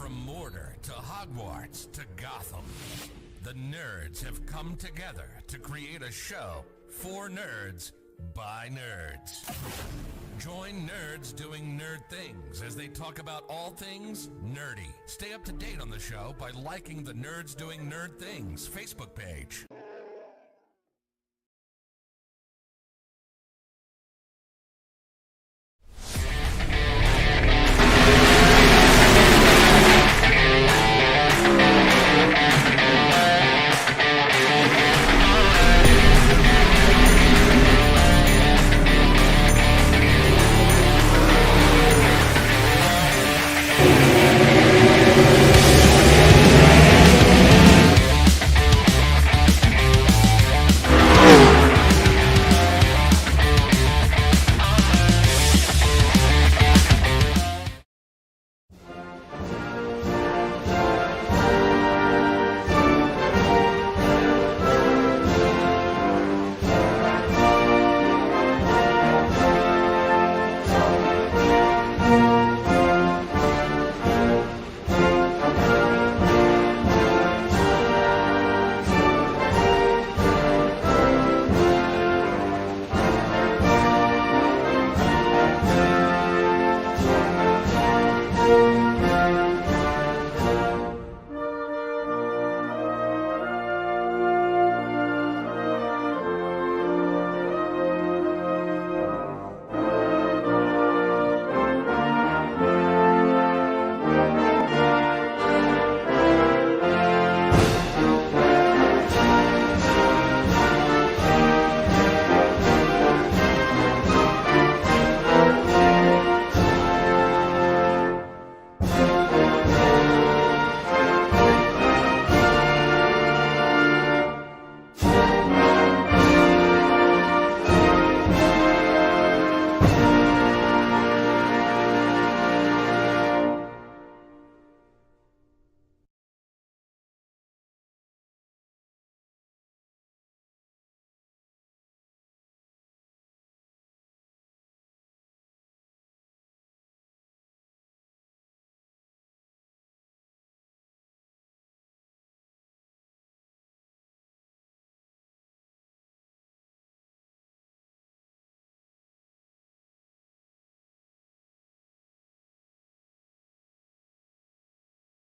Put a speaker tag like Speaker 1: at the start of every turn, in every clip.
Speaker 1: From Mordor to Hogwarts to Gotham, the nerds have come together to create a show for nerds by nerds. Join nerds doing nerd things as they talk about all things nerdy. Stay up to date on the show by liking the Nerds Doing Nerd Things Facebook page.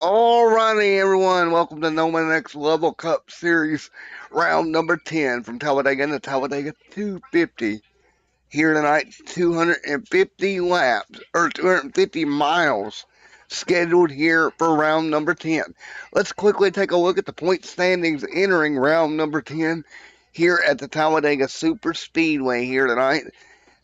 Speaker 2: Alrighty, everyone. Welcome to NOMA Next Level Cup Series, round number 10 from Talladega to Talladega 250. Here tonight, 250 laps, or 250 miles scheduled here for round number 10. Let's quickly take a look at the point standings entering round number 10 here at the Talladega Super Speedway here tonight.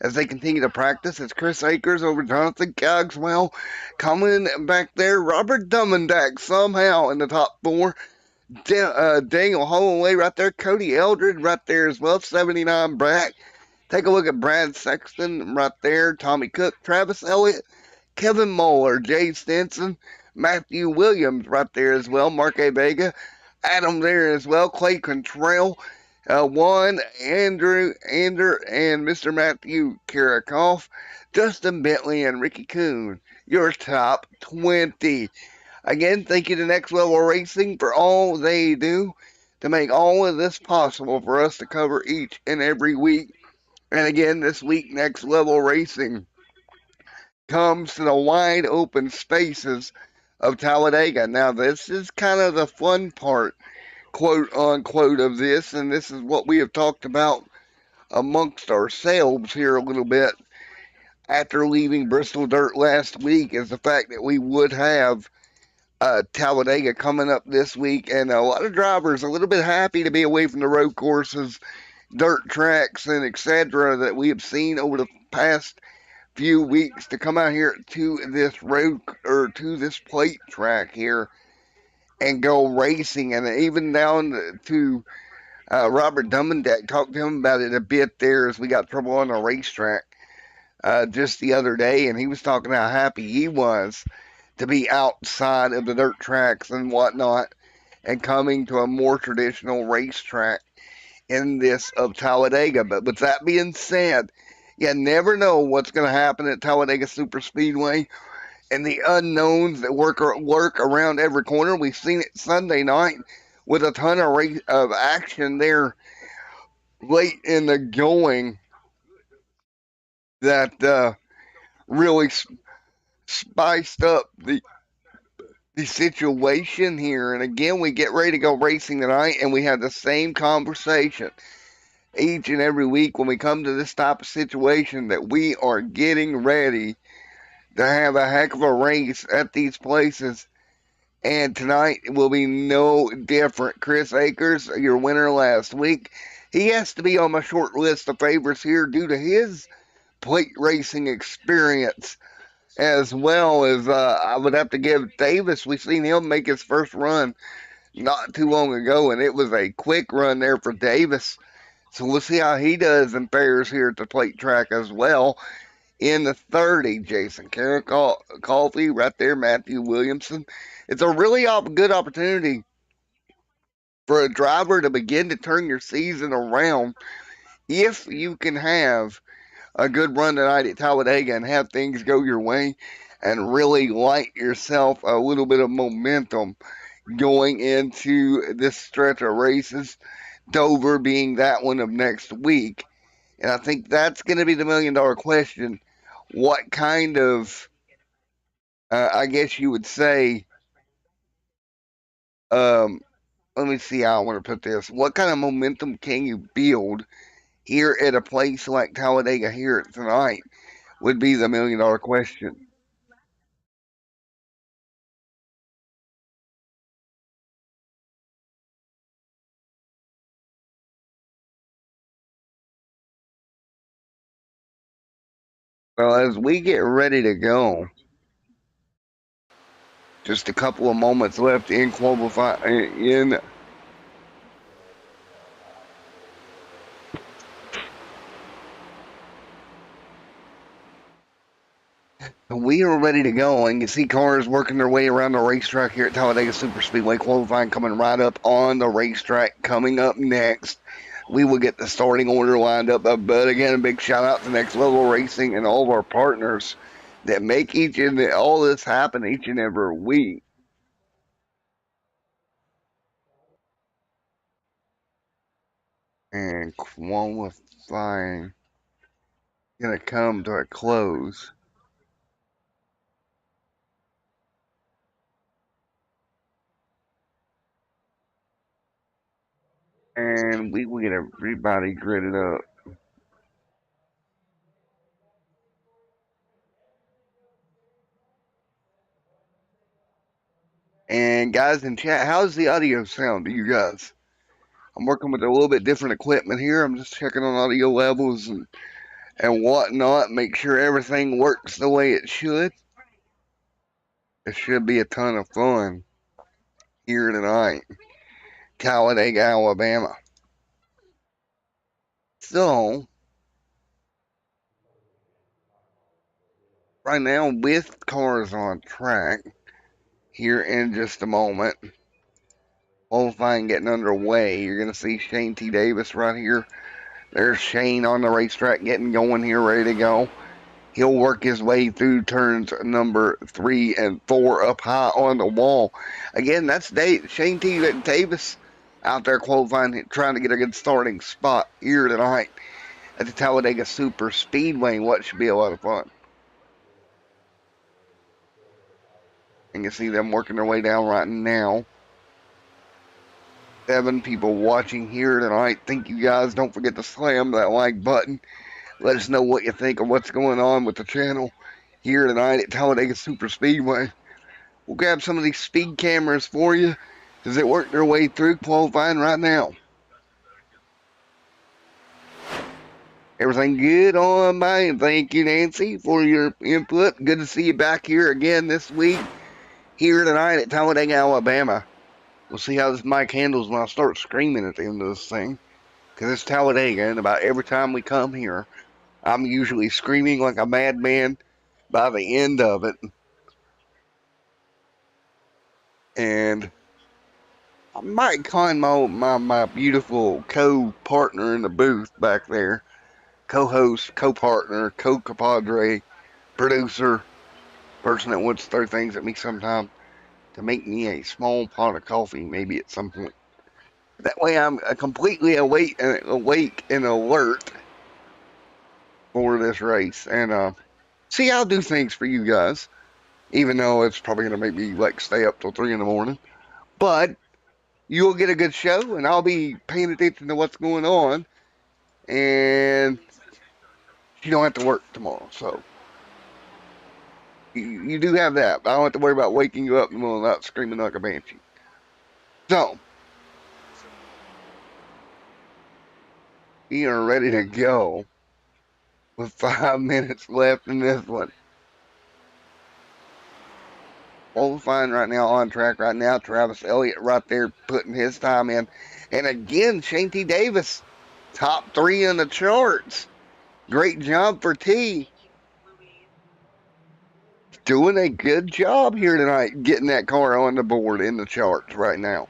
Speaker 2: As they continue to practice, it's Chris Akers over Jonathan Cogswell. Coming back there, Robert Dummendack somehow in the top four. Daniel Holloway right there. Cody Eldred right there as well, 79 back. Take a look at Brad Sexton right there. Tommy Cook, Travis Elliott, Kevin Moeller, Jay Stinson, Matthew Williams right there as well. Mark A. Vega, Adam there as well. Clay Contrell. Juan, Andrew, and Mr. Matthew Karakoff, Justin Bentley, and Ricky Kuhn, your top 20. Again, thank you to Next Level Racing for all they do to make all of this possible for us to cover each and every week. And again, this week, Next Level Racing comes to the wide open spaces of Talladega. Now, this is kind of the fun part, quote unquote, of this, and this is what we have talked about amongst ourselves here a little bit after leaving Bristol Dirt last week, is the fact that we would have Talladega coming up this week, and a lot of drivers a little bit happy to be away from the road courses, dirt tracks, and etc. that we have seen over the past few weeks to come out here to this road or to this plate track here and go racing. And even down to Robert Dummendack, talked to him about it a bit there as we got trouble on the racetrack just the other day, and he was talking how happy he was to be outside of the dirt tracks and whatnot and coming to a more traditional racetrack in this of Talladega. But with that being said, you never know what's going to happen at Talladega Super Speedway. and the unknowns that lurk around every corner. We've seen it Sunday night with a ton of action there late in the going that really spiced up the situation here. And again, we get ready to go racing tonight, and we have the same conversation each and every week when we come to this type of situation, that we are getting ready to have a heck of a race at these places. And tonight will be no different. Chris Akers, your winner last week, he has to be on my short list of favorites here due to his plate racing experience, as well as I would have to give Davis. We've seen him make his first run not too long ago, and it was a quick run there for Davis. So we'll see how he does and fares here at the plate track as well. In the 30, Jason Coffey right there, Matthew Williamson. It's a really good opportunity for a driver to begin to turn your season around if you can have a good run tonight at Talladega and have things go your way and really light yourself a little bit of momentum going into this stretch of races, Dover being that one of next week. And I think that's going to be the $1 million question. What kind of, I guess you would say, let me see how I want to put this. What kind of momentum can you build here at a place like Talladega here tonight would be the $1 million question. Well, as we get ready to go, just a couple of moments left in we are ready to go, and you see cars working their way around the racetrack here at Talladega Superspeedway. Qualifying coming right up on the racetrack. Coming up next, we will get the starting order lined up. But again, a big shout out to Next Level Racing and all of our partners that make all this happen each and every week. And qualifying gonna come to a close. And we will get everybody gridded up. And guys in chat, how's the audio sound to you guys? I'm working with a little bit different equipment here. I'm just checking on audio levels and whatnot. Make sure everything works the way it should. It should be a ton of fun here tonight. Talladega, Alabama. So, right now with cars on track, here in just a moment, qualifying getting underway, you're going to see Shane T. Davis right here. There's Shane on the racetrack getting going here, ready to go. He'll work his way through turns number 3 and 4 up high on the wall. Again, that's Shane T. Davis out there qualifying, trying to get a good starting spot here tonight at the Talladega Super Speedway. What should be a lot of fun. And you see them working their way down right now. 7 people watching here tonight. Thank you guys. Don't forget to slam that like button. Let us know what you think of what's going on with the channel here tonight at Talladega Super Speedway. We'll grab some of these speed cameras for you as they work their way through qualifying right now. Everything good on my end. Thank you, Nancy, for your input. Good to see you back here again this week here tonight at Talladega, Alabama. We'll see how this mic handles when I start screaming at the end of this thing, because it's Talladega, and about every time we come here, I'm usually screaming like a madman by the end of it. And I might call my beautiful co-partner in the booth back there, co-host, co-partner, co-compadre, producer, Person that wants to throw things at me sometime to make me a small pot of coffee, maybe at some point. That way, I'm completely awake and alert for this race, and see, I'll do things for you guys, even though it's probably gonna make me like stay up till 3 in the morning. But you'll get a good show, and I'll be paying attention to what's going on, and you don't have to work tomorrow, so you do have that. I don't have to worry about waking you up in the middle of the night screaming like a banshee. So we are ready to go with 5 minutes left in this one. Qualifying right now on track right now. Travis Elliott right there putting his time in. And again, Shane T. Davis, top 3 in the charts. Great job for T. Doing a good job here tonight, getting that car on the board in the charts right now.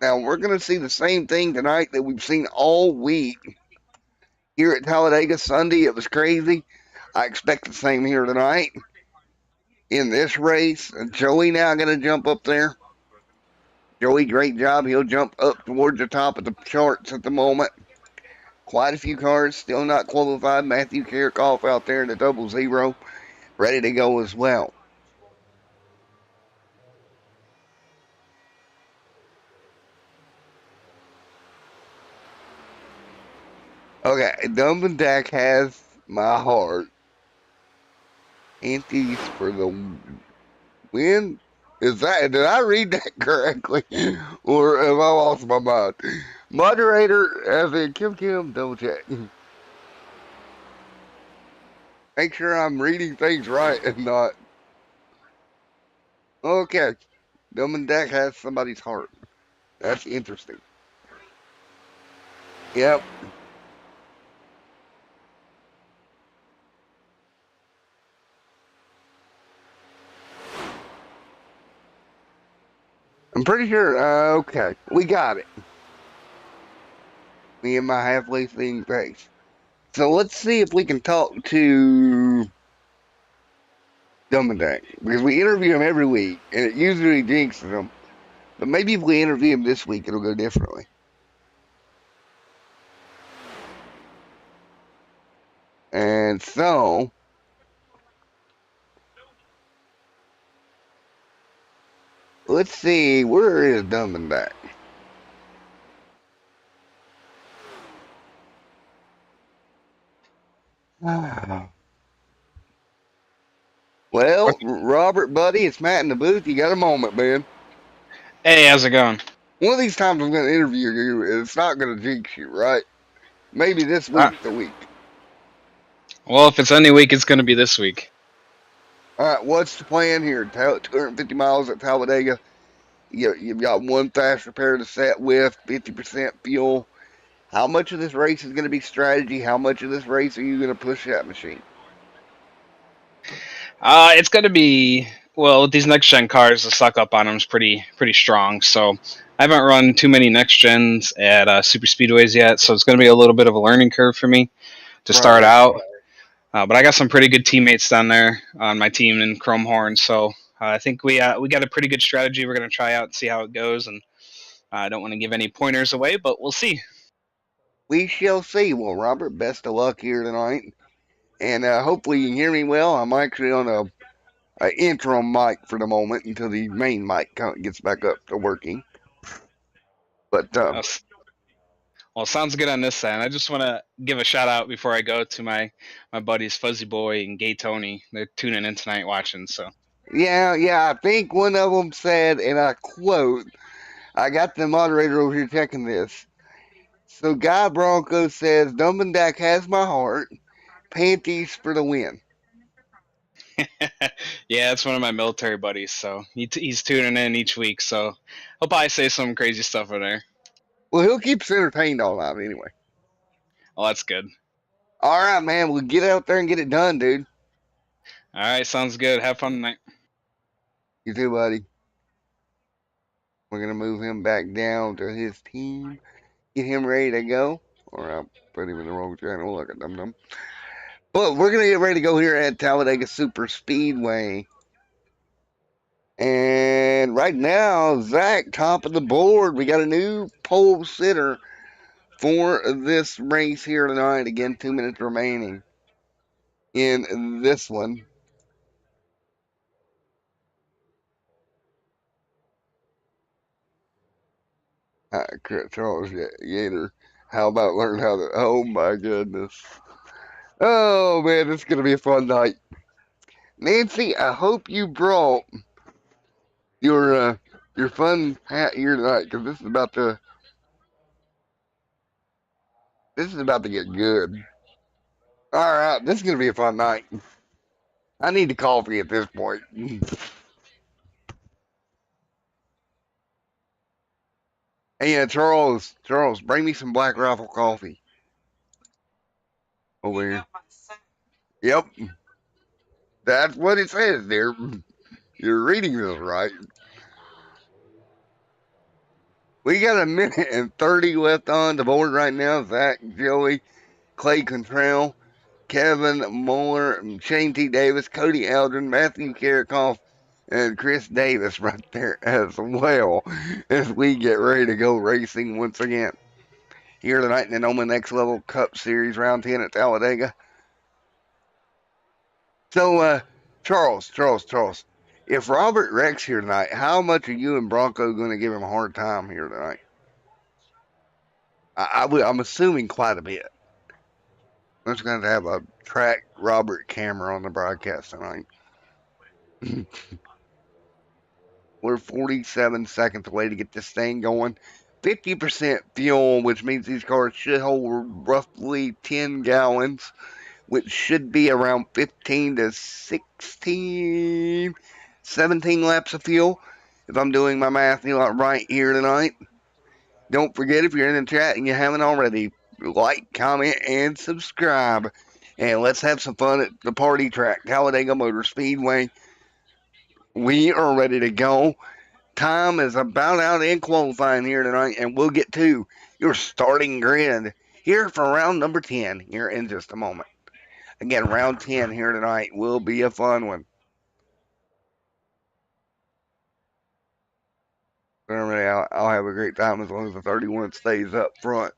Speaker 2: Now, we're going to see the same thing tonight that we've seen all week here at Talladega Sunday. It was crazy. I expect the same here tonight in this race. Joey now going to jump up there. Joey, great job. He'll jump up towards the top of the charts at the moment. Quite a few cars still not qualified. Matthew Kirchhoff out there in the 00, ready to go as well. Okay, Dumb and Dak has my heart. Antes for the win. Did I read that correctly? Or have I lost my mind? Moderator, as in Kim, double check. Make sure I'm reading things right and not. Okay. Dumb and Dak has somebody's heart. That's interesting. Yep. I'm pretty sure. Okay. We got it. Me and my halfway thing face. So let's see if we can talk to Dumb and Dak. Because we interview him every week, and it usually jinxes him. But maybe if we interview him this week, it'll go differently. And so, let's see, where is Dumb and Dak? Well, Robert, buddy, it's Matt in the booth. You got a moment, man.
Speaker 3: Hey, how's it going?
Speaker 2: One of these times I'm going to interview you. It's not going to jinx you, right? Maybe this week's the week.
Speaker 3: Well, if it's any week, it's going to be this week.
Speaker 2: All right, what's the plan here? 250 miles at Talladega. You've got one fast repair to set with, 50% fuel. How much of this race is going to be strategy? How much of this race are you going to push that machine?
Speaker 3: It's going to be, well, with these next gen cars, the suck up on them is pretty strong. So I haven't run too many next gens at super speedways yet, so it's going to be a little bit of a learning curve for me to start out. But I got some pretty good teammates down there on my team in Chrome Horn, so I think we got a pretty good strategy. We're going to try out and see how it goes, and I don't want to give any pointers away, but we'll see.
Speaker 2: We shall see. Well, Robert, best of luck here tonight. And hopefully you can hear me well. I'm actually on a interim mic for the moment until the main mic gets back up to working. But
Speaker 3: well, sounds good on this side. I just want to give a shout out before I go to my buddies Fuzzy Boy and Gay Tony. They're tuning in tonight watching. So
Speaker 2: yeah, I think one of them said, and I quote, I got the moderator over here checking this. So Guy Bronco says, Dumb and Dak has my heart. Panties for the win.
Speaker 3: yeah, it's one of my military buddies. So he's tuning in each week. So he'll probably say some crazy stuff in there.
Speaker 2: Well, he'll keep us entertained all night anyway.
Speaker 3: Well, that's good.
Speaker 2: All right, man. We'll get out there and get it done, dude.
Speaker 3: All right, sounds good. Have fun tonight.
Speaker 2: You too, buddy. We're going to move him back down to his team. Get him ready to go. Or I'll put him in the wrong channel like a dum-dum. Well, we're going to get ready to go here at Talladega Super Speedway. And right now, Zach, top of the board. We got a new pole sitter for this race here tonight. Again, 2 minutes remaining in this one. Charles Yater, how about learn how to? Oh my goodness! Oh man, this is gonna be a fun night. Nancy, I hope you brought your fun hat here tonight because this is about to get good. All right, this is gonna be a fun night. I need the coffee at this point. Hey, Charles, bring me some Black Rifle coffee over here. Yep, that's what it says there. You're reading this right. We got a minute and 30 left on the board right now. Zach, Joey, Clay Contrell, Kevin Moeller, Shane T. Davis, Cody Eldrin, Matthew Karakoff, and Chris Davis right there as well as we get ready to go racing once again. Here tonight in the NOMA Next Level Cup Series Round 10 at Talladega. So, Charles, if Robert wrecks here tonight, how much are you and Bronco going to give him a hard time here tonight? I'm assuming quite a bit. I'm just going to have a track Robert camera on the broadcast tonight. We're 47 seconds away to get this thing going. 50% fuel, which means these cars should hold roughly 10 gallons, which should be around 15 to 16, 17 laps of fuel, if I'm doing my math right here tonight. Don't forget, if you're in the chat and you haven't already, like, comment, and subscribe. And let's have some fun at the party track, Talladega Motor Speedway. We are ready to go. Time is about out in qualifying here tonight, and we'll get to your starting grid here for round number 10 here in just a moment. Again, round 10 here tonight will be a fun one. I'll have a great time as long as the 31 stays up front.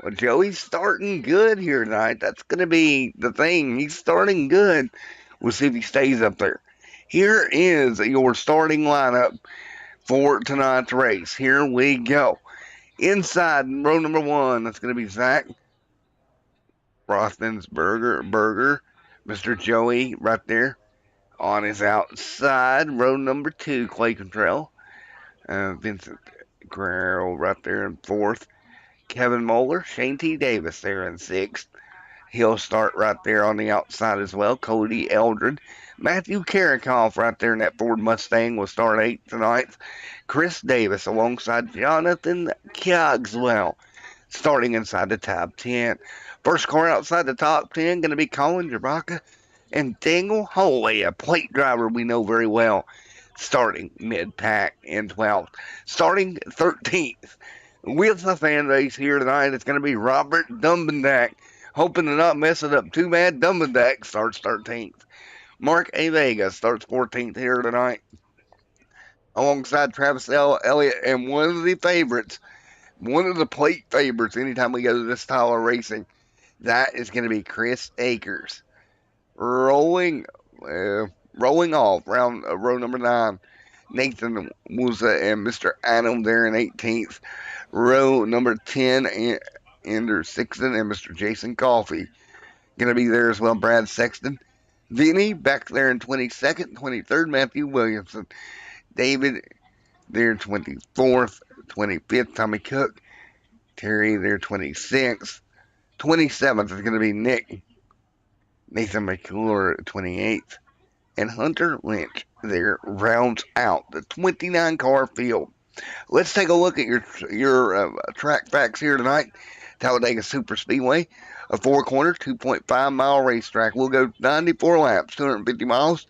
Speaker 2: Well, Joey's starting good here tonight. That's going to be the thing. He's starting good. We'll see if he stays up there. Here is your starting lineup for tonight's race. Here we go. Inside row number 1, that's going to be Zach Roethlisberger, Mr. Joey right there on his outside. Row number 2, Clay Contrell, Vincent Guerrero right there in 4th. Kevin Moeller, Shane T. Davis there in 6th. He'll start right there on the outside as well. Cody Eldred. Matthew Karakoff right there in that Ford Mustang will start 8th tonight. Chris Davis alongside Jonathan Cogswell starting inside the top 10. First car outside the top 10 going to be Colin Jabaka and Daniel Holley, a plate driver we know very well, starting mid-pack in 12th. Starting 13th with the fan base here tonight, it's going to be Robert Dumbendak. Hoping to not mess it up too bad, Dumbendak starts 13th. Mark A. Vega starts 14th here tonight, alongside Travis Elliott, and one of the favorites, one of the plate favorites anytime we go to this style of racing, that is going to be Chris Akers. Rolling off row number 9, Nathan Wuza and Mr. Adam there in 18th. Row number 10, Ender Sixton and Mr. Jason Coffey going to be there as well. Brad Sexton. Vinny back there in 22nd, 23rd, Matthew Williamson. David there 24th, 25th, Tommy Cook. Terry there 26th. 27th is going to be Nick. Nathan McClure 28th. And Hunter Lynch there rounds out the 29 car field. Let's take a look at your track facts here tonight. Talladega Super Speedway, a 4-corner, 2.5-mile racetrack. We'll go 94 laps, 250 miles.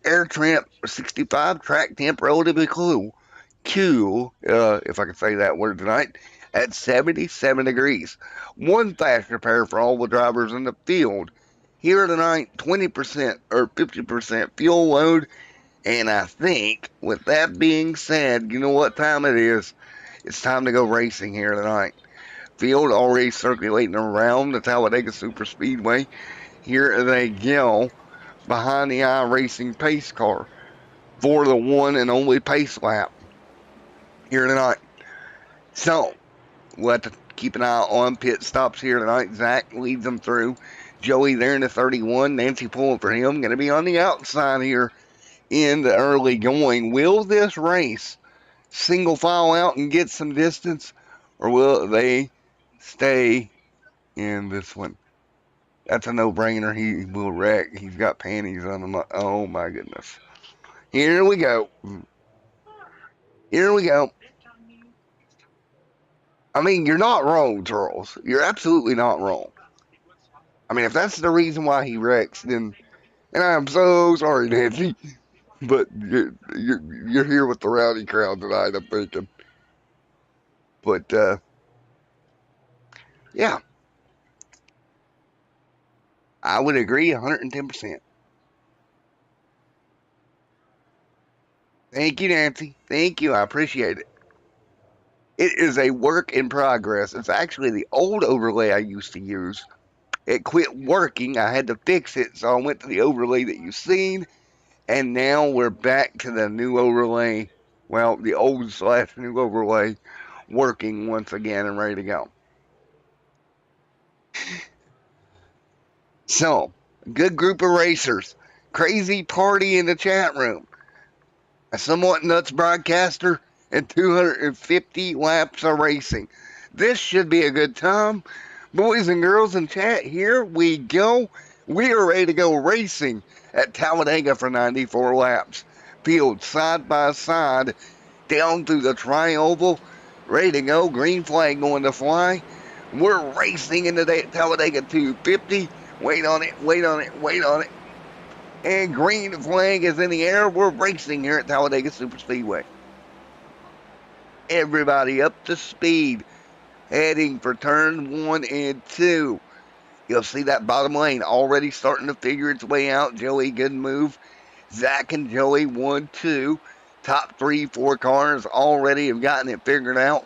Speaker 2: Air temp 65, track temp relatively cool, if I can say that word tonight, at 77 degrees. One fast repair for all the drivers in the field here tonight, 20% or 50% fuel load. And I think, with that being said, you know what time it is? It's time to go racing here tonight. Field already circulating around the Talladega Super Speedway. Here they go behind the iRacing pace car for the one and only pace lap here tonight. So, we'll have to keep an eye on pit stops here tonight. Zach leads them through. Joey there in the 31. Nancy pulling for him. Going to be on the outside here in the early going. Will this race single file out and get some distance, or will they stay in this one? That's a no-brainer. He will wreck. He's got panties on him. Oh, my goodness. Here we go. Here we go. I mean, you're not wrong, Charles. You're absolutely not wrong. I mean, if that's the reason why he wrecks, then, and I'm so sorry, Nancy, but you're here with the rowdy crowd tonight, I'm thinking. But, yeah. I would agree 110%. Thank you, Nancy. Thank you. I appreciate it. It is a work in progress. It's actually the old overlay I used to use. It quit working. I had to fix it, so I went to the overlay that you've seen, and now we're back to the new overlay. Well, the old / new overlay working once again and ready to go. So, good group of racers. Crazy party in the chat room. A somewhat nuts broadcaster and 250 laps of racing. This should be a good time. Boys and girls in chat, here we go. We are ready to go racing at Talladega for 94 laps. Field side by side down through the tri-oval. Ready to go. Green flag going to fly. We're racing into the Talladega 250. Wait on it, wait on it, wait on it. And green flag is in the air. We're racing here at Talladega Super Speedway. Everybody up to speed. Heading for turn 1 and 2. You'll see that bottom lane already starting to figure its way out. Joey, good move. Zach and Joey, 1, 2. Top 3, 4 cars already have gotten it figured out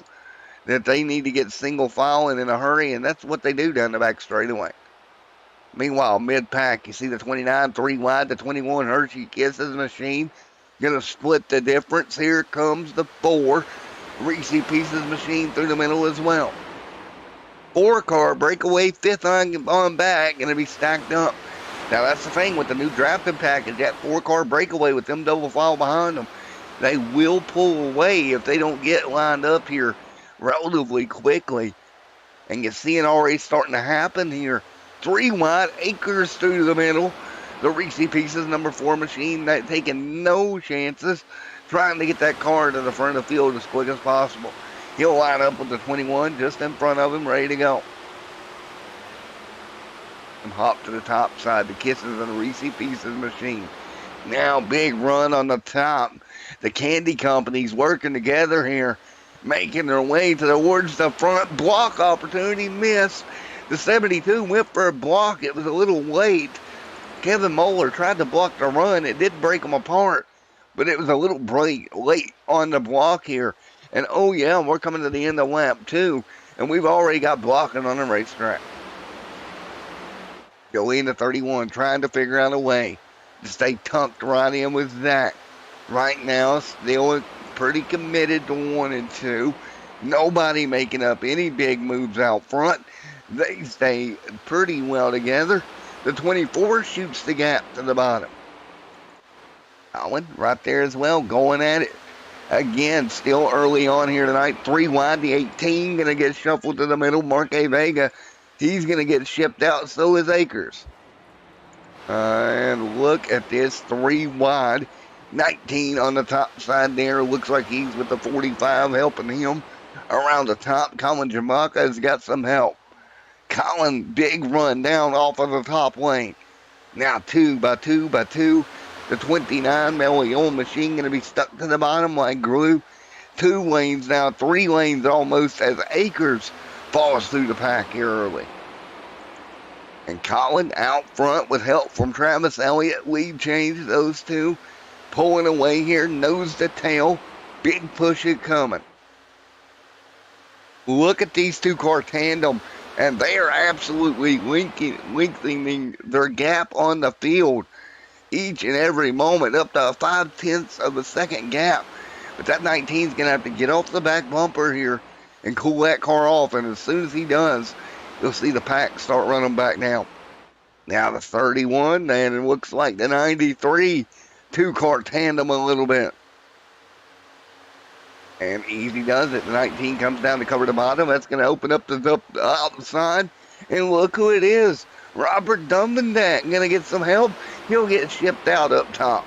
Speaker 2: that they need to get single file and in a hurry, and that's what they do down the back straightaway. Meanwhile, mid-pack, you see the 29, 3 wide, the 21, Hershey Kisses machine. Going to split the difference. Here comes the 4. Reese Pieces machine through the middle as well. 4-car breakaway, 5th on back, going to be stacked up. Now, that's the thing with the new drafting package, that 4-car breakaway with them double file behind them. They will pull away if they don't get lined up here relatively quickly. And you see it already starting to happen here. 3 wide, Acres through the middle. The Reese Pieces number 4 machine taking no chances, trying to get that car to the front of the field as quick as possible. He'll line up with the 21 just in front of him, ready to go. And hop to the top side, the Kisses and the Reese Pieces machine. Now, big run on the top. The Candy Company's working together here, making their way towards the front. Block opportunity missed. The 72 went for a block. It was a little late. Kevin Moeller tried to block the run. It did break them apart, but it was a little late on the block here. And oh yeah, we're coming to the end of lap 2, and we've already got blocking on the racetrack. Joey in the 31 trying to figure out a way to stay tucked right in with Zach. Right now, still pretty committed to 1 and 2. Nobody making up any big moves out front. They stay pretty well together. The 24 shoots the gap to the bottom. Allen right there as well, going at it. Again, still early on here tonight. 3 wide, the 18 going to get shuffled to the middle. Mark A. Vega, he's going to get shipped out. So is Akers. And look at this, 3 wide. 19 on the top side there. Looks like he's with the 45 helping him around the top. Colin Jamaica has got some help. Colin, big run down off of the top lane. Now 2 by 2 by 2. The 29 Melion machine going to be stuck to the bottom like glue. 2 lanes now, 3 lanes almost as Akers falls through the pack here early. And Colin out front with help from Travis Elliott. Lead change, those two pulling away here, nose to tail. Big push it coming. Look at these two-car tandem, and they are absolutely lengthening their gap on the field each and every moment, up to 0.5 of a second gap. But that 19 is going to have to get off the back bumper here and cool that car off, and as soon as he does, you'll see the pack start running back down. Now the 31, and it looks like the 93 two-car tandem a little bit. And easy does it. The 19 comes down to cover the bottom. That's going to open up the outside. And look who it is. Robert Dumbendak going to get some help. He'll get shipped out up top.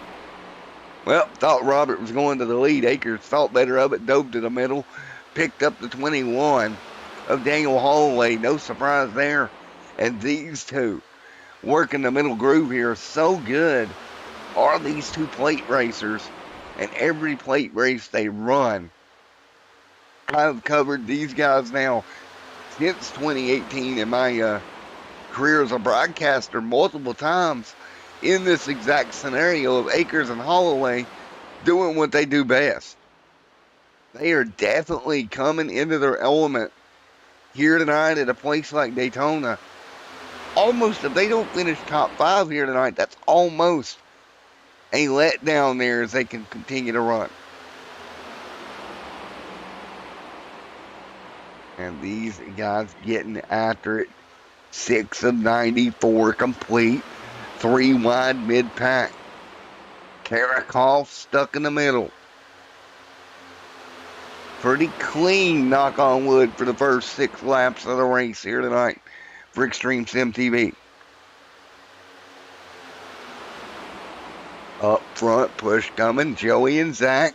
Speaker 2: Well, thought Robert was going to the lead. Akers thought better of it. Dove to the middle. Picked up the 21 of Daniel Holloway. No surprise there. And these two working the middle groove here. So good are these two plate racers. And every plate race they run, I've covered these guys now since 2018 in my career as a broadcaster multiple times in this exact scenario of Akers and Holloway doing what they do best. They are definitely coming into their element here tonight at a place like Daytona. Almost, if they don't finish top 5 here tonight, that's almost a letdown there as they can continue to run. And these guys getting after it. 6 of 94 complete. 3 wide mid-pack. Karakov stuck in the middle. Pretty clean, knock on wood, for the first 6 laps of the race here tonight for extremesimtv. Up front, push coming. Joey and Zach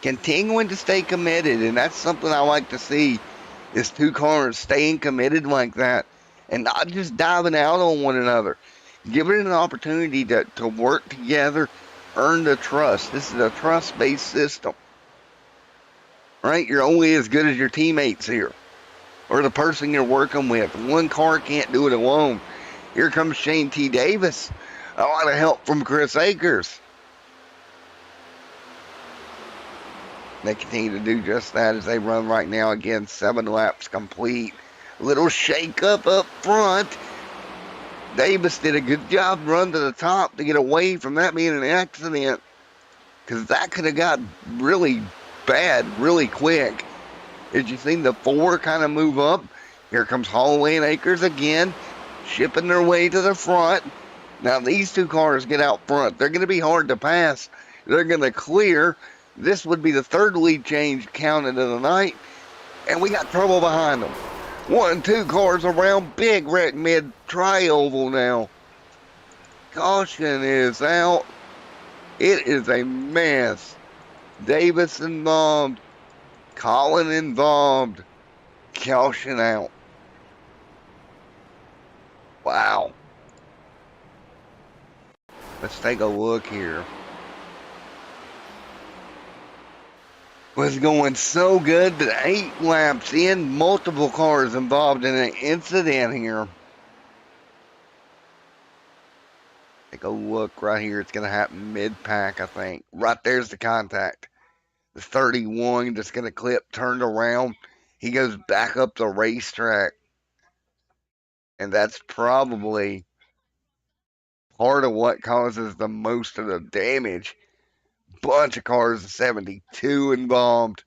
Speaker 2: continuing to stay committed, and that's something I like to see, is two cars staying committed like that and not just diving out on one another. Give it an opportunity to work together, earn the trust. This is a trust-based system, right? You're only as good as your teammates here or the person you're working with. One car can't do it alone. Here comes Shane T. Davis. A lot of help from Chris Akers. They continue to do just that as they run right now. Again, 7 laps complete. A little shake-up up front. Davis did a good job run to the top to get away from that being an accident, because that could have got really bad really quick. As you seen the 4 kind of move up. Here comes Holloway and Akers again, shipping their way to the front. Now these two cars get out front. They're going to be hard to pass. They're going to clear. This would be the 3rd lead change counted of the night. And we got trouble behind them. 1, 2 cars around. Big wreck mid tri-oval now. Caution is out. It is a mess. Davis involved. Colin involved. Caution out. Wow. Let's take a look here. Was going so good, but 8 laps in, multiple cars involved in an incident here. Take a look right here. It's going to happen mid-pack, I think. Right there's the contact. The 31 just going to clip, turned around. He goes back up the racetrack. And that's probably part of what causes the most of the damage. Bunch of cars, 72 involved.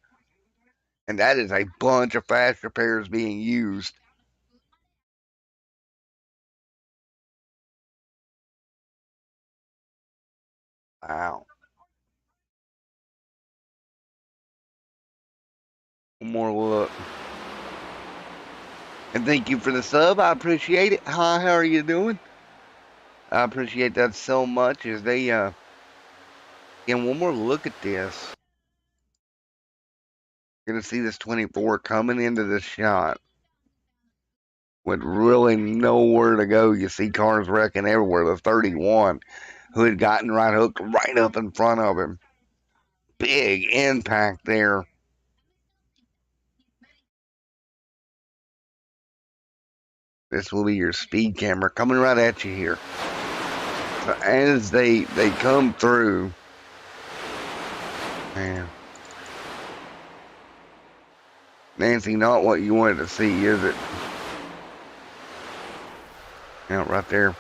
Speaker 2: And that is a bunch of fast repairs being used. Wow. One more look. And thank you for the sub. I appreciate it. Hi, how are you doing? I appreciate that so much as they, again, one more look at this. You're going to see this 24 coming into the shot with really nowhere to go. You see cars wrecking everywhere. The 31 who had gotten right hooked right up in front of him. Big impact there. This will be your speed camera coming right at you here. So as they come through, man, Nancy, not what you wanted to see, is it? Yeah, right there.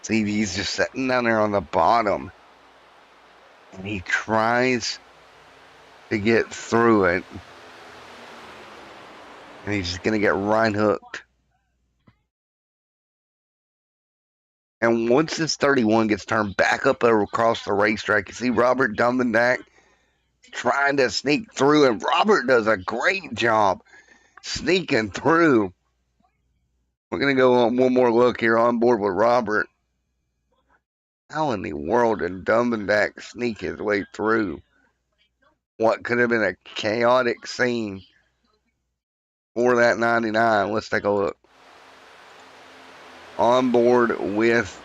Speaker 2: See, he's just sitting down there on the bottom, and he tries to get through it, and he's just gonna get right hooked. And once this 31 gets turned back up across the racetrack, you see Robert Dumbendak trying to sneak through, and Robert does a great job sneaking through. We're going to go on one more look here on board with Robert. How in the world did Dumbendak sneak his way through what could have been a chaotic scene for that 99? Let's take a look. On board with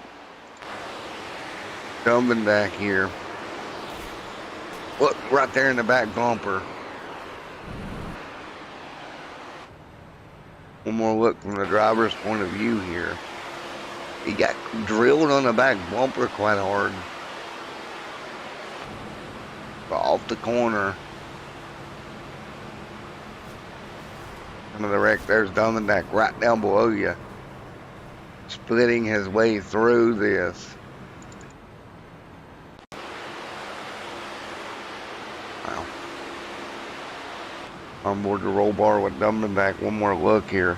Speaker 2: Dumbendak here. Look, right there in the back bumper. One more look from the driver's point of view here. He got drilled on the back bumper quite hard. Off the corner. Some of the wreck, there's Dumbendak right down below you. Splitting his way through this. Wow. On board the roll bar with Dumbendak. One more look here.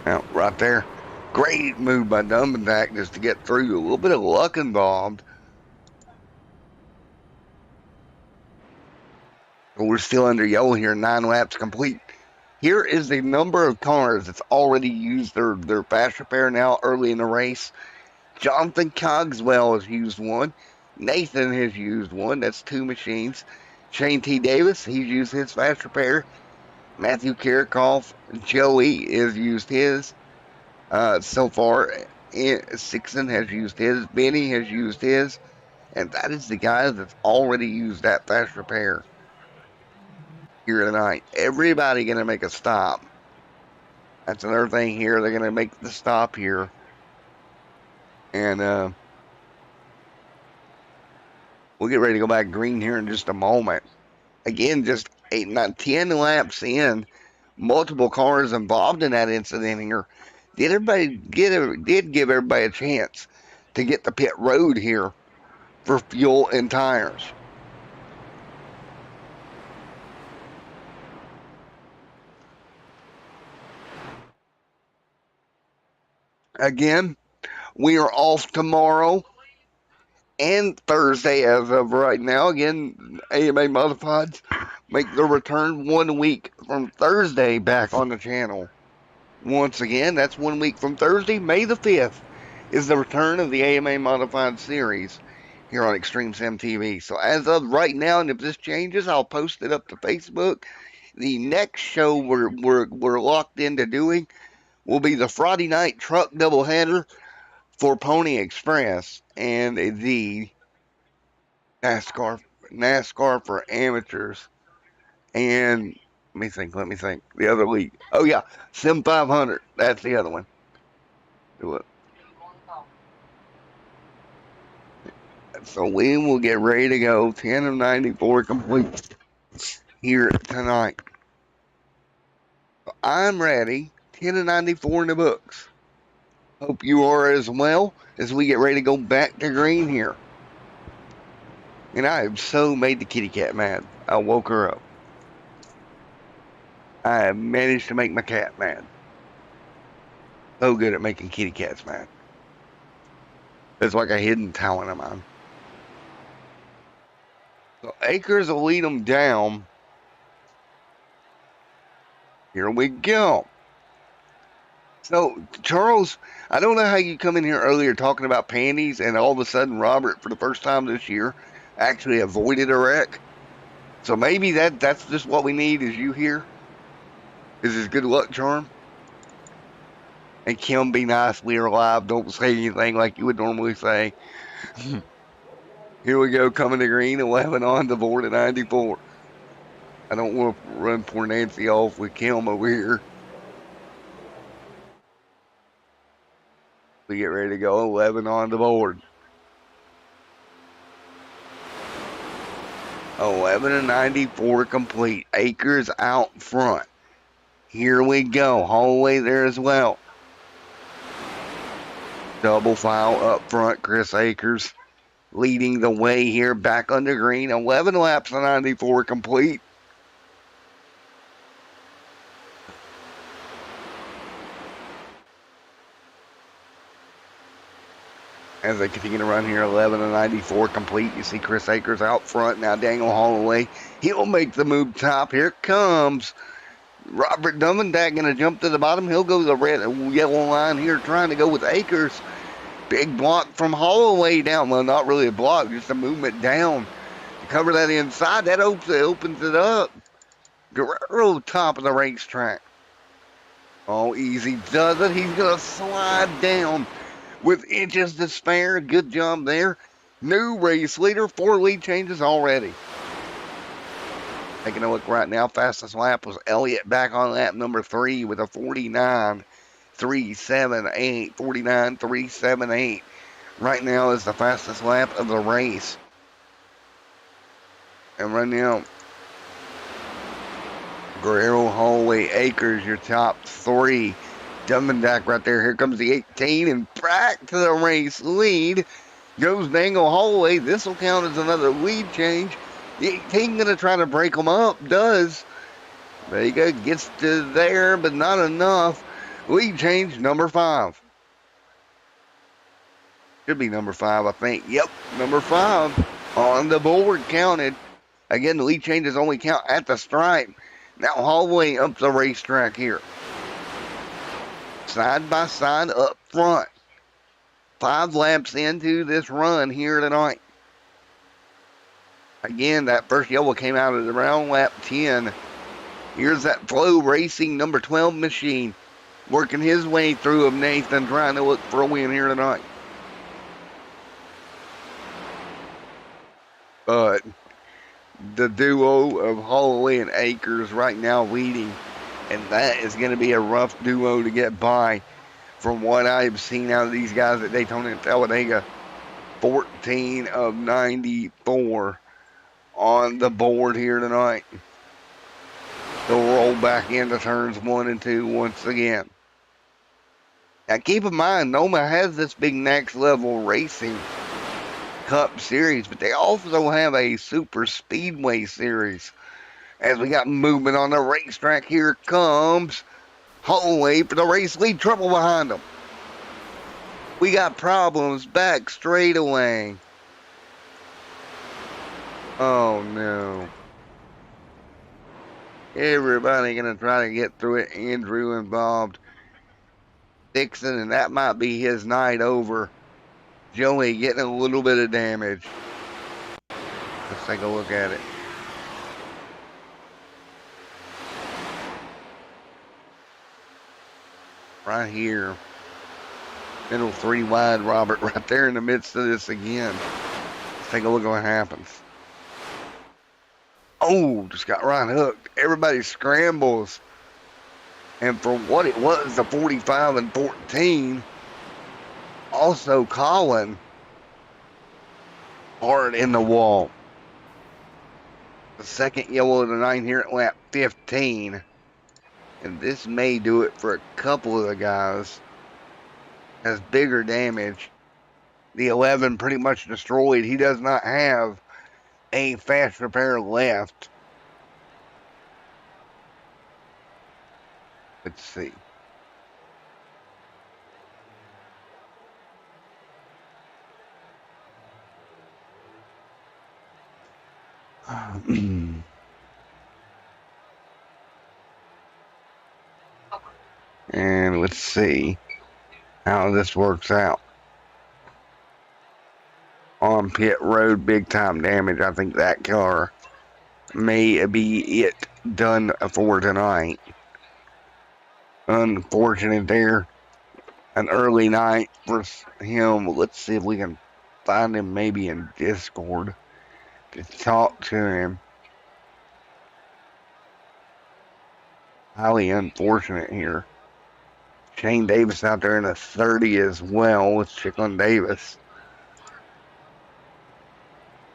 Speaker 2: Now, right there. Great move by Dumbendak just to get through. A little bit of luck involved. But we're still under yellow here. 9 laps complete. Here is the number of cars that's already used their fast repair now early in the race. Jonathan Cogswell has used one. Nathan has used one. That's 2 machines. Shane T. Davis, he's used his fast repair. Matthew Karakoff, Joey has used his. So far, Sixon has used his. Benny has used his. And that is the guy that's already used that fast repair here tonight. Everybody going to make a stop. That's another thing here. They're going to make the stop here. And we'll get ready to go back green here in just a moment. Again, just 8, 9, 10 laps in. Multiple cars involved in that incident here. Did give everybody a chance to get to pit road here for fuel and tires. Again, we are off tomorrow and Thursday as of right now. Again, AMA Modifieds make their return 1 week from Thursday back on the channel. Once again, that's 1 week from Thursday. May the 5th is the return of the AMA Modified series here on extremesimtv. So as of right now, and if this changes, I'll post it up to Facebook. The next show we're locked into doing will be the Friday night truck doubleheader for Pony Express and the NASCAR for amateurs. And let me think. The other league. Oh yeah, Sim 500. That's the other one. Do it. So we will get ready to go. 10 of 94 complete here tonight. So I'm ready. 10 of 94 in the books. Hope you are as well as we get ready to go back to green here. And I have so made the kitty cat mad. I woke her up. I have managed to make my cat mad. So good at making kitty cats mad. It's like a hidden talent of mine. So Akers will lead them down. Here we go. So, Charles, I don't know how you come in here earlier talking about panties and all of a sudden Robert, for the first time this year, actually avoided a wreck. So maybe that's just what we need is you here. Is his good luck charm. And Kim, be nice, we are live, don't say anything like you would normally say. Here we go, coming to green, 11 on the board at 94. I don't want to run poor Nancy off with Kim over here. We get ready to go, 11 on the board. 11 and 94 complete. Akers out front. Here we go. Holloway there as well. Double file up front. Chris Akers leading the way here back under green. 11 laps of 94 complete. As they continue to run here, 11 and 94 complete. You see Chris Akers out front. Now Daniel Holloway. He'll make the move top. Here comes Robert Dummendak going to jump to the bottom. He'll go to the red and yellow line here trying to go with Akers. Big block from Holloway down. Well, not really a block, just a movement down. To cover that inside, that opens it up. Guerrero top of the racetrack. Oh, easy does it. He's going to slide down with inches to spare. Good job there. New race leader. 4 lead changes already. Taking a look right now, fastest lap was Elliott back on lap number 3 with a 49.378. 49.378. Right now is the fastest lap of the race. And right now, Guerrero, Holloway, Akers, your top 3. Dummendak right there. Here comes the 18 and back to the race lead. Goes Daniel Holloway. This will count as another lead change. The 18 going to try to break them up. Does. There you go. Gets to there, but not enough. Lead change number 5. Should be number 5, I think. Yep, number 5 on the board counted. Again, the lead changes only count at the stripe. Now Holloway up the racetrack here. Side by side up front. 5 laps into this run here tonight. Again, that first yellow came out at around lap 10. Here's that Flow Racing number 12 machine working his way through of Nathan, trying to look for a win here tonight. But the duo of Holloway and Akers right now leading, and that is going to be a rough duo to get by from what I've seen out of these guys at Daytona and Talladega. 14 of 94 on the board here tonight. They'll roll back into turns 1 and 2 once again. Now keep in mind, NOMA has this big next level racing Cup series, but they also have a super speedway series. As we got movement on the racetrack, here comes Holloway for the race lead. Trouble behind them. We got problems back straight away. Oh no. Everybody gonna try to get through it. Andrew involved. Dixon, and that might be his night over. Joey getting a little bit of damage. Let's take a look at it. Right here. Middle 3 wide, Robert, right there in the midst of this again. Let's take a look at what happens. Oh, just got right hooked. Everybody scrambles. And for what it was, the 45 and 14, also Colin hard in the wall. The second yellow of the night here at lap 15. And this may do it for a couple of the guys. Has bigger damage. The 11 pretty much destroyed. He does not have a fast repair left. Let's see. And let's see how this works out. On pit road, big time damage. I think that car may be it done for tonight. Unfortunate there. An early night for him. Let's see if we can find him maybe in Discord to talk to him. Highly unfortunate here. Shane Davis out there in a 30 as well. Let's check on Davis.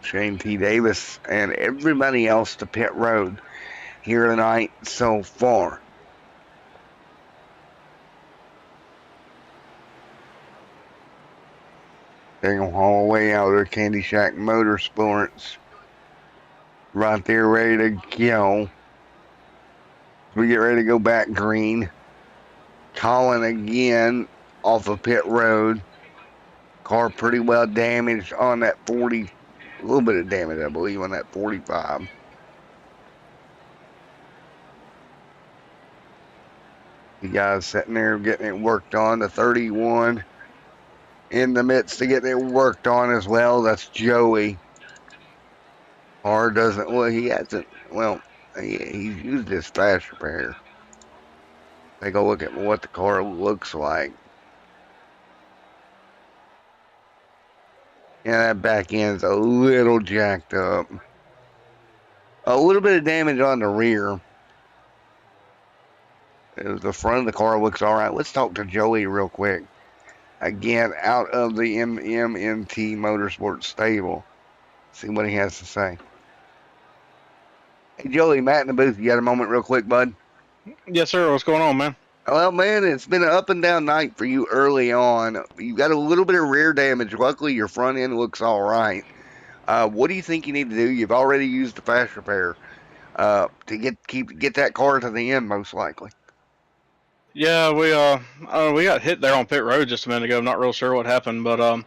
Speaker 2: Shane T. Davis and everybody else to pit road here tonight so far. They're going to haul away out of their Candy Shack Motorsports. Right there, ready to go. We get ready to go back green. Colin again off of pit road. Car pretty well damaged on that 40. A little bit of damage, I believe, on that 45. The guy's sitting there getting it worked on. The 31 in the midst of getting it worked on as well. That's Joey. Car doesn't, well, he hasn't, well, he's used his fast repair. Take a look at what the car looks like. Yeah, that back end's a little jacked up. A little bit of damage on the rear. The front of the car looks all right. Let's talk to Joey real quick. Again, out of the MMNT Motorsports stable. See what he has to say. Hey, Joey, Matt in the booth. You got a moment real quick, bud?
Speaker 3: Yes, sir. What's going on, man?
Speaker 2: Well, man, it's been an up and down night for you early on. You got a little bit of rear damage. Luckily, your front end looks all right. What do you think you need to do? You've already used the fast repair to get that car to the end, most likely.
Speaker 3: Yeah, we got hit there on pit road just a minute ago. I'm not real sure what happened, but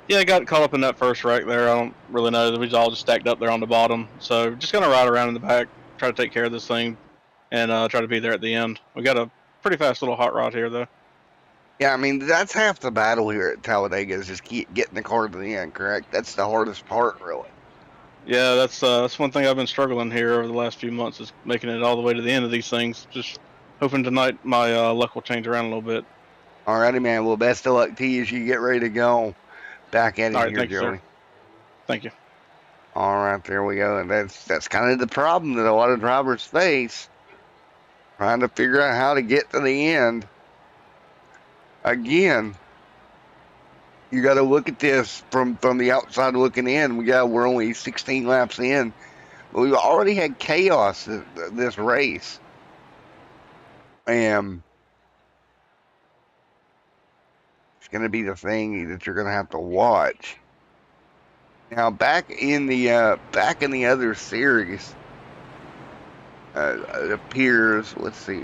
Speaker 3: yeah, I got caught up in that first wreck there. I don't really know. We was all just stacked up there on the bottom. So just gonna ride around in the back, try to take care of this thing, and try to be there at the end. We got a pretty fast little hot rod here, though.
Speaker 2: Yeah, I mean, that's half the battle here at Talladega is just keep getting the car to the end, correct? That's the hardest part, really.
Speaker 3: Yeah, that's one thing I've been struggling here over the last few months is making it all the way to the end of these things. Just hoping tonight my luck will change around a little bit.
Speaker 2: All righty, man. Well, best of luck to you as you get ready to go. Back at it here,
Speaker 3: Thank you,
Speaker 2: Joey.
Speaker 3: sir. Thank you.
Speaker 2: All right, there we go. And that's kind of the problem that a lot of drivers face, trying to figure out how to get to the end. Again, you got to look at this from the outside looking in. We're only 16 laps in, but we've already had chaos this race, and it's going to be the thing that you're going to have to watch. Now back in the other series, it appears. Let's see,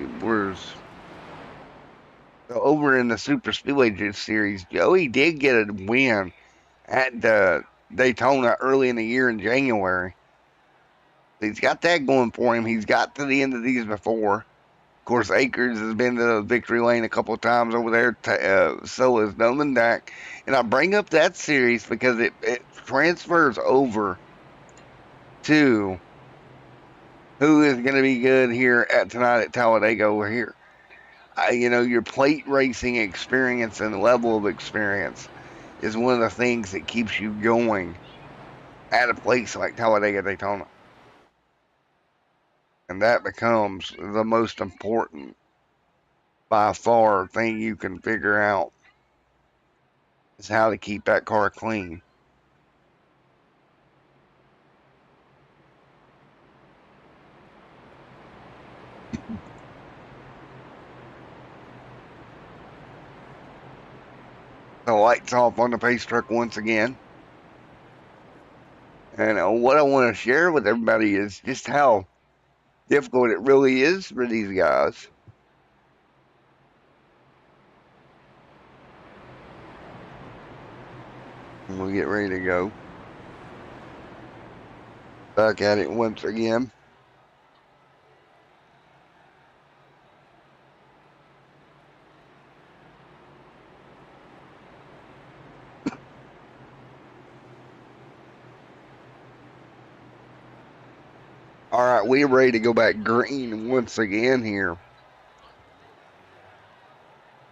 Speaker 2: over in the Super Speedway Series, Joey did get a win at the Daytona early in the year in January. He's got that going for him. He's got to the end of these before. Of course, Akers has been to the victory lane a couple of times over there. So is Nomendak. And I bring up that series because it transfers over to who is going to be good here tonight at Talladega over here. Your plate racing experience and level of experience is one of the things that keeps you going at a place like Talladega Daytona. And that becomes the most important, by far, thing you can figure out is how to keep that car clean. The lights off on the pace truck once again. And what I want to share with everybody is just how difficult it really is for these guys. And we'll get ready to go. Back at it once again. All right, we're ready to go back green once again here.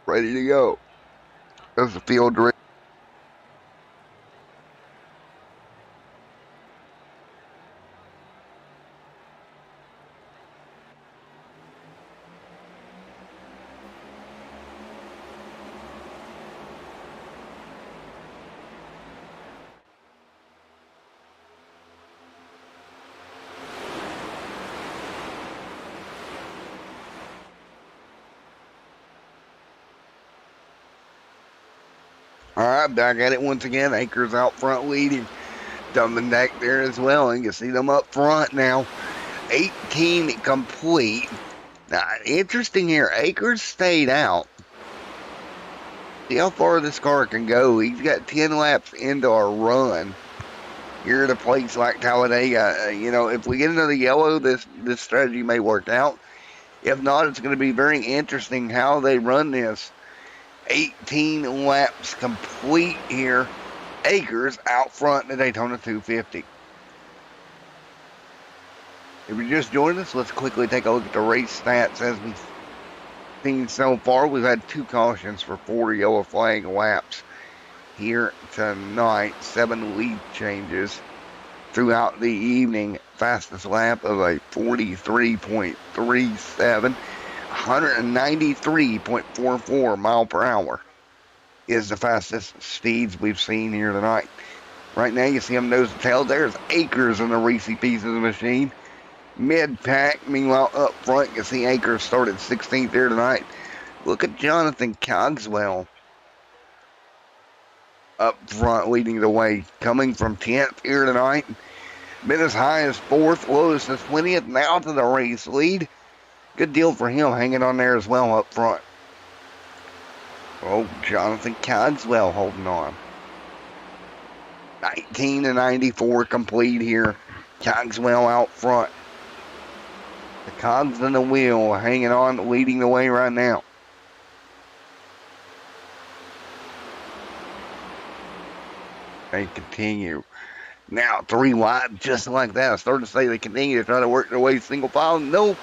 Speaker 2: Ready to go. There's the field. All right, back at it once again. Akers out front leading. Dumbendak there as well. And you can see them up front now. 18 complete. Now, interesting here. Akers stayed out. See how far this car can go. He's got 10 laps into our run. Here at a place like Talladega, you know, if we get into the yellow, this strategy may work out. If not, it's going to be very interesting how they run this. 18 laps complete here. Akers out front in the Daytona 250. If you just joined us, let's quickly take a look at the race stats as we've seen so far. We've had 2 cautions for 4 yellow flag laps here tonight. 7 lead changes throughout the evening. Fastest lap of a 43.37. 193.44 mile per hour is the fastest speeds we've seen here tonight. Right now, you see him nose to tail. There's Akers in the Reese piece of the machine. Mid-pack, meanwhile, up front, you see Akers started 16th here tonight. Look at Jonathan Cogswell up front, leading the way, coming from 10th here tonight. Been as high as 4th, lowest as 20th, now to the race lead. Good deal for him, hanging on there as well up front. Oh, Jonathan Cogswell holding on. 19 to 94 complete here. Cogswell out front. The cogs in the wheel hanging on, leading the way right now. They continue. Now 3 wide, just like that. I started to say they continue to try to work their way single file. Nope.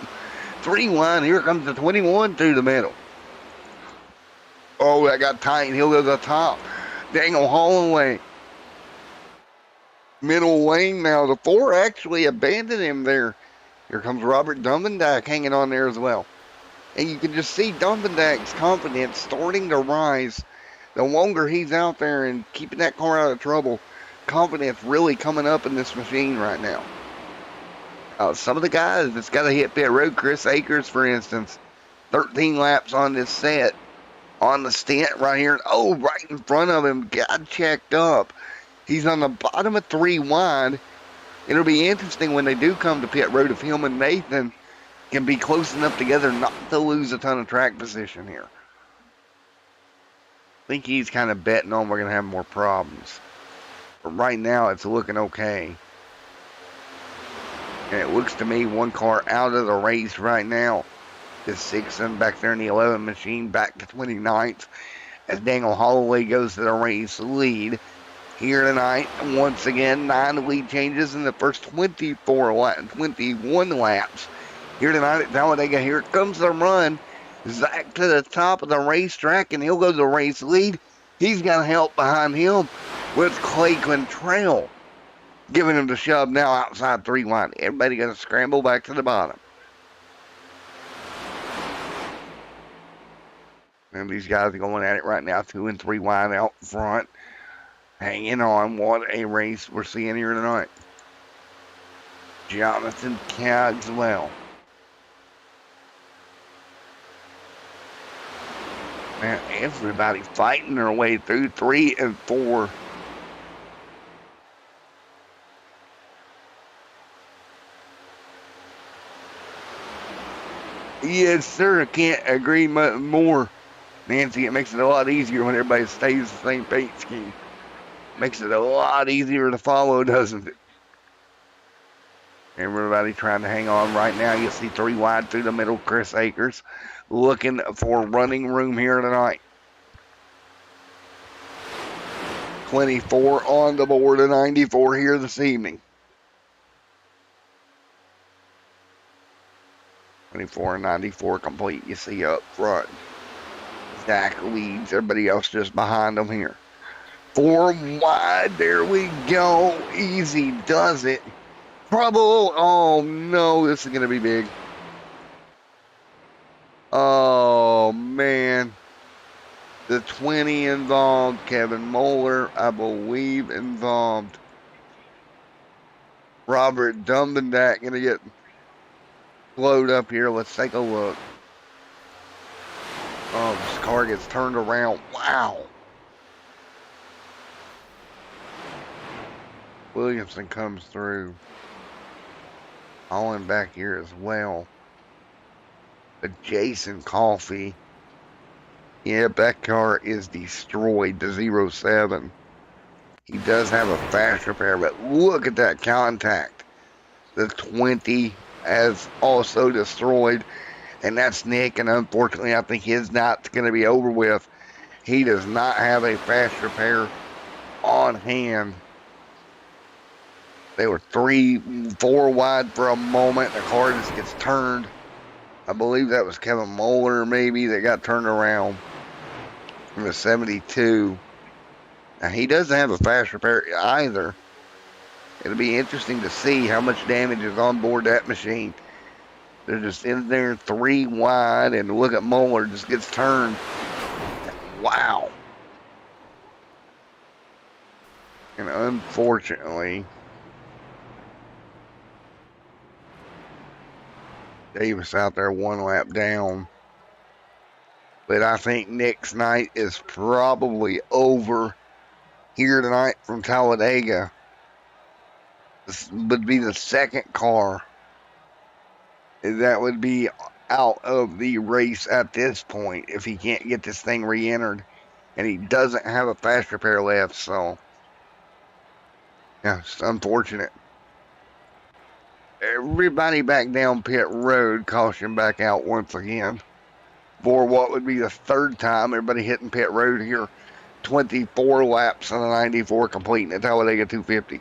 Speaker 2: 3 wide. Here comes the 21 through the middle. Oh, that got tight. He'll go to the top. Daniel Holloway. Middle lane now. The 4 actually abandoned him there. Here comes Robert Dumbendak hanging on there as well. And you can just see Dumbendak's confidence starting to rise. The longer he's out there and keeping that car out of trouble, confidence really coming up in this machine right now. Some of the guys that's got to hit pit road, Chris Akers, for instance, 13 laps on this set, on the stint right here. Oh, right in front of him, got checked up. He's on the bottom of 3 wide. It'll be interesting when they do come to pit road if him and Nathan can be close enough together not to lose a ton of track position here. I think he's kind of betting on we're going to have more problems. But right now, it's looking okay. And it looks to me 1 car out of the race right now. The 6 and back there in the 11 machine back to 29th as Daniel Holloway goes to the race lead. Here tonight, once again, 9 lead changes in the first 21 laps. Here tonight at Talladega, here comes the run. Zach to the top of the racetrack, and he'll go to the race lead. He's got help behind him with Clay Quantrell, giving him the shove now outside 3 wide. Everybody going to scramble back to the bottom. And these guys are going at it right now, 2 and 3 wide out front. Hanging on. What a race we're seeing here tonight. Jonathan Cogswell. Man, everybody fighting their way through 3 and 4. Yes, sir. I can't agree much more. Nancy, it makes it a lot easier when everybody stays the same paint scheme. Makes it a lot easier to follow, doesn't it? Everybody trying to hang on right now. You see 3 wide through the middle. Chris Akers looking for running room here tonight. 24 on the board of 94 here this evening. 24 and 94 complete. You see up front. Zach leads. Everybody else just behind them here. 4 wide. There we go. Easy does it. Trouble. Oh, no. This is going to be big. Oh, man. The 20 involved. Kevin Moeller, I believe, involved. Robert Dumbendak going to get blowed up here. Let's take a look. Oh, this car gets turned around. Wow. Williamson comes through. Holland back here as well. But Jason Coffey. Yeah, that car is destroyed to 07. He does have a fast repair, but look at that contact. The 20 has also destroyed, and that's Nick, and unfortunately I think his night's going to be over with. He does not have a fast repair on hand. They were 3-4 wide for a moment. The car just gets turned. I believe that was Kevin Moeller maybe that got turned around from the 72. Now, he doesn't have a fast repair either. It'll be interesting to see how much damage is on board that machine. They're just in there 3 wide, and look at Moeller just gets turned. Wow. And unfortunately, Davis out there 1 lap down. But I think Nick's night is probably over here tonight from Talladega. This would be the second car that would be out of the race at this point if he can't get this thing re-entered. And he doesn't have a fast repair left, so yeah, it's unfortunate. Everybody back down pit road, caution back out once again. For what would be the 3rd time everybody hitting pit road here. 24 laps on the 94 completing at Talladega 250.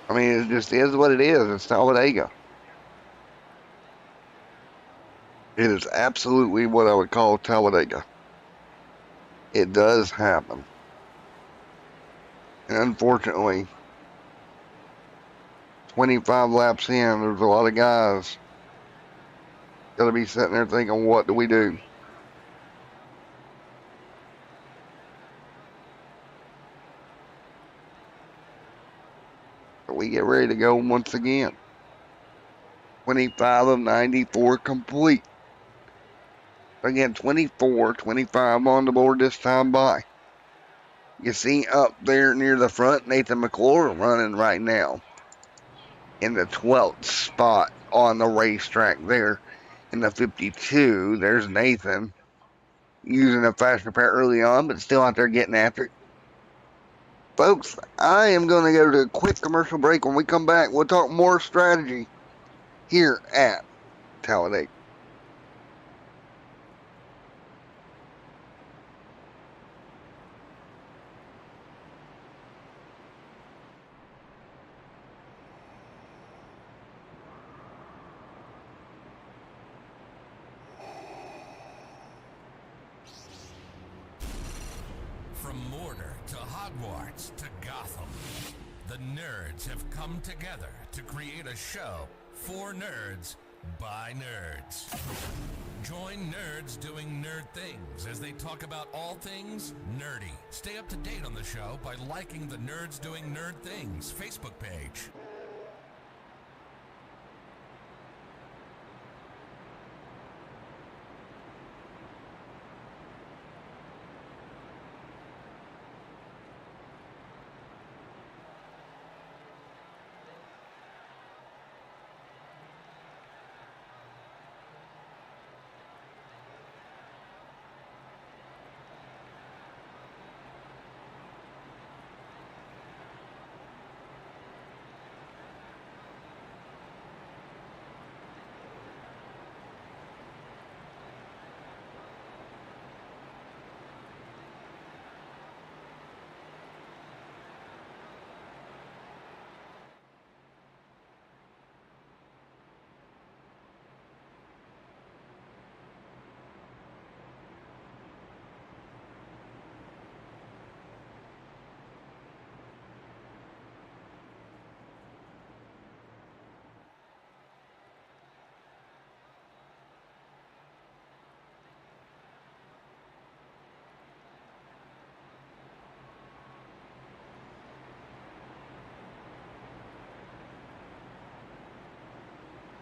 Speaker 2: I mean, it just is what it is. It's Talladega. It is absolutely what I would call Talladega. It does happen. And unfortunately, 25 laps in, there's a lot of guys got to be sitting there thinking, what do we do? But we get ready to go once again. 25 of 94 complete. Again, 24, 25 on the board this time by. You see up there near the front, Nathan McClure running right now in the 12th spot on the racetrack there. In the 52, there's Nathan using a fast repair early on, but still out there getting after it. Folks, I am going to go to a quick commercial break. When we come back, we'll talk more strategy here at Talladega.
Speaker 1: From Mordor to Hogwarts to Gotham, the nerds have come together to create a show for nerds by nerds. Join Nerds Doing Nerd Things as they talk about all things nerdy. Stay up to date on the show by liking the Nerds Doing Nerd Things Facebook page.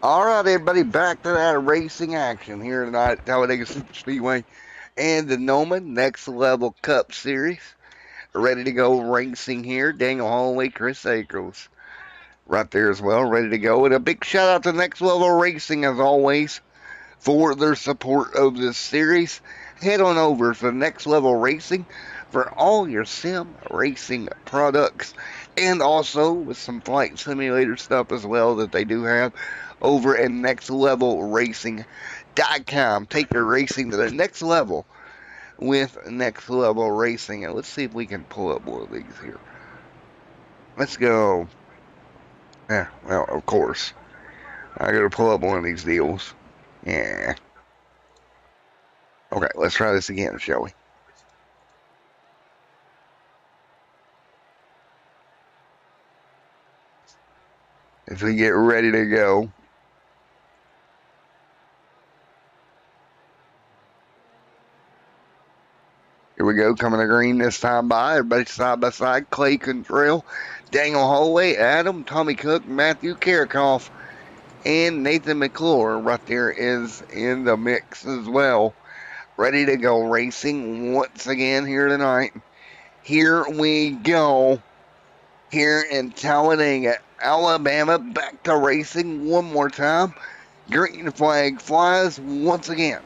Speaker 2: All right, everybody, back to that racing action here tonight at Talladega Super Speedway and the NOMA Next Level Cup Series. ready to go racing here. Daniel Holloway, Chris Akers right there as well, ready to go. And a big shout out to Next Level Racing as always for their support of this series. Head on over to Next Level Racing for all your sim racing products and also with some flight simulator stuff as well that they do have over at nextlevelracing.com. Take your racing to the next level with Next Level Racing. And let's see if we can pull up one of these here. Let's go. Yeah, well, of course. I gotta pull up one of these deals. Yeah. Okay, let's try this again, shall we? As we get ready to go. Here we go, coming to green this time by. Everybody side by side. Clay Contrell, Daniel Holloway, Adam, Tommy Cook, Matthew Karakoff, and Nathan McClure right there is in the mix as well. Ready to go racing once again here tonight. Here we go. Here in Talladega, Alabama, back to racing one more time. Green flag flies once again.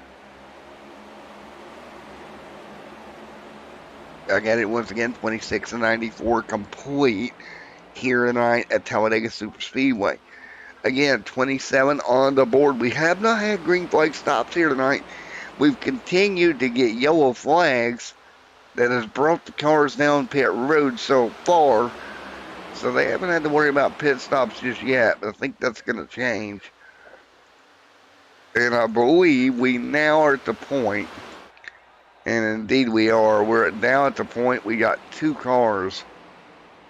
Speaker 2: I got it once again, 26 and 94 complete here tonight at Talladega Superspeedway. Again, 27 on the board. We have not had green flag stops here tonight. We've continued to get yellow flags that has brought the cars down pit road so far. So they haven't had to worry about pit stops just yet, but I think that's going to change. And I believe we now are at the point, and indeed we are, we're now at the point we got two cars,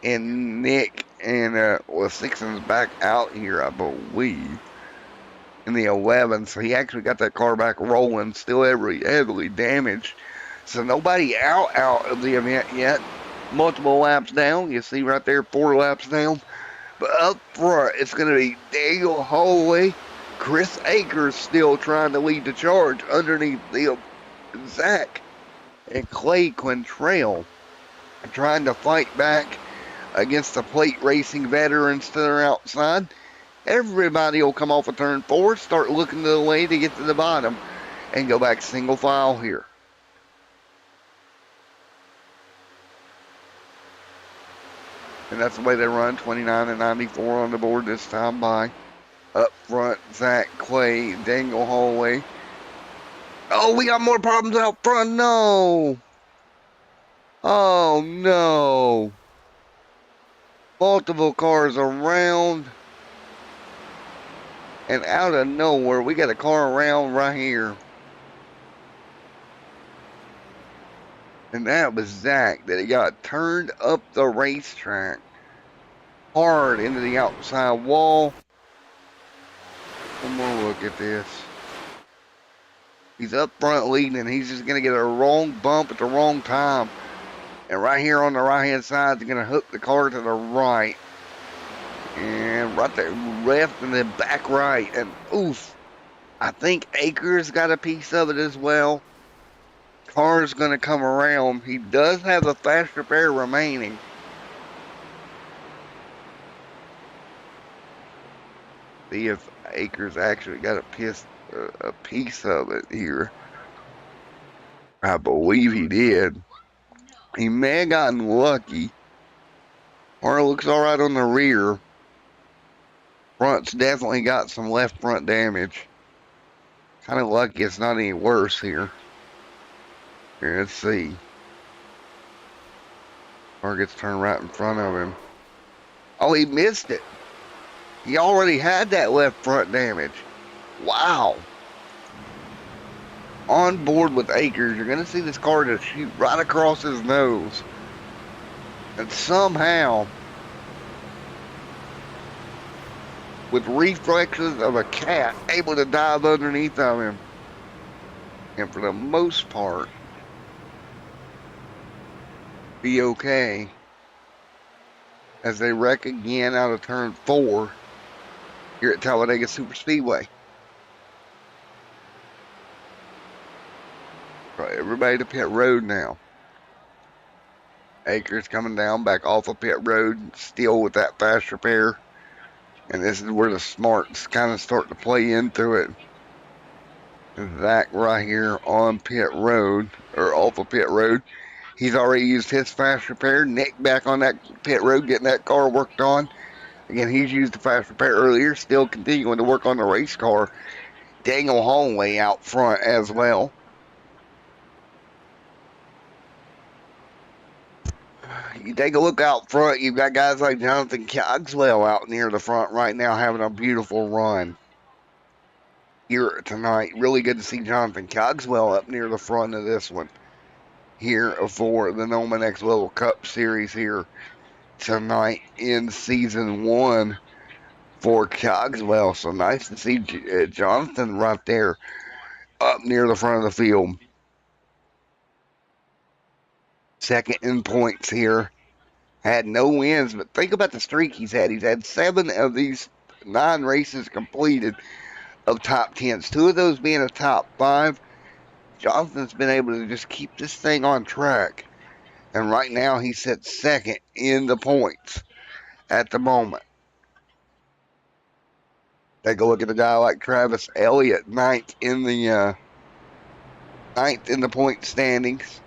Speaker 2: and Nick and Sixon's back out here, I believe, in the 11. So he actually got that car back rolling, still heavily damaged. So nobody out of the event yet. Multiple laps down. You see right there, 4 laps down. But up front, it's going to be Daniel Holloway. Chris Akers still trying to lead the charge underneath them. Zach and Clay Quintrell trying to fight back against the plate racing veterans to their outside. Everybody will come off of turn 4, start looking to the way to get to the bottom, and go back single file here. And that's the way they run, 29 and 94 on the board this time by. Up front, Zach, Clay, Daniel Holloway. Oh, we got more problems out front. No. Oh, no. Multiple cars around. And out of nowhere, we got a car around right here. And that was Zach, that he got turned up the racetrack hard into the outside wall. One more look at this. He's up front leading, and he's just going to get a wrong bump at the wrong time. And right here on the right-hand side, they're going to hook the car to the right. And right there, left and then back right. And oof, I think Akers got a piece of it as well. Car's going to come around. He does have a fast repair remaining. See if Akers actually got a piece of it here. I believe he did. He may have gotten lucky. Or it looks all right on the rear. Front's definitely got some left front damage. Kind of lucky it's not any worse here. Here, let's see. Car gets turned right in front of him. Oh, he missed it. He already had that left front damage. Wow. On board with Akers, you're going to see this car just shoot right across his nose. And somehow, with reflexes of a cat, able to dive underneath of him. And for the most part, be okay. As they wreck again out of turn 4 here at Talladega Superspeedway. Right, everybody to pit road now. Akers coming down back off of pit road, still with that fast repair. And this is where the smarts kind of start to play into it. Zach right here on pit road, or off of pit road. He's already used his fast repair. Nick back on that pit road getting that car worked on. Again, he's used the fast repair earlier, still continuing to work on the race car. Daniel Holloway out front as well. You take a look out front, you've got guys like Jonathan Cogswell out near the front right now having a beautiful run here tonight. Really good to see Jonathan Cogswell up near the front of this one here for the NOMA Next Level Cup Series here tonight in Season 1 for Cogswell. So nice to see Jonathan right there up near the front of the field. Second in points here. Had no wins, but think about the streak he's had. He's had 7 of these 9 races completed of top 10s. 2 of those being a top 5. Jonathan's been able to just keep this thing on track. And right now he sits second in the points at the moment. Take a look at a guy like Travis Elliott, ninth in the point standings.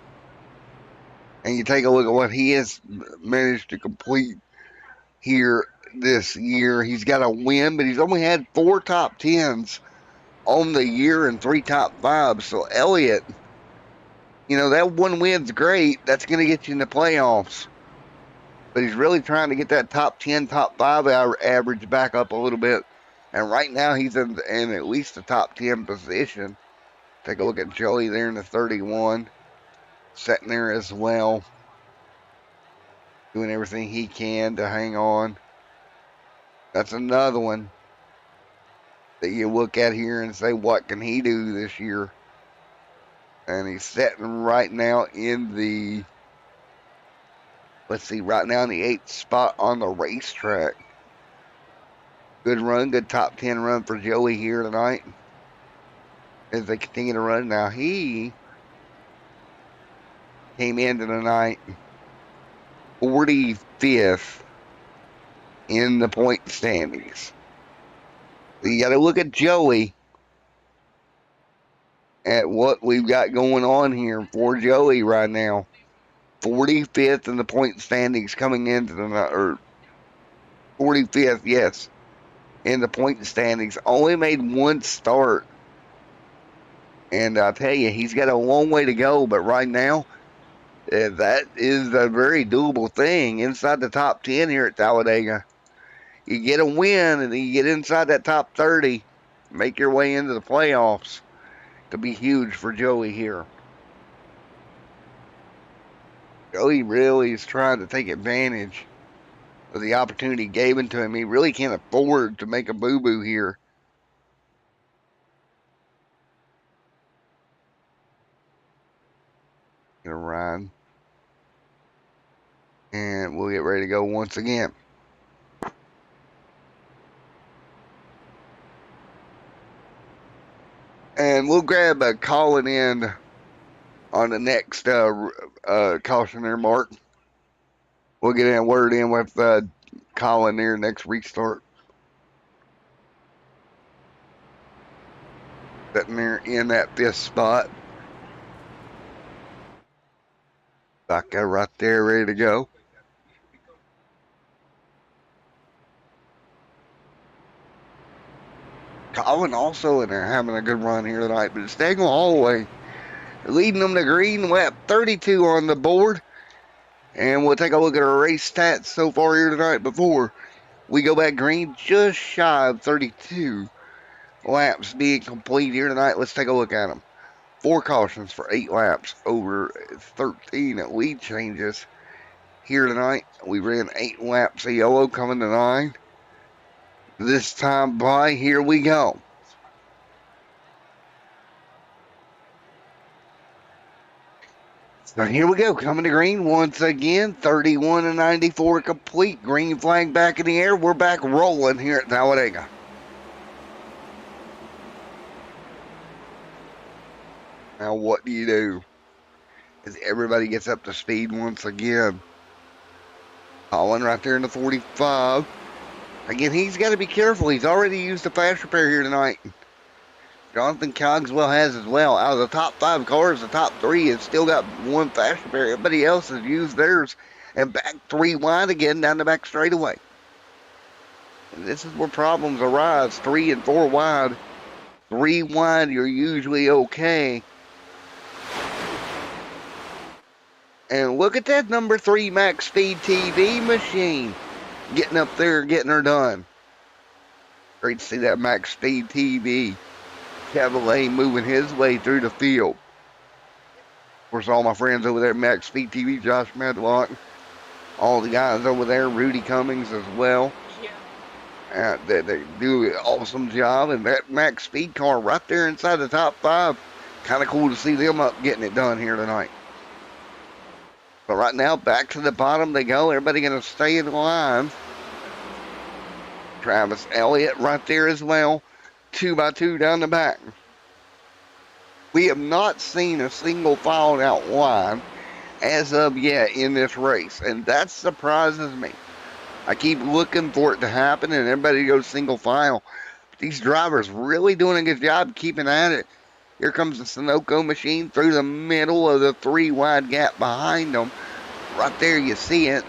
Speaker 2: And you take a look at what he has managed to complete here this year. He's got a win, but he's only had 4 top 10s on the year and 3 top 5s. So Elliott, that 1 win's great. That's going to get you in the playoffs. But he's really trying to get that top 10, top 5 average back up a little bit. And right now he's in at least the top 10 position. Take a look at Joey there in the 31. Sitting there as well. Doing everything he can to hang on. That's another one that you look at here and say, what can he do this year? And he's sitting right now in the, right now in the 8th spot on the racetrack. Good run, good top 10 run for Joey here tonight as they continue to run. Now he came into the night 45th in the point standings. You got to look at Joey, at what we've got going on here for Joey right now. 45th in the point standings coming into the, or 45th, yes, in the point standings. Only made 1 start. And I tell you, he's got a long way to go, but right now, that is a very doable thing inside the top 10 here at Talladega. You get a win and then you get inside that top 30, make your way into the playoffs. Could be huge for Joey here. Joey really is trying to take advantage of the opportunity given to him. He really can't afford to make a boo-boo here. Gonna ride. And we'll get ready to go once again. And we'll grab a calling in on the next caution there, Mark. We'll get a word in with Colin there next restart. Sitting there in that 5th spot. Baca right there, ready to go. Colin also in there having a good run here tonight, but it's Daniel Holloway leading them to green, lap 32 on the board. And we'll take a look at our race stats so far here tonight before we go back green. Just shy of 32 laps being complete here tonight. Let's take a look at them. 4 cautions for 8 laps, over 13 lead changes here tonight. We ran 8 laps of yellow, coming to 9. This time by, here we go. So here we go, coming to green once again. 31 and 94 complete. Green flag back in the air. We're back rolling here at Talladega. Now what do you do as everybody gets up to speed once again? Colin right there in the 45. Again, he's got to be careful. He's already used the fast repair here tonight. Jonathan Cogswell has as well. Out of the top 5 cars, the top 3 has still got one fast repair. Everybody else has used theirs and back 3 wide again down the back straightaway. And this is where problems arise. 3 and 4 wide. 3 wide, you're usually okay. And look at that number 3 Max Speed TV machine. Getting up there, getting her done. Great to see that Max Speed TV Chevrolet moving his way through the field. Of course, all my friends over there at Max Speed TV, Josh Medlock, all the guys over there, Rudy Cummings as well. They do an awesome job. And that Max Speed car right there inside the top 5. Kind of cool to see them up getting it done here tonight. But right now, back to the bottom they go. Everybody going to stay in line. Travis Elliott right there as well. 2x2 down the back. We have not seen a single filed out line as of yet in this race, and that surprises me. I keep looking for it to happen and everybody goes single file. These drivers really doing a good job keeping at it. Here comes the Sunoco machine through the middle of the 3 wide gap behind them. Right there you see it.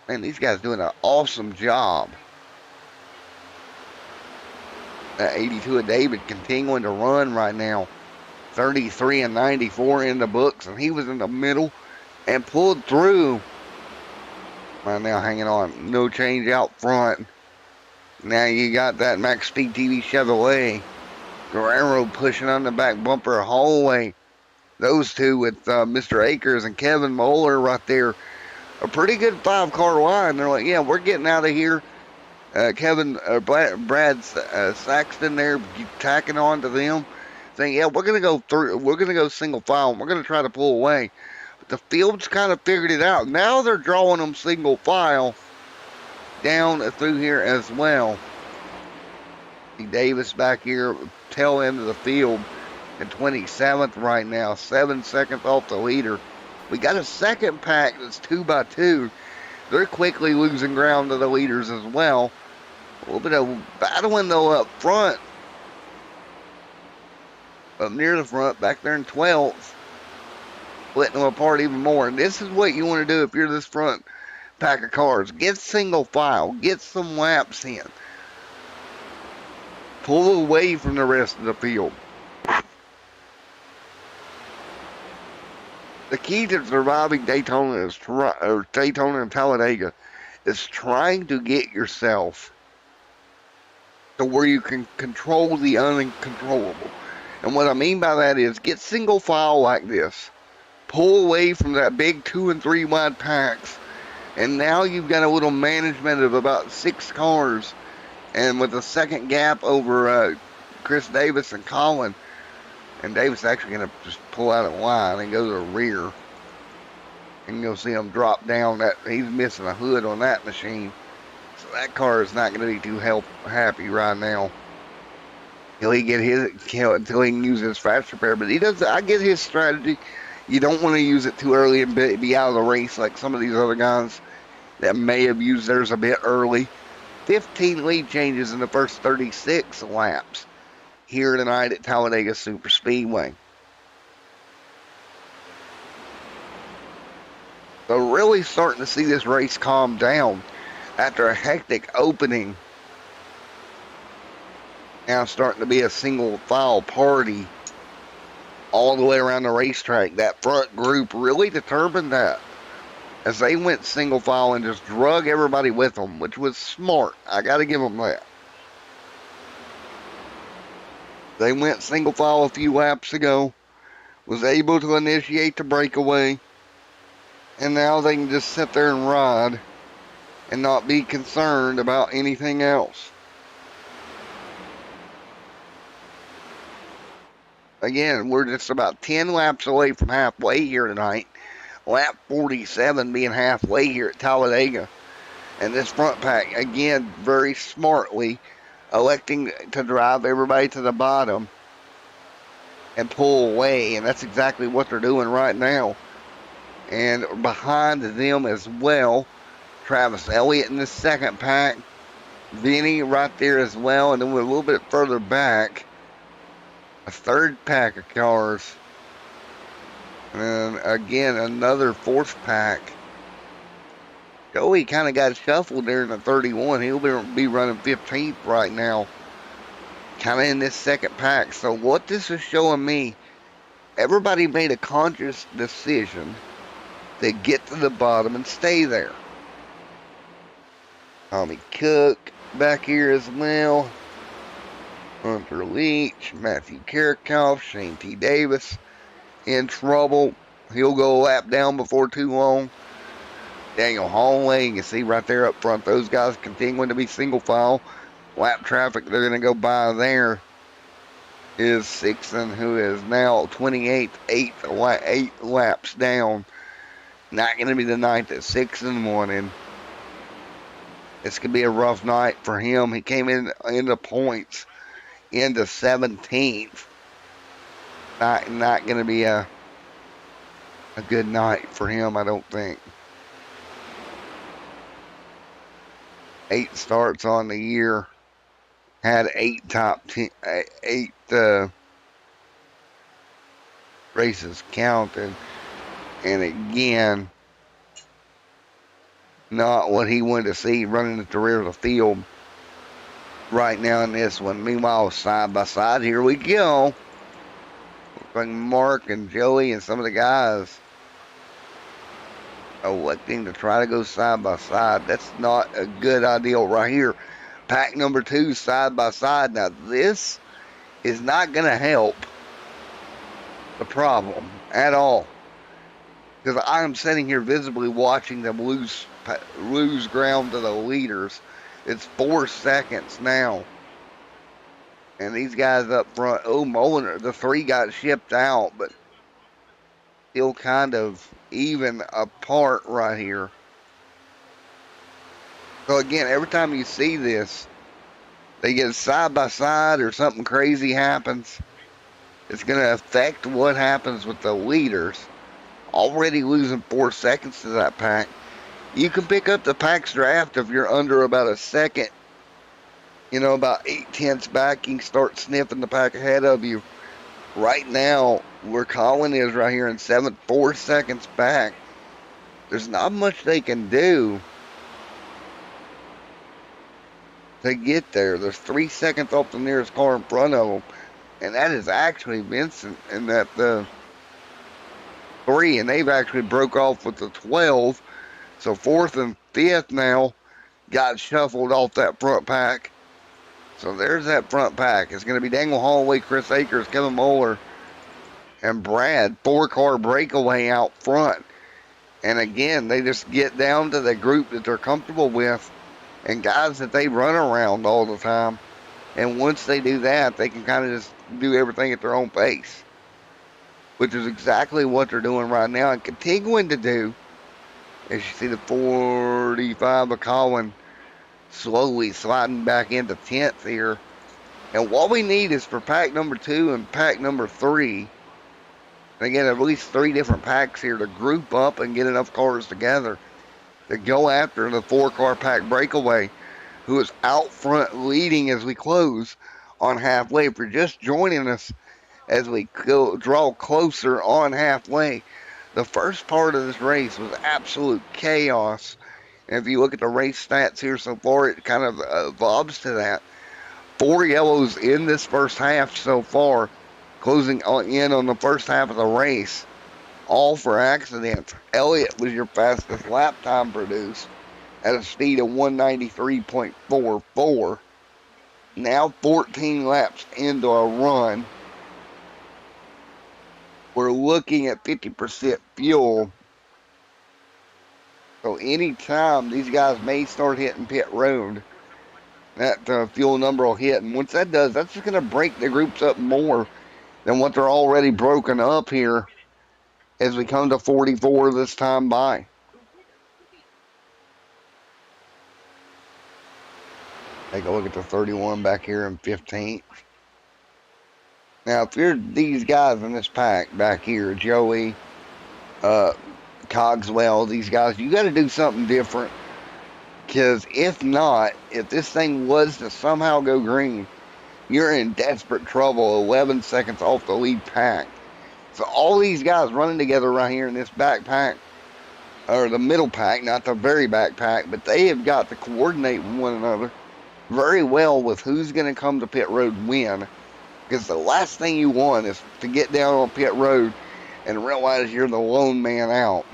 Speaker 2: Man, these guys doing an awesome job. 82 of David continuing to run right now. 33 and 94 in the books, and he was in the middle and pulled through. Right now hanging on. No change out front. Now you got that Max Speed TV Chevrolet. Guerrero pushing on the back bumper hallway. Those two with Mr. Akers and Kevin Moeller right there. A pretty good 5-car line. They're like, yeah, we're getting out of here. Brad Saxton there tacking on to them, saying, yeah, we're going to go through. We're going to go single file. And we're going to try to pull away. But the field's kind of figured it out. Now they're drawing them single file down through here as well. See Davis back here, tail end of the field, in 27th right now, 7 seconds off the leader. We got a second pack that's 2x2. They're quickly losing ground to the leaders as well. A little bit of battling though up front. Up near the front, back there in 12th. Splitting them apart even more. And this is what you want to do if you're this front pack of cars. Get single file. Get some laps in. Pull away from the rest of the field. The key to surviving Daytona Daytona and Talladega is trying to get yourself to where you can control the uncontrollable. And what I mean by that is get single file like this. Pull away from that big 2 and 3 wide packs. And now you've got a little management of about 6 cars. And with a second gap over Chris Davis and Colin. And Davis actually going to just pull out of line and go to the rear. And you'll see him drop down. That he's missing a hood on that machine. So that car is not going to be too happy right now. Until he can use his fast repair. But he does. I get his strategy. You don't want to use it too early and be out of the race like some of these other guys that may have used theirs a bit early. 15 lead changes in the first 36 laps here tonight at Talladega Super Speedway. So really starting to see this race calm down after a hectic opening. Now starting to be a single file party all the way around the racetrack. That front group really determined that as they went single file and just drug everybody with them, which was smart. I got to give them that. They went single file a few laps ago, was able to initiate the breakaway, and now they can just sit there and ride and not be concerned about anything else. Again, we're just about 10 laps away from halfway here tonight. Lap 47 being halfway here at Talladega. And this front pack, again, very smartly electing to drive everybody to the bottom and pull away. And that's exactly what they're doing right now. And behind them as well, Travis Elliott in the second pack. Vinny right there as well. And then we're a little bit further back, a third pack of cars. And then again, another fourth pack. Joey kind of got shuffled there in the 31. He'll be running 15th right now, kind of in this second pack. So what this is showing me, everybody made a conscious decision to get to the bottom and stay there. Tommy Cook back here as well. Hunter Leach, Matthew Karakoff, Shane T. Davis in trouble. He'll go a lap down before too long. Daniel Holloway, you can see right there up front, those guys continuing to be single file. Lap traffic they're going to go by there is Sixton, who is now 28th, 8 laps down. Not going to be the night that Sixton wanted. This could be a rough night for him. He came into points into 17th. Not going to be a good night for him, I don't think. 8 starts on the year. Had 8 top 10, 8 races counted. And again, not what he wanted to see running at the rear of the field right now in this one. Meanwhile, side by side, here we go. Looks like Mark and Joey and some of the guys electing to try to go side by side. That's not a good idea right here. Pack number 2 side by side. Now this is not going to help the problem at all, because I am sitting here visibly watching them lose ground to the leaders. It's 4 seconds now, and these guys up front, Molinar, the 3 got shipped out, but still kind of even apart right here. So again, every time you see this, they get side by side or something crazy happens, it's going to affect what happens with the leaders. Already losing 4 seconds to that pack. You can pick up the pack's draft if you're under about a second, about 8/10 back. You can start sniffing the pack ahead of you. Right now, where Colin is right here in 7th, 4 seconds back, there's not much they can do to get there. There's 3 seconds off the nearest car in front of them, and that is actually Vincent and that the 3, and they've actually broke off with the 12. So 4th and 5th now got shuffled off that front pack. So there's that front pack. It's going to be Daniel Holloway, Chris Akers, Kevin Moeller, and Brad. 4-car breakaway out front. And again, they just get down to the group that they're comfortable with and guys that they run around all the time. And once they do that, they can kind of just do everything at their own pace, which is exactly what they're doing right now and continuing to do. As you see the 45 of Colin slowly sliding back into 10th here. And what we need is for pack number 2 and pack number 3, again, at least 3 different packs here to group up and get enough cars together to go after the 4-car pack breakaway, who is out front leading as we close on halfway. If you're just joining us as we draw closer on halfway, the first part of this race was absolute chaos. And if you look at the race stats here so far, it kind of evolves to that. 4 yellows in this first half so far, closing in on the first half of the race, all for accidents. Elliott was your fastest lap time produced at a speed of 193.44. Now 14 laps into a run. We're looking at 50% fuel. So anytime these guys may start hitting pit road, that fuel number will hit. And once that does, that's just going to break the groups up more than what they're already broken up here as we come to 44 this time by. Take a look at the 31 back here in 15th. Now, if you're these guys in this pack back here, Joey, Cogswell, these guys, you got to do something different. Because if not, if this thing was to somehow go green, you're in desperate trouble 11 seconds off the lead pack. So all these guys running together right here in this back pack, or the middle pack, not the very back pack, but they have got to coordinate with one another very well with who's going to come to pit road when. Because the last thing you want is to get down on pit road and realize you're the lone man out.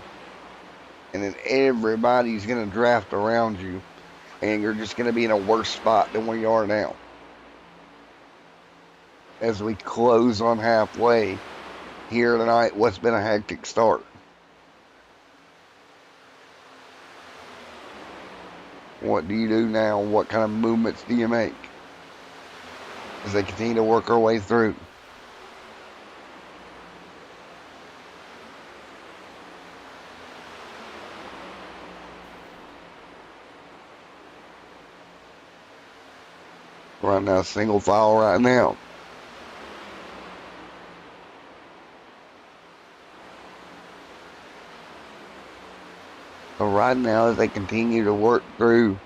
Speaker 2: And then everybody's going to draft around you. And you're just going to be in a worse spot than where you are now. As we close on halfway here tonight, what's been a hectic start. What do you do now? What kind of movements do you make as they continue to work our way through? Right now, single file right now. So right now, as they continue to work through,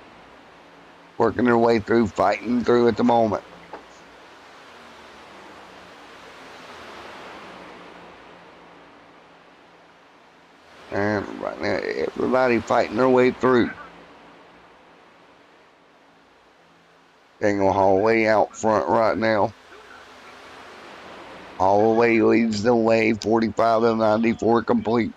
Speaker 2: working their way through, fighting through at the moment. And right now, everybody fighting their way through. Daniel Hall way out front right now. All the way leads the way, 45 to 94 complete.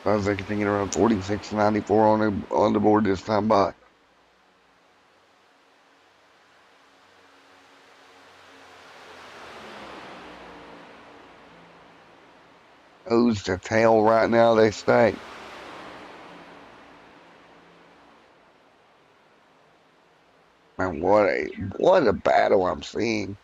Speaker 2: As they continue to run 46 to 94 on the board this time by. Nose to tail right now, they stay. Man, what a battle I'm seeing.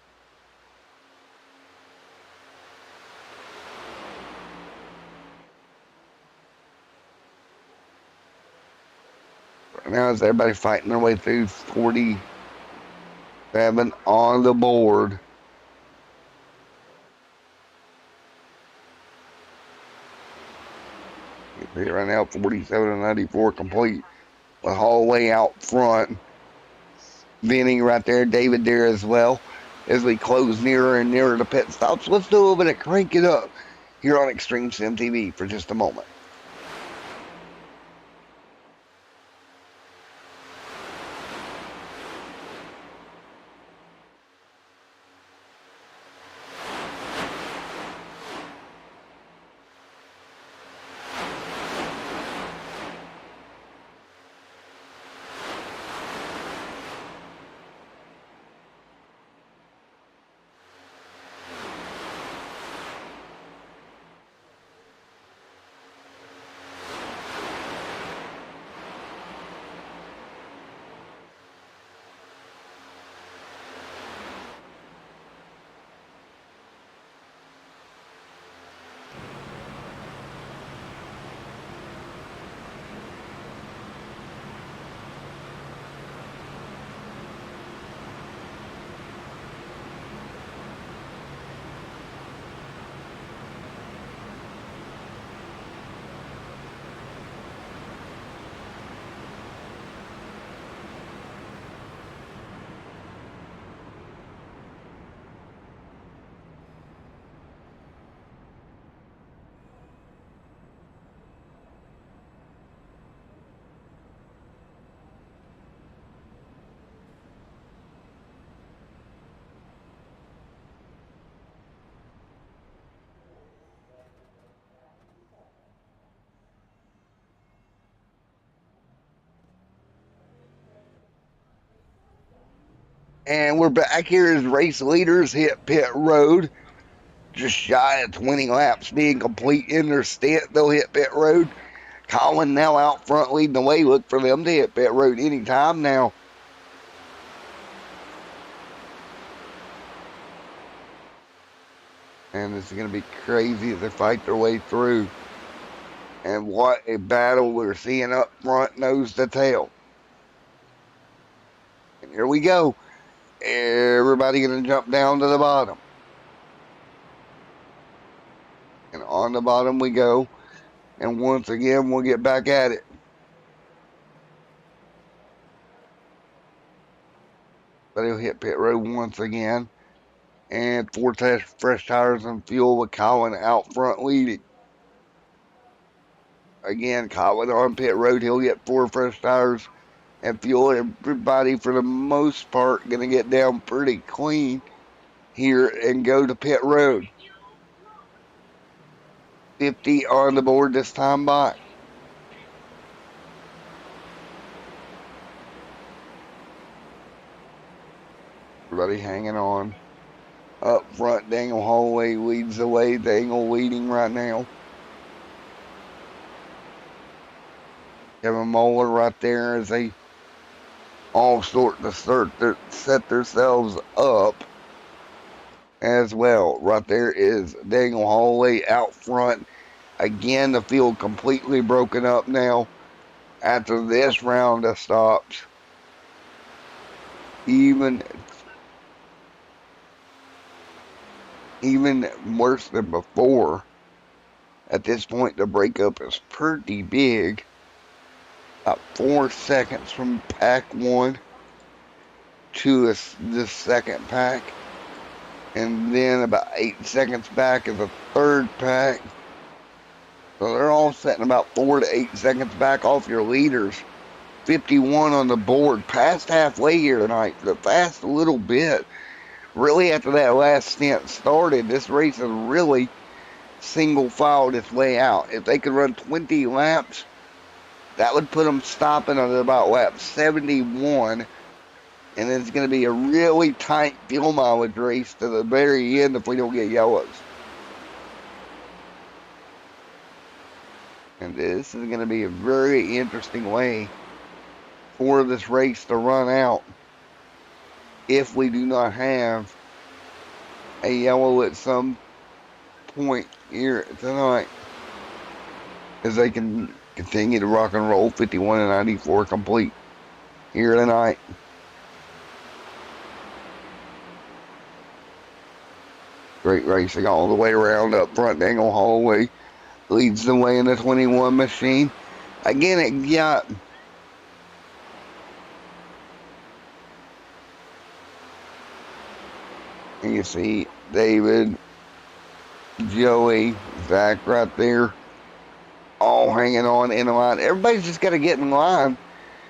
Speaker 2: Right now, as everybody fighting their way through 47 on the board. Right now, 47 to 94 complete. The hallway out front. Vinny right there, David there as well. As we close nearer and nearer to pit stops, let's do a little bit of crank it up here on Extreme Sim TV for just a moment. And we're back here as race leaders hit pit road. Just shy of 20 laps being complete in their stint. They'll hit pit road. Colin now out front leading the way. Look for them to hit pit road anytime now. And this is going to be crazy as they fight their way through. And what a battle we're seeing up front, nose to tail. Here we go. Everybody gonna jump down to the bottom. And on the bottom we go. And once again, we'll get back at it. But he'll hit pit road once again. And 4 fresh tires and fuel with Colin out front leading. Again, Colin on pit road. He'll get 4 fresh tires and fuel. Everybody, for the most part, going to get down pretty clean here and go to pit road. 50 on the board this time by. Everybody hanging on. Up front, Daniel Holloway leads the way. Daniel leading right now. Kevin Moeller right there as they all set themselves up as well. Right there is Daniel Holloway out front. Again, the field completely broken up now after this round of stops. Even worse than before. At this point, the breakup is pretty big. About 4 seconds from pack 1 to the second pack. And then about 8 seconds back is the third pack. So they're all setting about 4 to 8 seconds back off your leaders. 51 on the board, past halfway here tonight, the fast a little bit. Really, after that last stint started, this race has really single-filed its way out. If they could run 20 laps, that would put them stopping at about lap 71. And it's going to be a really tight fuel mileage race to the very end if we don't get yellows. And this is going to be a very interesting way for this race to run out if we do not have a yellow at some point here tonight, as they can continue to rock and roll. 51 and 94 complete here tonight. Great racing all the way around. Up front, Daniel Holloway leads the way in the 21 machine. Again, it got and you see David, Joey, Zach right there, all hanging on in line. Everybody's just got to get in line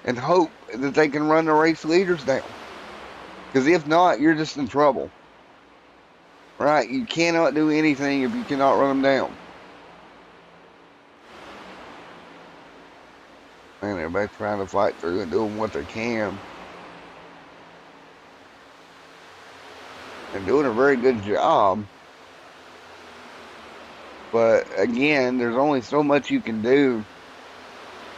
Speaker 2: and hope that they can run the race leaders down. Because if not, you're just in trouble. Right? You cannot do anything if you cannot run them down. And everybody's trying to fight through and doing what they can. And doing a very good job. But again, there's only so much you can do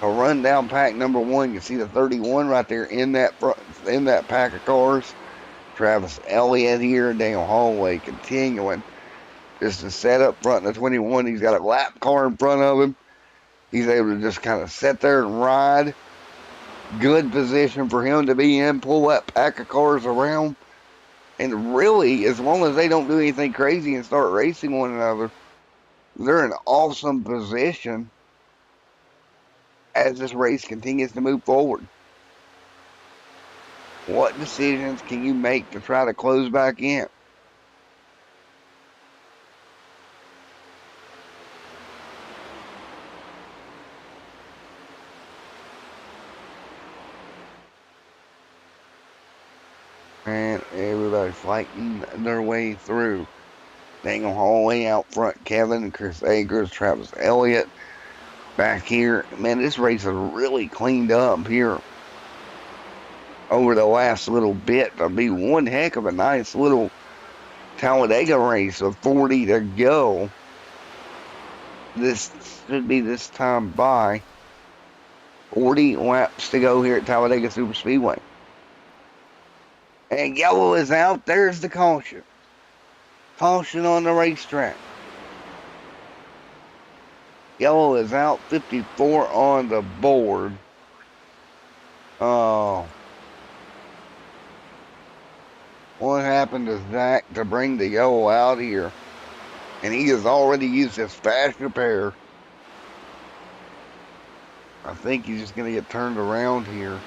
Speaker 2: to run down pack number 1. You see the 31 right there in that pack of cars. Travis Elliott here, Daniel Holloway continuing just to set up front in the 21. He's got a lap car in front of him. He's able to just kind of sit there and ride. Good position for him to be in, pull that pack of cars around. And really, as long as they don't do anything crazy and start racing one another, they're in awesome position as this race continues to move forward. What decisions can you make to try to close back in? And everybody fighting their way through. Daniel Holloway out front, Kevin, Chris Akers, Travis Elliott back here. Man, this race is really cleaned up here over the last little bit. It'll be one heck of a nice little Talladega race with 40 to go. This should be this time by 40 laps to go here at Talladega Superspeedway. And yellow is out. There's the caution. Caution on the racetrack. Yellow is out. 54 on the board. Oh. what happened to Zach to bring the yellow out here? And he has already used his fast repair. I think he's just going to get turned around here.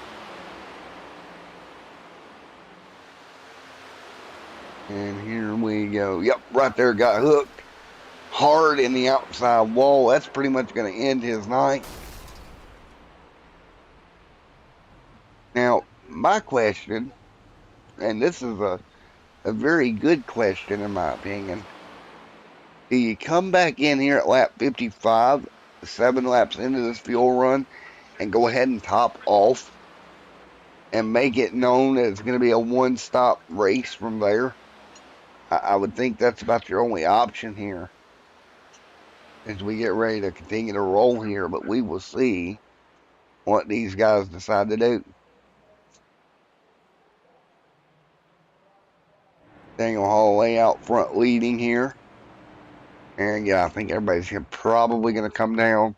Speaker 2: And here we go. Yep, right there, got hooked hard in the outside wall. That's pretty much going to end his night. Now, my question, and this is a very good question in my opinion. Do you come back in here at lap 55, 7 laps into this fuel run, and go ahead and top off and make it known that it's going to be a one-stop race from there? I would think that's about your only option here as we get ready to continue to roll here, but we will see what these guys decide to do. Daniel Holloway out front leading here. And yeah, I think everybody's probably going to come down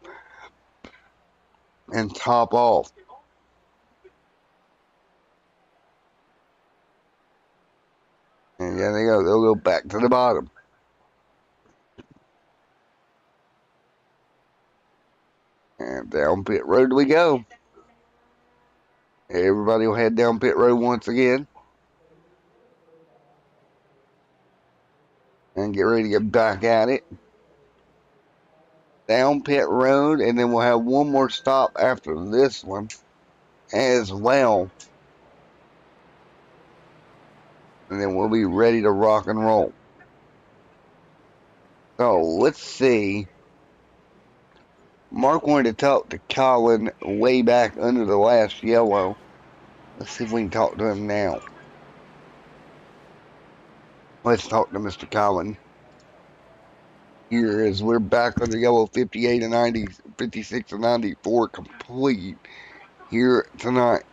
Speaker 2: and top off. And yeah, they'll go back to the bottom. And down pit road we go. Everybody will head down pit road once again. And get ready to get back at it. Down pit road, and then we'll have one more stop after this one as well. And then we'll be ready to rock and roll. So let's see. Mark wanted to talk to Colin way back under the last yellow. Let's see if we can talk to him now. Let's talk to Mr. Colin. Here is we're back on the yellow 58 and 90, 56 and 94 complete here tonight.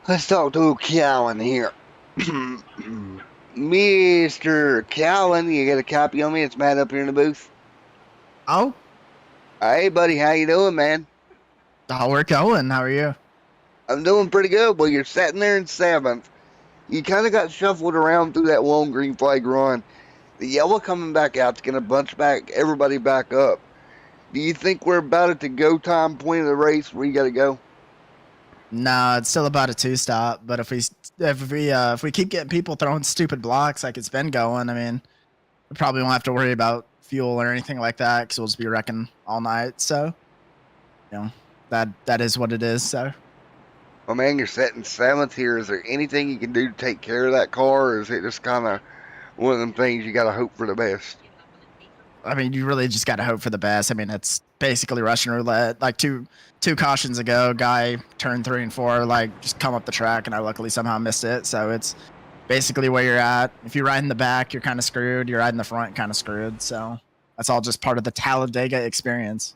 Speaker 2: Let's talk to Colin here. Mr. Colin, you got a copy on me? It's Matt up here in the booth.
Speaker 4: Oh.
Speaker 2: Hey, buddy, how you doing, man?
Speaker 4: Oh, we're going. How are you?
Speaker 2: I'm doing pretty good. Well, you're sitting there in 7th. You kind of got shuffled around through that long green flag run. The yellow coming back out is going to bunch back everybody back up. Do you think we're about at the go time point of the race where you got to go?
Speaker 4: No, it's still about a 2-stop. But if we keep getting people throwing stupid blocks like it's been going, I mean, we probably won't have to worry about fuel or anything like that because we'll just be wrecking all night. So, you know, that is what it is. So.
Speaker 2: Well, man, you're sitting 7th here. Is there anything you can do to take care of that car, or is it just kind of one of them things you got to hope for the best?
Speaker 4: I mean, you really just got to hope for the best. I mean, it's basically Russian roulette. Like two cautions ago, guy turned 3 and 4, like just come up the track, and I luckily somehow missed it. So it's basically where you're at. If you ride in the back, you're kind of screwed. You ride in the front, kind of screwed. So that's all just part of the Talladega experience.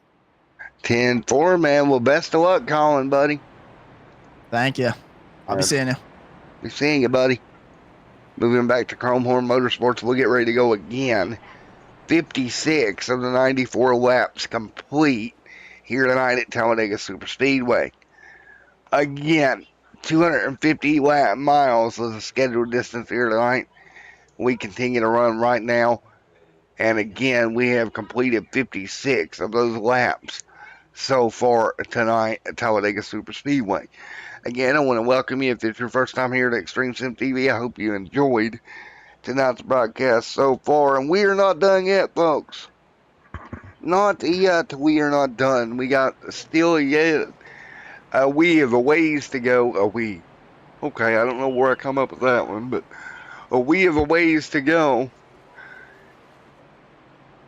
Speaker 2: 10-4, man. Well, best of luck, Colin, buddy.
Speaker 4: Thank you. I'll be seeing you.
Speaker 2: Be seeing you, buddy. Moving back to Chromehorn Motorsports, we'll get ready to go again. 56 of the 94 laps complete here tonight at Talladega Superspeedway. Again, 250 miles is the scheduled distance here tonight. We continue to run right now. And again, we have completed 56 of those laps so far tonight at Talladega Superspeedway. Again, I want to welcome you. If it's your first time here at extremesimtv, I hope you enjoyed tonight's broadcast so far. And we are not done yet, folks. Not yet. We are not done. We got still yet we have a ways to go. Okay, I don't know where I come up with that one, but we have a ways to go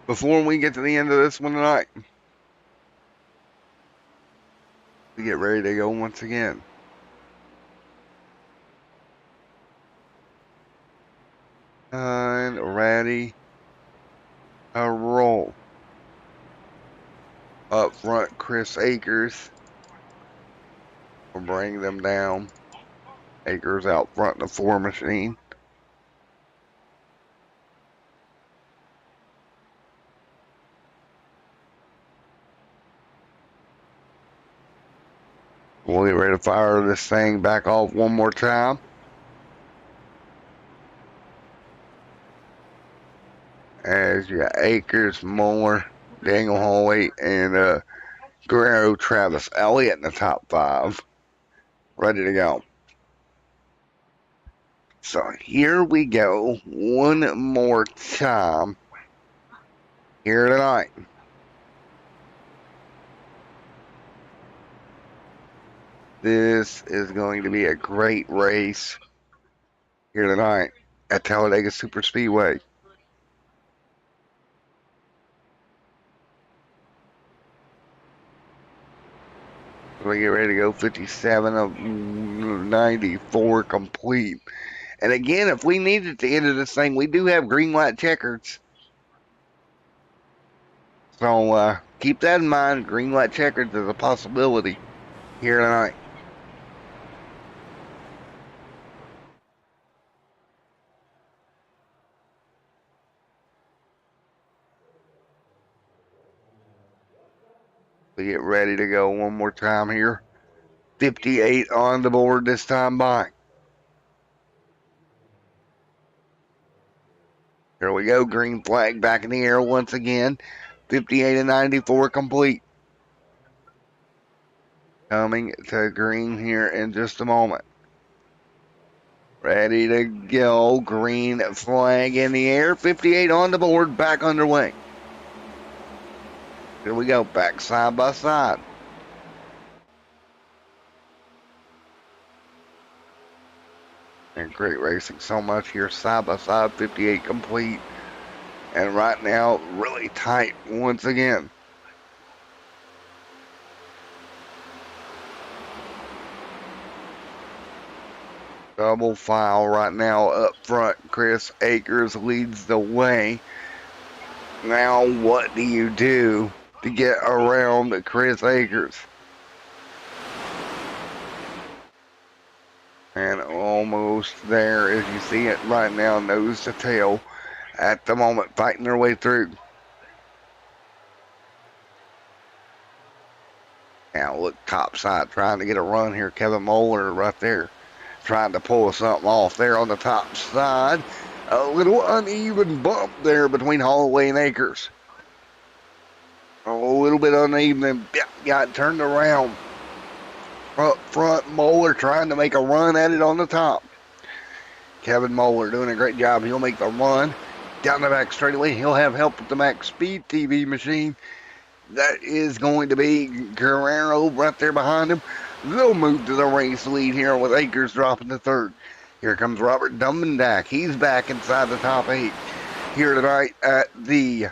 Speaker 2: before we get to the end of this one tonight. We get ready to go once again. And ready to roll. Up front, Chris Akers will bring them down. Akers out front in the 4 machine. We'll get ready to fire this thing back off one more time. As you got Akers, Moore, Daniel Holloway, and Guerrero Travis Elliott in the top 5. Ready to go. So here we go. One more time here tonight. This is going to be a great race here tonight at Talladega Super Speedway. We get ready to go. 57 of 94 complete. And again, if we need at the end of this thing, we do have green, white checkers. So keep that in mind. Green, white checkers is a possibility here tonight. We get ready to go one more time here. 58 on the board this time by. Here we go. Green flag back in the air once again. 58 and 94 complete. Coming to green here in just a moment. Ready to go. Green flag in the air. 58 on the board. Back underway. Here we go. Back side by side. And great racing so much here. Side by side. 58 complete. And right now, really tight once again. Double file right now up front. Chris Akers leads the way. Now what do you do to get around Chris Akers? And almost there as you see it right now, nose to tail at the moment, fighting their way through. Now look top side, trying to get a run here. Kevin Moeller right there, trying to pull something off there on the top side. A little uneven bump there between Holloway and Akers. A little bit uneven. Got turned around. Up front, Moeller trying to make a run at it on the top. Kevin Moeller doing a great job. He'll make the run down the back straightaway. He'll have help with the Max Speed TV machine. That is going to be Guerrero right there behind him. They'll move to the race lead here with Akers dropping to third. Here comes Robert Dumbendak. He's back inside the top 8 here tonight at the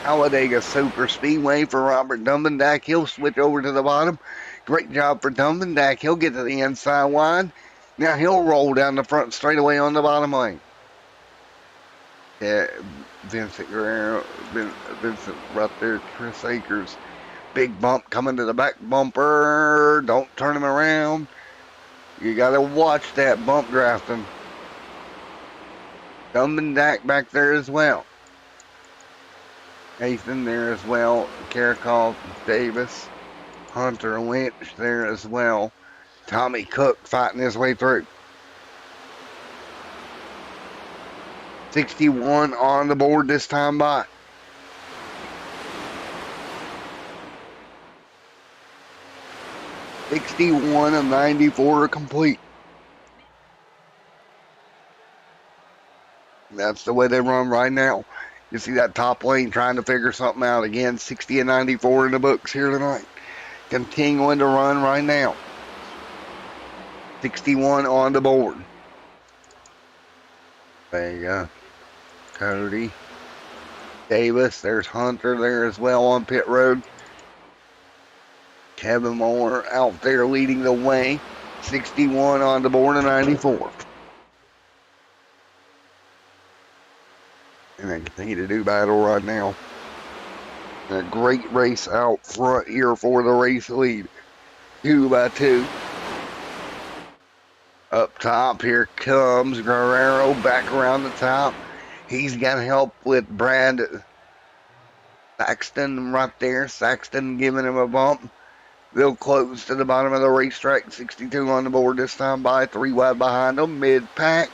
Speaker 2: Talladega Super Speedway for Robert Dumbendak. He'll switch over to the bottom. Great job for Dumbendak. He'll get to the inside line. Now he'll roll down the front straightaway on the bottom lane. Yeah, Vincent Guerrero, Vincent right there, Chris Akers. Big bump coming to the back bumper. Don't turn him around. You got to watch that bump drafting. Dumbendak back there as well. Nathan there as well. Karakov, Davis, Hunter Lynch there as well. Tommy Cook fighting his way through. 61 on the board this time by. '61 and 94 complete. That's the way they run right now. You see that top lane trying to figure something out again. 60 and 94 in the books here tonight. Continuing to run right now. 61 on the board. There you go. Cody. Davis. There's Hunter there as well on pit road. Kevin Moore out there leading the way. 61 on the board and 94. And they continue to do battle right now. A great race out front here for the race lead. 2 by 2. Up top, here comes Guerrero back around the top. He's got help with Brad Saxton right there. Saxton giving him a bump. They'll close to the bottom of the racetrack. 62 on the board this time by 3 wide behind them. Mid-pack.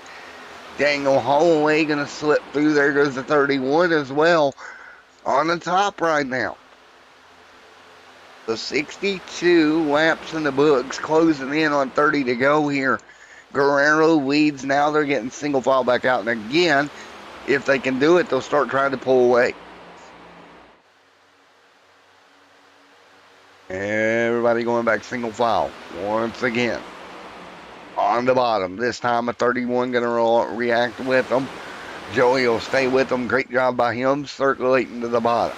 Speaker 2: Daniel Holloway going to slip through. There goes the 31 as well on the top right now. The 62 laps in the books, closing in on 30 to go here. Guerrero leads. Now they're getting single file back out. And again, if they can do it, they'll start trying to pull away. Everybody going back single file once again. On the bottom. This time a 31 going to react with them. Joey will stay with them. Great job by him circulating to the bottom.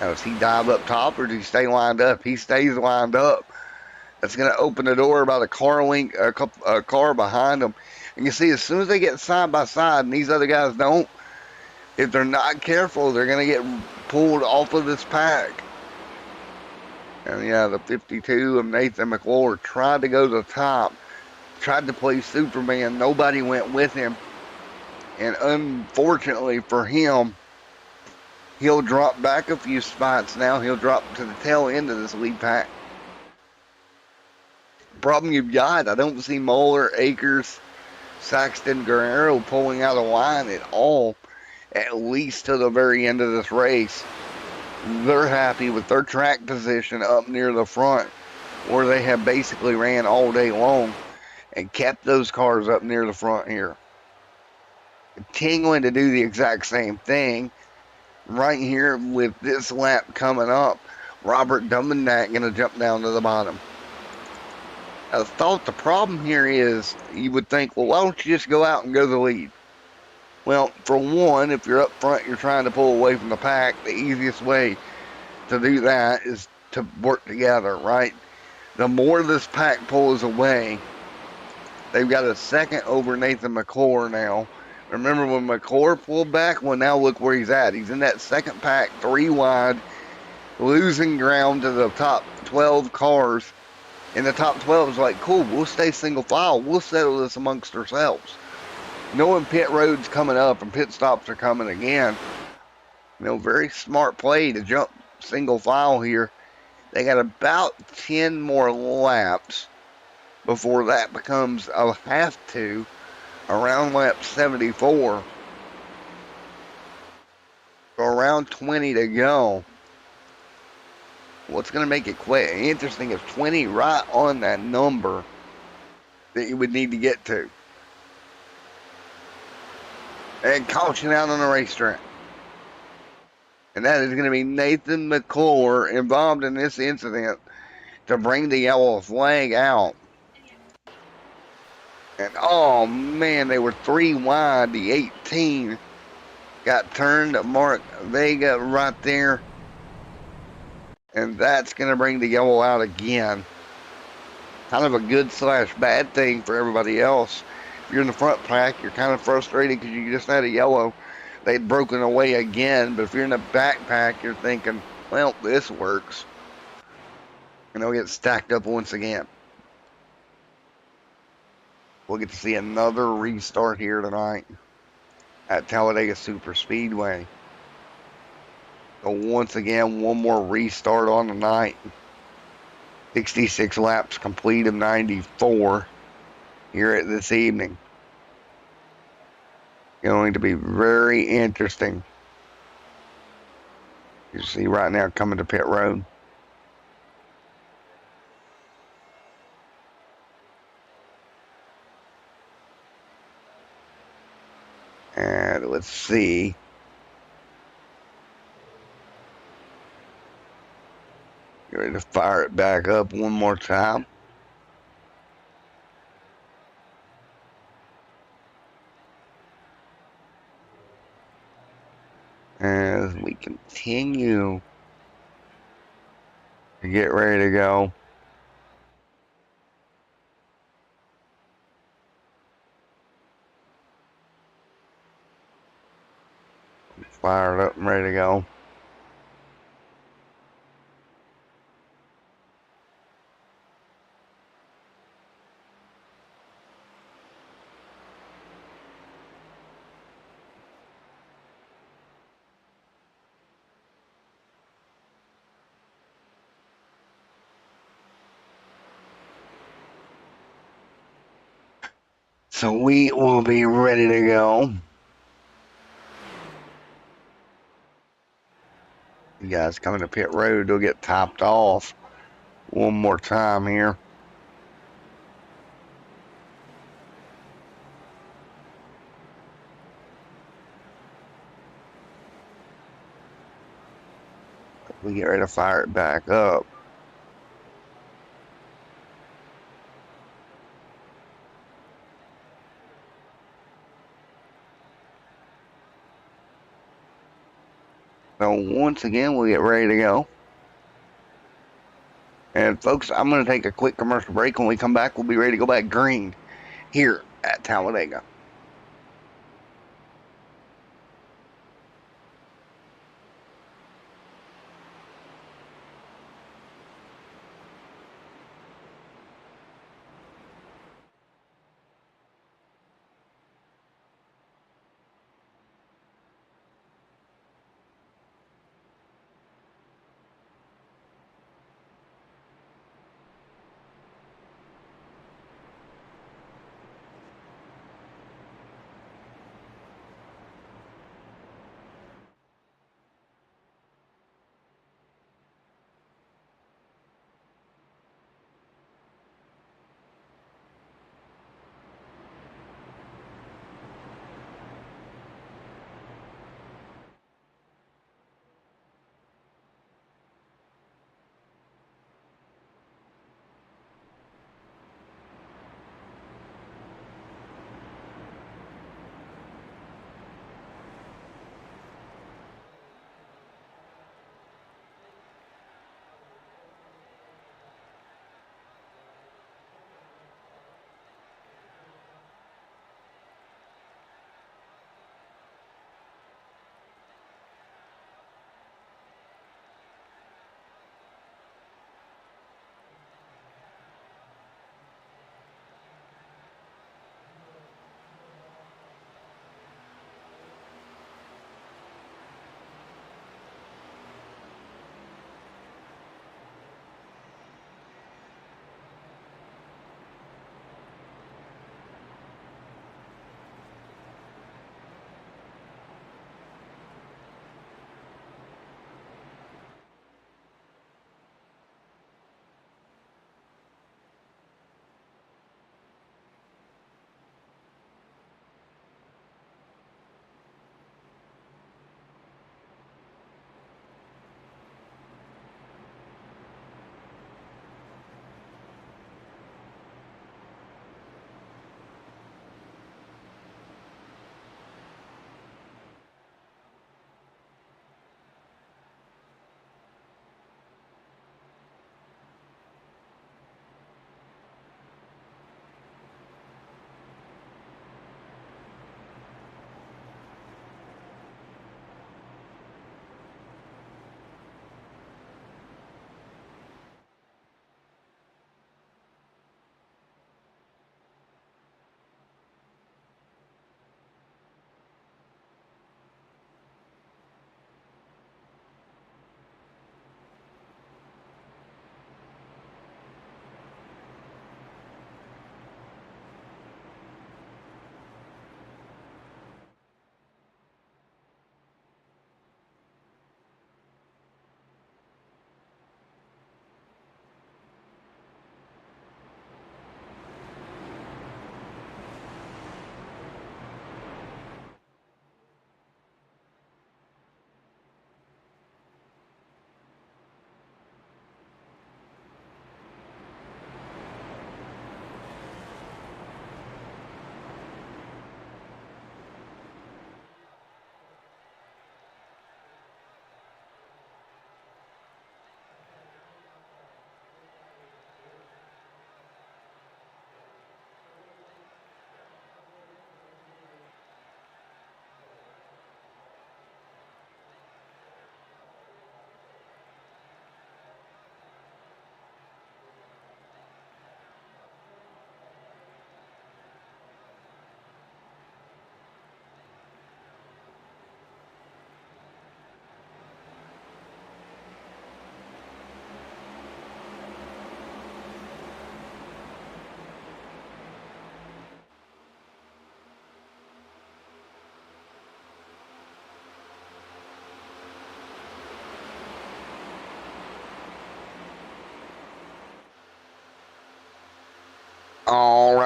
Speaker 2: Now, does he dive up top or does he stay lined up? He stays lined up. That's going to open the door about a car behind them. And you see, as soon as they get side by side, and these other guys don't, if they're not careful, they're going to get pulled off of this pack. And yeah, the 52 of Nathan McClure tried to go to the top, tried to play Superman. Nobody went with him. And unfortunately for him, he'll drop back a few spots now. He'll drop to the tail end of this lead pack. Problem you've got, I don't see Moeller, Akers, Saxton, Guerrero pulling out of line at all, at least to the very end of this race. They're happy with their track position up near the front, where they have basically ran all day long and kept those cars up near the front here. Continuing to do the exact same thing right here with this lap coming up. Robert Dummenach going to jump down to the bottom. I thought the problem here is, you would think, well, why don't you just go out and go the lead? Well, for one, if you're up front, you're trying to pull away from the pack, the easiest way to do that is to work together, right? The more this pack pulls away, they've got a second over Nathan McClure now. Remember when McClure pulled back? Well, now look where he's at. He's in that second pack, 3 wide, losing ground to the top 12 cars. And the top 12 is like, cool, we'll stay single file. We'll settle this amongst ourselves. Knowing pit road's coming up and pit stops are coming again, very smart play to jump single file here. They got about 10 more laps before that becomes a have to around lap 74. So around 20 to go. What's going to make it quick? Interesting is 20 right on that number that you would need to get to. And caution out on the racetrack. And that is going to be Nathan McClure involved in this incident to bring the yellow flag out. And oh man, they were 3 wide. The 18 got turned to Mark Vega right there. And that's going to bring the yellow out again. Kind of a good / bad thing for everybody else. If you're in the front pack, you're kind of frustrated because you just had a yellow. They'd broken away again. But if you're in the back pack, you're thinking, well, this works. And they'll get stacked up once again. We'll get to see another restart here tonight at Talladega Super Speedway. So once again, one more restart on the night. 66 laps complete of 94 here at this evening. Going to be very interesting. You see right now coming to pit road. And let's see. Get ready to fire it back up one more time. As we continue to get ready to go. Fired up and ready to go. So we will be ready to go. You guys coming to pit road, they'll get topped off one more time here. We get ready to fire it back up. So once again, we'll get ready to go. And folks, I'm going to take a quick commercial break. When we come back, we'll be ready to go back green here at Talladega.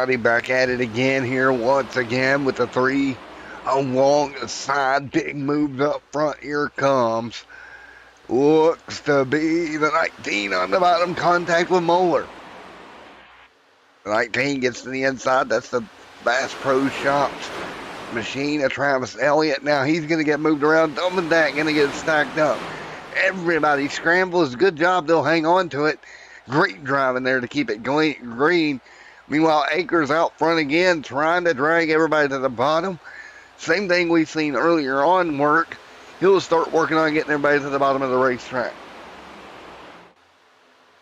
Speaker 2: everybody back at it again here once again with the 3 along the side. Big moves up front. Here comes. Looks to be the 19 on the bottom. Contact with Moeller. The 19 gets to the inside. That's the Bass Pro Shops machine of Travis Elliott. Now he's going to get moved around. Dumb and Dak going to get stacked up. Everybody scrambles. Good job. They'll hang on to it. Great driving there to keep it green. Meanwhile, Akers out front again, trying to drag everybody to the bottom. Same thing we've seen earlier on work. He'll start working on getting everybody to the bottom of the racetrack.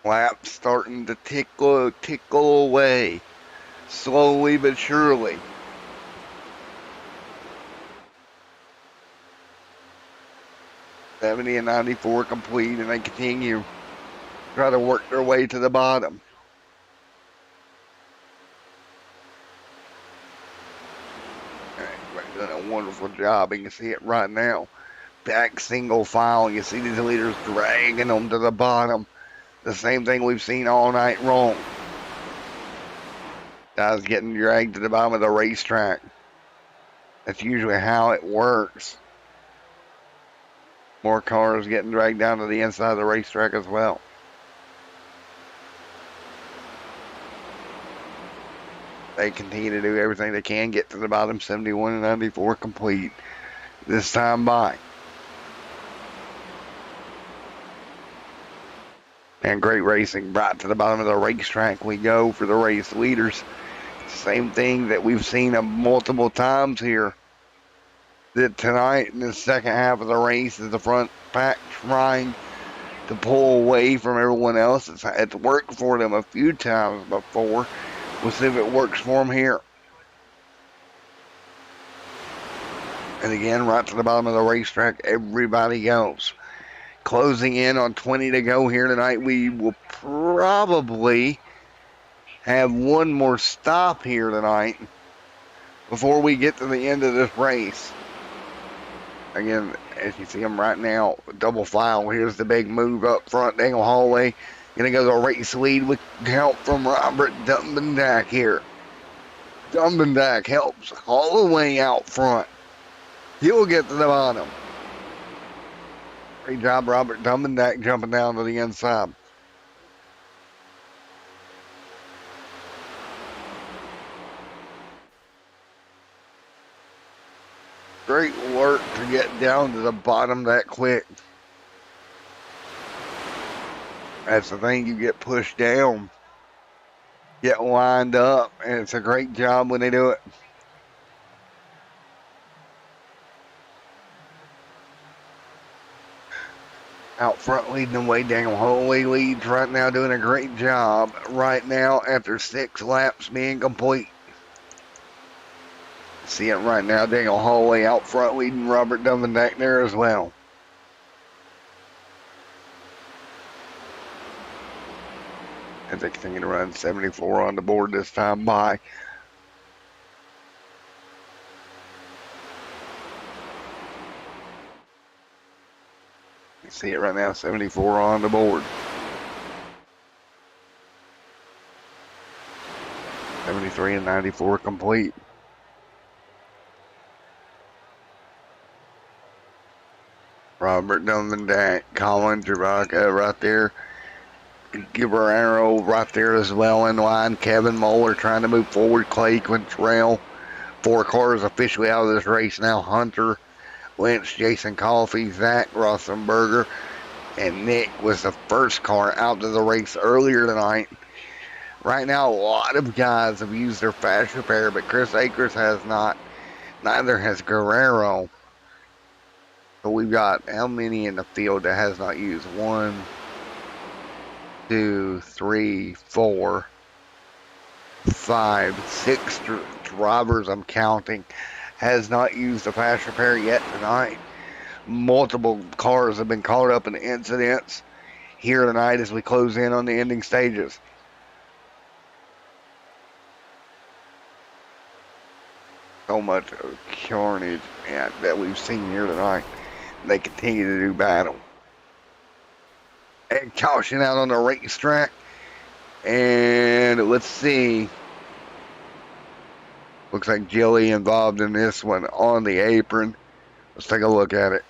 Speaker 2: Laps starting to tickle away. Slowly but surely. $70 and $94 complete, and they continue to try to work their way to the bottom. Doing a wonderful job. You can see it right now. Back single file. You see these leaders dragging them to the bottom. The same thing we've seen all night long. Guys getting dragged to the bottom of the racetrack. That's usually how it works. More cars getting dragged down to the inside of the racetrack as well. They continue to do everything they can, get to the bottom. 71 and 94 complete this time by. And great racing. Right to the bottom of the racetrack we go for the race leaders. Same thing that we've seen multiple times here. That tonight in the second half of the race is the front pack trying to pull away from everyone else. It's worked for them a few times before. We'll see if it works for them here. And again, right to the bottom of the racetrack, everybody goes. Closing in on 20 to go here tonight. We will probably have one more stop here tonight before we get to the end of this race. Again, as you see them right now, double file. Here's the big move up front. Daniel Holloway going to go to a race lead with help from Robert Dumbendak here. Dumbendak helps Holloway out front. He'll get to the bottom. Great job, Robert Dumbendak, jumping down to the inside. Great work to get down to the bottom that quick. That's the thing, you get pushed down, get lined up, and it's a great job when they do it. Out front leading the way, Daniel Holloway leads right now, doing a great job right now after 6 laps being complete. See it right now, Daniel Holloway out front leading Robert Dumbendak there as well. As they continue to run 74 on the board this time by. You see it right now, 74 on the board. 73 and 94 complete. Robert Dumbendak, Colin Jabaka right there. Guerrero right there as well in line. Kevin Moeller trying to move forward. Clay Quintrell. 4 cars officially out of this race now. Hunter Lynch, Jason Coffey, Zach Rossenberger, and Nick was the first car out of the race earlier tonight. Right now, a lot of guys have used their fast repair, but Chris Akers has not. Neither has Guerrero. So we've got how many in the field that has not used? 1, 2, 3, 4, 5, 6 drivers I'm counting has not used the fast repair yet tonight. Multiple cars have been caught up in incidents here tonight as we close in on the ending stages. So much carnage that we've seen here tonight. They continue to do battle. And caution out on the racetrack. And let's see. Looks like Joey involved in this one on the apron. Let's take a look at it.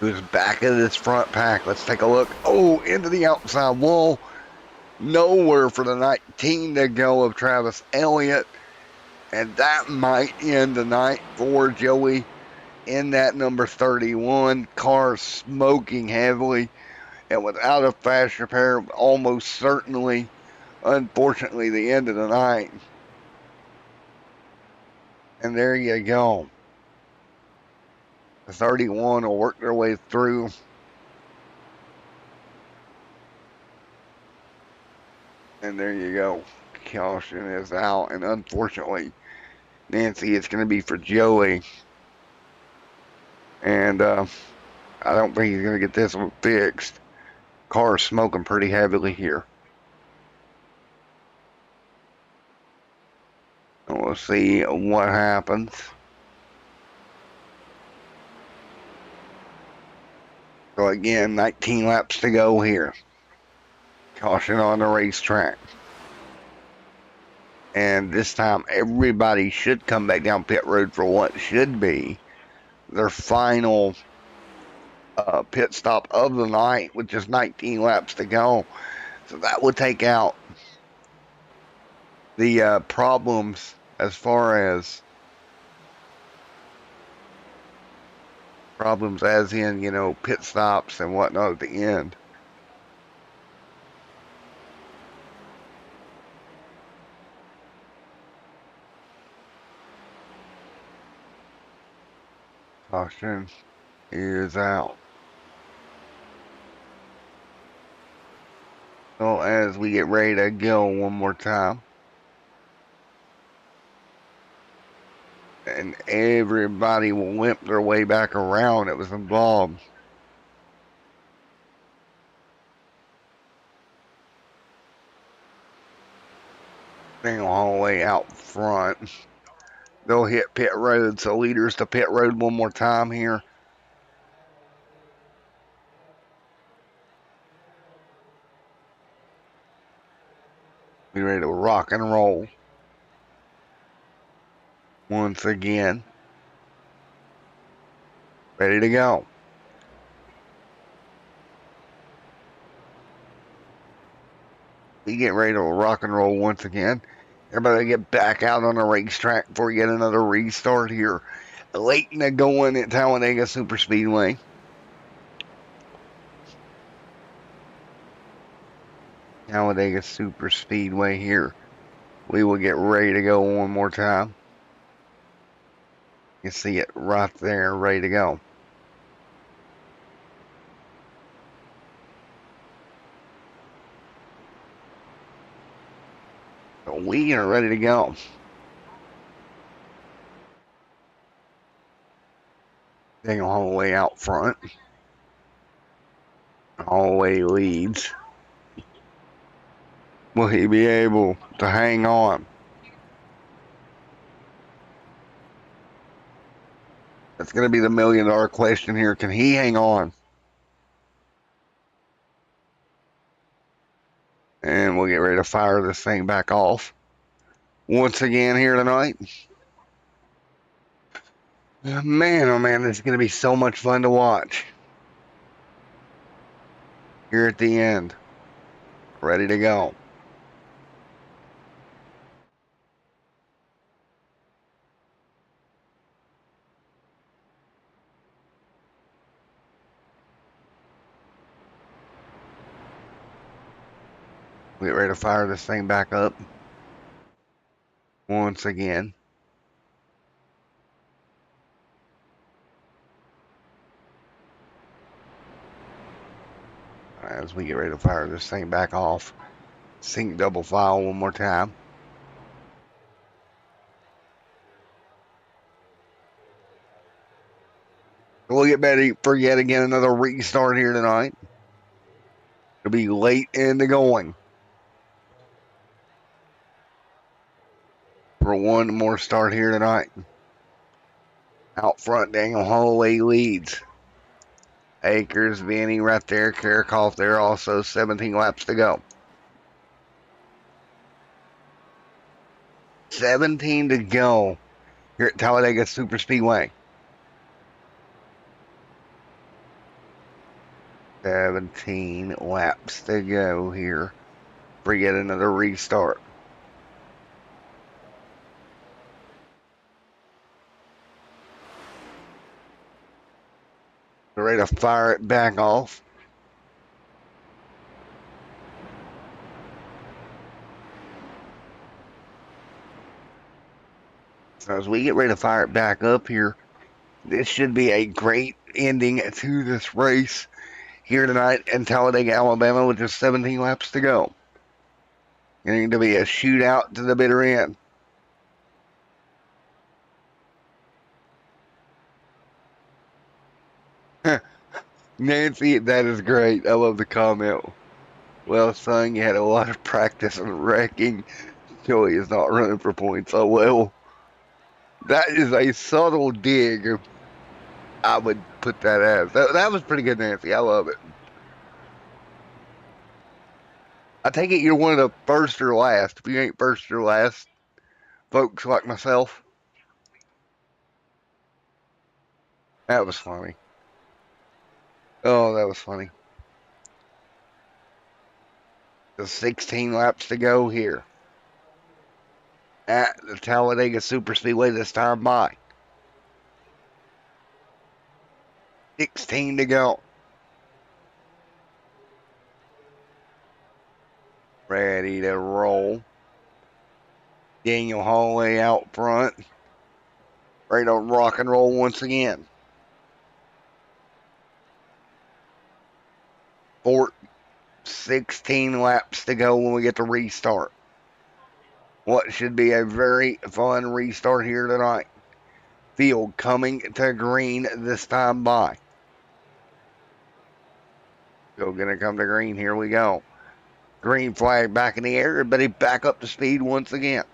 Speaker 2: Who's back of this front pack? Let's take a look. Oh, into the outside wall. Nowhere for the 19 to go of Travis Elliott. And that might end the night for Joey in that number 31. Car smoking heavily. And without a fast repair, almost certainly, unfortunately, the end of the night. And there you go. The 31 will work their way through. And there you go. Caution is out. And unfortunately, Nancy, it's going to be for Joey. And I don't think he's going to get this one fixed. Car's smoking pretty heavily here. And we'll see what happens. So again, 19 laps to go here. Caution on the racetrack. And this time, everybody should come back down pit road for what should be their final pit stop of the night with just 19 laps to go. So that would take out the problems as far as problems as in, you know, pit stops and whatnot at the end. Caution is out. So as we get ready to go one more time. And everybody will limp their way back around that was involved. Single hallway out front. They'll hit pit road, so leaders to pit road one more time here. Be ready to rock and roll. Once again. Ready to go. We get ready to rock and roll once again. Everybody get back out on the racetrack before we get another restart here. Late in the going at Talladega Super Speedway. Talladega Super Speedway here. We will get ready to go one more time. You see it right there, ready to go. So we are ready to go. Taking all the way out front. All the way leads. Will he be able to hang on? That's going to be the $1,000,000 question here. Can he hang on? And we'll get ready to fire this thing back off. Once again here tonight. Man, oh man, this is going to be so much fun to watch. Here at the end. Ready to go. Get ready to fire this thing back up. Once again. As we get ready to fire this thing back off. Sync double file one more time. We'll get ready for yet again another restart here tonight. It'll be late in the going. For one more start here tonight. Out front, Daniel Holloway leads. Akers, Vanny right there, Karakoff there also, 17 laps to go. 17 to go here at Talladega Superspeedway. 17 laps to go here for yet another restart. We're ready to fire it back off. So as we get ready to fire it back up here, this should be a great ending to this race here tonight in Talladega, Alabama, with just 17 laps to go. Going to be a shootout to the bitter end. Nancy, that is great. I love the comment. Well, son, you had a lot of practice on wrecking. Joey is not running for points. Oh, well. That is a subtle dig. I would put that as. That was pretty good, Nancy. I love it. I take it you're one of the first or last. If you ain't first or last, folks like myself. That was funny. Oh, that was funny. There's 16 laps to go here at the Talladega Superspeedway this time by. 16 to go. Ready to roll. Daniel Holloway out front. Ready to rock and roll once again. 16 laps to go when we get to restart. What should be a very fun restart here tonight. Field coming to green this time by. Still gonna come to green. Here we go. Green flag back in the air. Everybody back up to speed once again.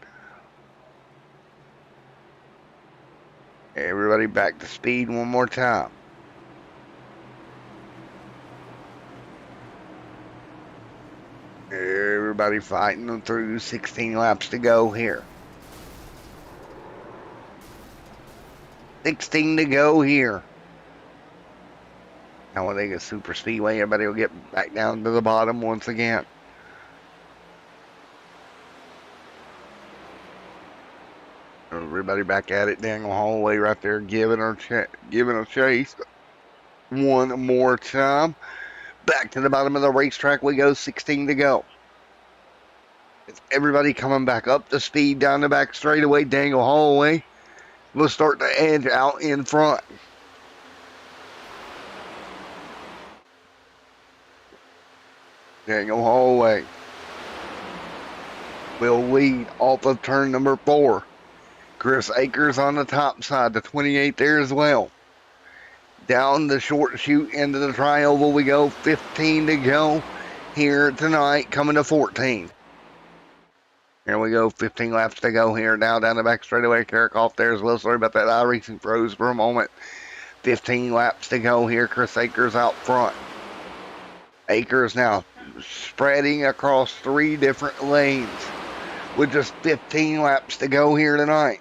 Speaker 2: Everybody back to speed one more time. Everybody fighting them through. 16 laps to go here. 16 to go here. Talladega Superspeedway. Everybody will get back down to the bottom once again. Everybody back at it. Daniel Holloway right there giving a chase one more time. Back to the bottom of the racetrack we go. 16 to go. It's everybody coming back up to speed down the back straightaway. Daniel Holloway will start to edge out in front. Daniel Holloway will lead off of turn number 4. Chris Akers on the top side, the 28 there as well. Down the short chute into the tri-oval we go. 15 to go here tonight, coming to 14. Here we go, 15 laps to go here. Now down the back straightaway, Carrick off there as well. Sorry about that. iRacing froze for a moment. 15 laps to go here. Chris Akers out front. Akers now spreading across 3 different lanes with just 15 laps to go here tonight.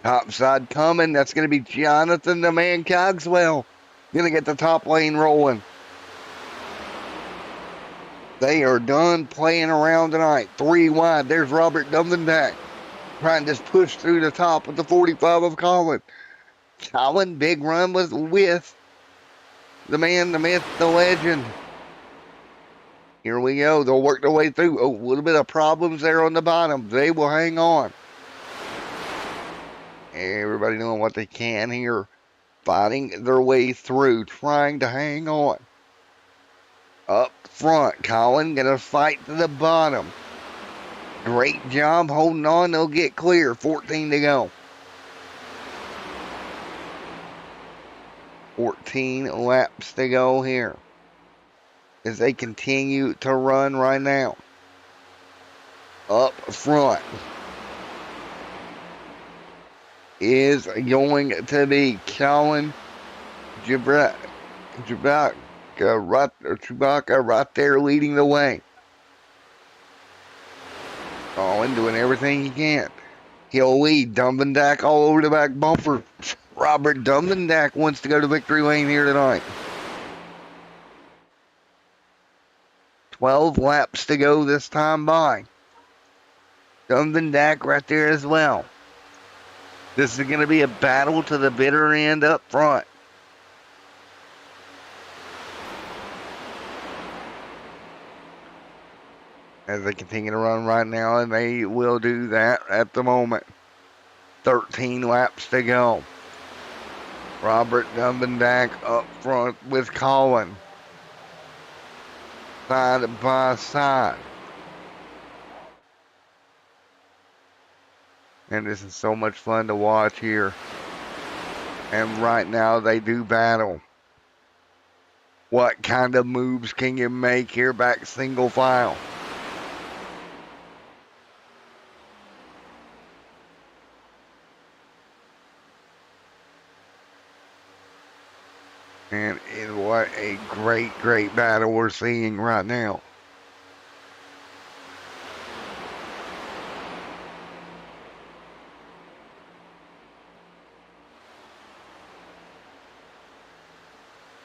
Speaker 2: Top side coming. That's going to be Jonathan the Man Cogswell. Going to get the top lane rolling. They are done playing around tonight. 3 wide. There's Robert Dumvendak trying to just push through the top with the 45 of Colin. Colin, big run with the man, the myth, the legend. Here we go. They'll work their way through. Oh, a little bit of problems there on the bottom. They will hang on. Everybody doing what they can here. Fighting their way through. Trying to hang on. Up front, Colin going to fight to the bottom. Great job holding on. They'll get clear. 14 to go. 14 laps to go here as they continue to run right now. Up front is going to be Colin Chewbacca right there leading the way. Colin doing everything he can. He'll lead Dumbendak all over the back bumper. Robert Dumbendak wants to go to victory lane here tonight. 12 laps to go this time by. Dumbendak right there as well. This is going to be a battle to the bitter end up front. As they continue to run right now, and they will do that at the moment. 13 laps to go. Robert Dumbendak up front with Colin. Side by side. And this is so much fun to watch here. And right now they do battle. What kind of moves can you make here back single file? And what a great, great battle we're seeing right now.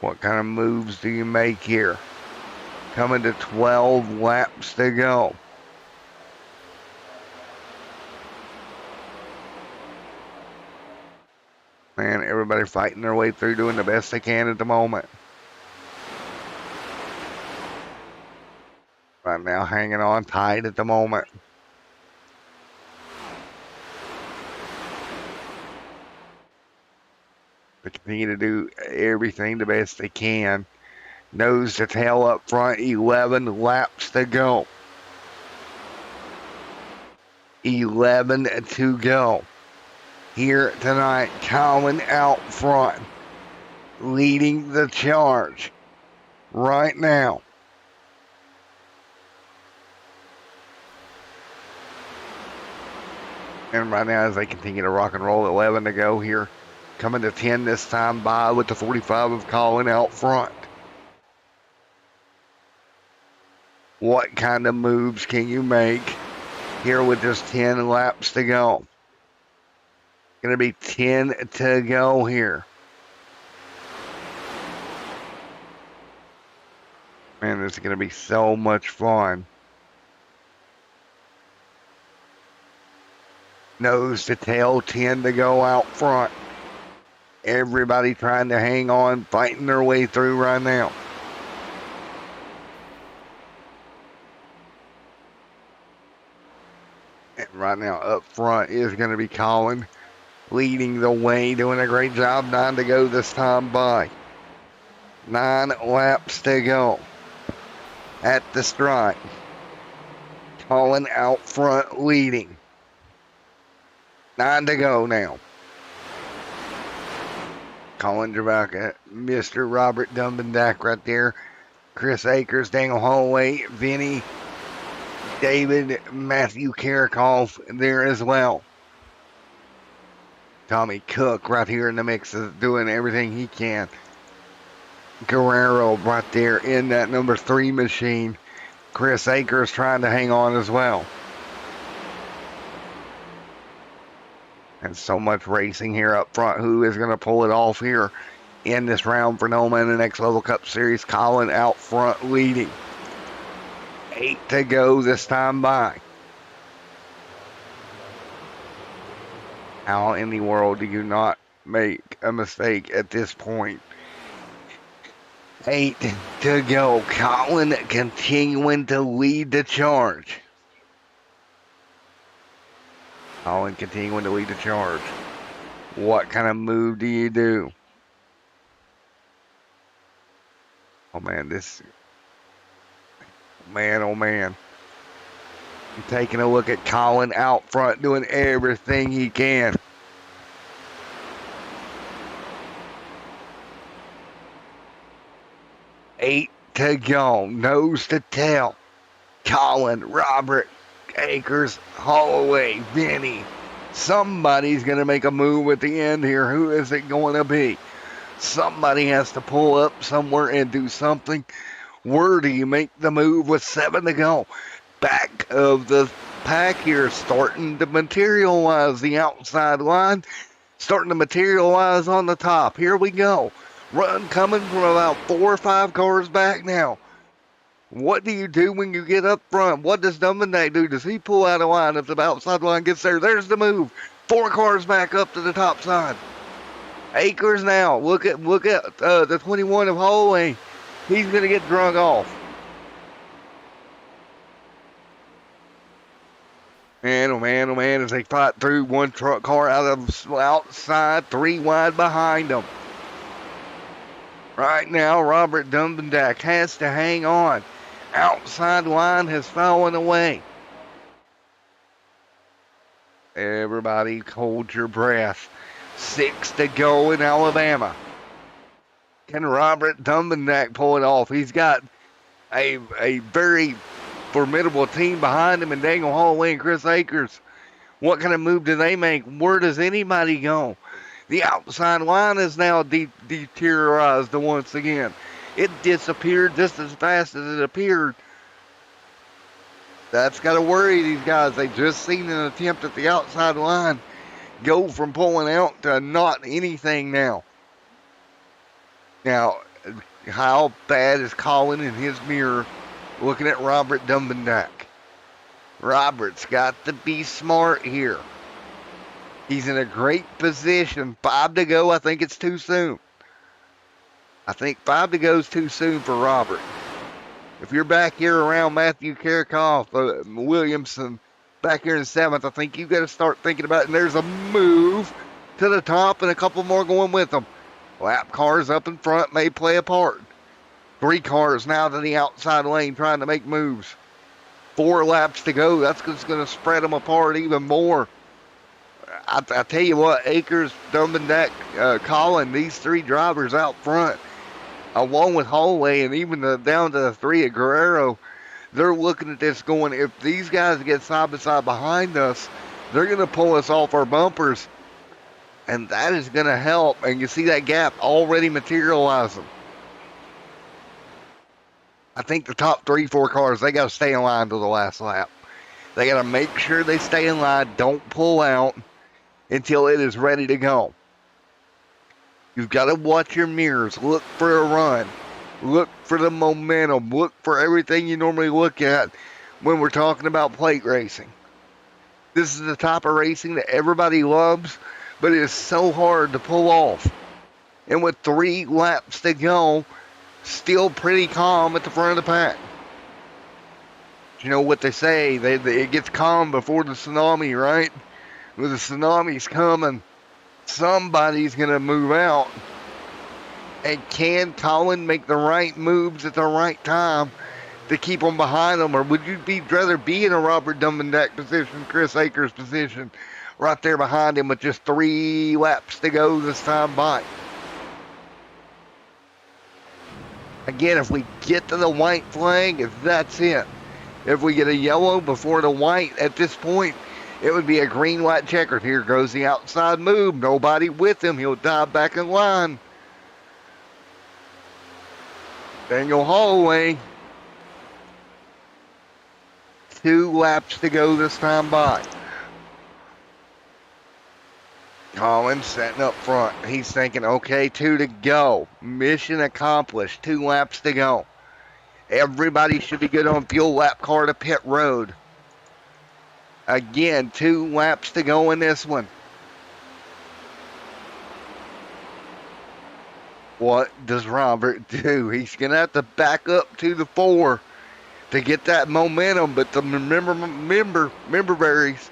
Speaker 2: What kind of moves do you make here? Coming to 12 laps to go. Man, everybody fighting their way through, doing the best they can at the moment. Right now, hanging on tight at the moment. They continue to do everything the best they can. Nose to tail up front, 11 laps to go. 11 to go. Here tonight, Colin out front, leading the charge right now. And right now, as they continue to rock and roll, 11 to go here. Coming to 10 this time by with the 45 of Colin out front. What kind of moves can you make here with just 10 laps to go? Going to be 10 to go here. Man, this is going to be so much fun. Nose to tail, 10 to go out front. Everybody trying to hang on, fighting their way through right now. And right now up front is going to be Colin, leading the way, doing a great job. 9 to go this time by. 9 laps to go at the stripe. Colin out front leading. 9 to go now. Colin Drabaka, Mr. Robert Dumbendak right there. Chris Akers, Daniel Holloway, Vinny, David, Matthew Karakoff there as well. Tommy Cook right here in the mix is doing everything he can. Guerrero right there in that number 3 machine. Chris Akers trying to hang on as well. And so much racing here up front. Who is going to pull it off here in this round for NOMA in the Next Level Cup Series? Colin out front leading. 8 to go this time by. How in the world do you not make a mistake at this point? 8 to go. Colin continuing to lead the charge. Colin continuing to lead the charge. What kind of move do you do? Oh man, this... Man, oh man. I'm taking a look at Colin out front, doing everything he can. Eight to go. Nose to tail. Colin, Robert, Akers, Holloway, Vinny. Somebody's going to make a move at the end here. Who is it going to be? Somebody has to pull up somewhere and do something. Where do you make the move with 7 to go? Back of the pack here starting to materialize. The outside line starting to materialize on the top. Here we go. Run coming from about 4 or 5 cars back now. What do you do when you get up front? What does Dumbendak do? Does he pull out a line if the outside line gets there? There's the move. 4 cars back up to the top side. Akers now. Look at the 21 of Holloway. He's going to get drug off. Man, oh man, oh man, as they fight through, one truck car outside, 3 wide behind them. Right now, Robert Dumbendak has to hang on. Outside line has fallen away. Everybody hold your breath. 6 to go in Alabama. Can Robert Dumbendak pull it off? He's got a very formidable team behind him in Daniel Holloway and Chris Akers. What kind of move do they make? Where does anybody go? The outside line is now deteriorized once again. It disappeared just as fast as it appeared. That's got to worry these guys. They just seen an attempt at the outside line go from pulling out to not anything now. Now, how bad is Colin in his mirror looking at Robert Dumbendak? Robert's got to be smart here. He's in a great position. 5 to go. I think it's too soon. I think 5 to go is too soon for Robert. If you're back here around Matthew Karakoff, Williamson, back here in 7th, I think you've got to start thinking about it. And there's a move to the top and a couple more going with them. Lap cars up in front may play a part. 3 cars now to the outside lane trying to make moves. 4 laps to go. That's just going to spread them apart even more. I tell you what, Akers, Dumbendak, Colin, these 3 drivers out front, along with Holloway and even down to the 3 at Guerrero, they're looking at this going, if these guys get side by side behind us, they're going to pull us off our bumpers. And that is going to help. And you see that gap already materializing. I think the top 3, 4 cars, they got to stay in line to the last lap. They got to make sure they stay in line, don't pull out until it is ready to go. You've got to watch your mirrors. Look for a run. Look for the momentum. Look for everything you normally look at when we're talking about plate racing. This is the type of racing that everybody loves, but it is so hard to pull off. And with 3 laps to go, still pretty calm at the front of the pack. You know what they say, it gets calm before the tsunami, right? When the tsunami's coming, somebody's going to move out. And can Colin make the right moves at the right time to keep them behind them? Or would you rather be in a Robert Dumbendak position, Chris Akers position, right there behind him with just 3 laps to go this time by? Again, if we get to the white flag, that's it. If we get a yellow before the white at this point, it would be a green, white checkered. Here goes the outside move. Nobody with him. He'll dive back in line. Daniel Holloway. 2 laps to go this time by. Colin setting up front. He's thinking, okay, 2 to go. Mission accomplished. 2 laps to go. Everybody should be good on fuel. Lap car to pit road. Again, 2 laps to go in this one. What does Robert do? He's going to have to back up to the 4 to get that momentum. But the remember berries,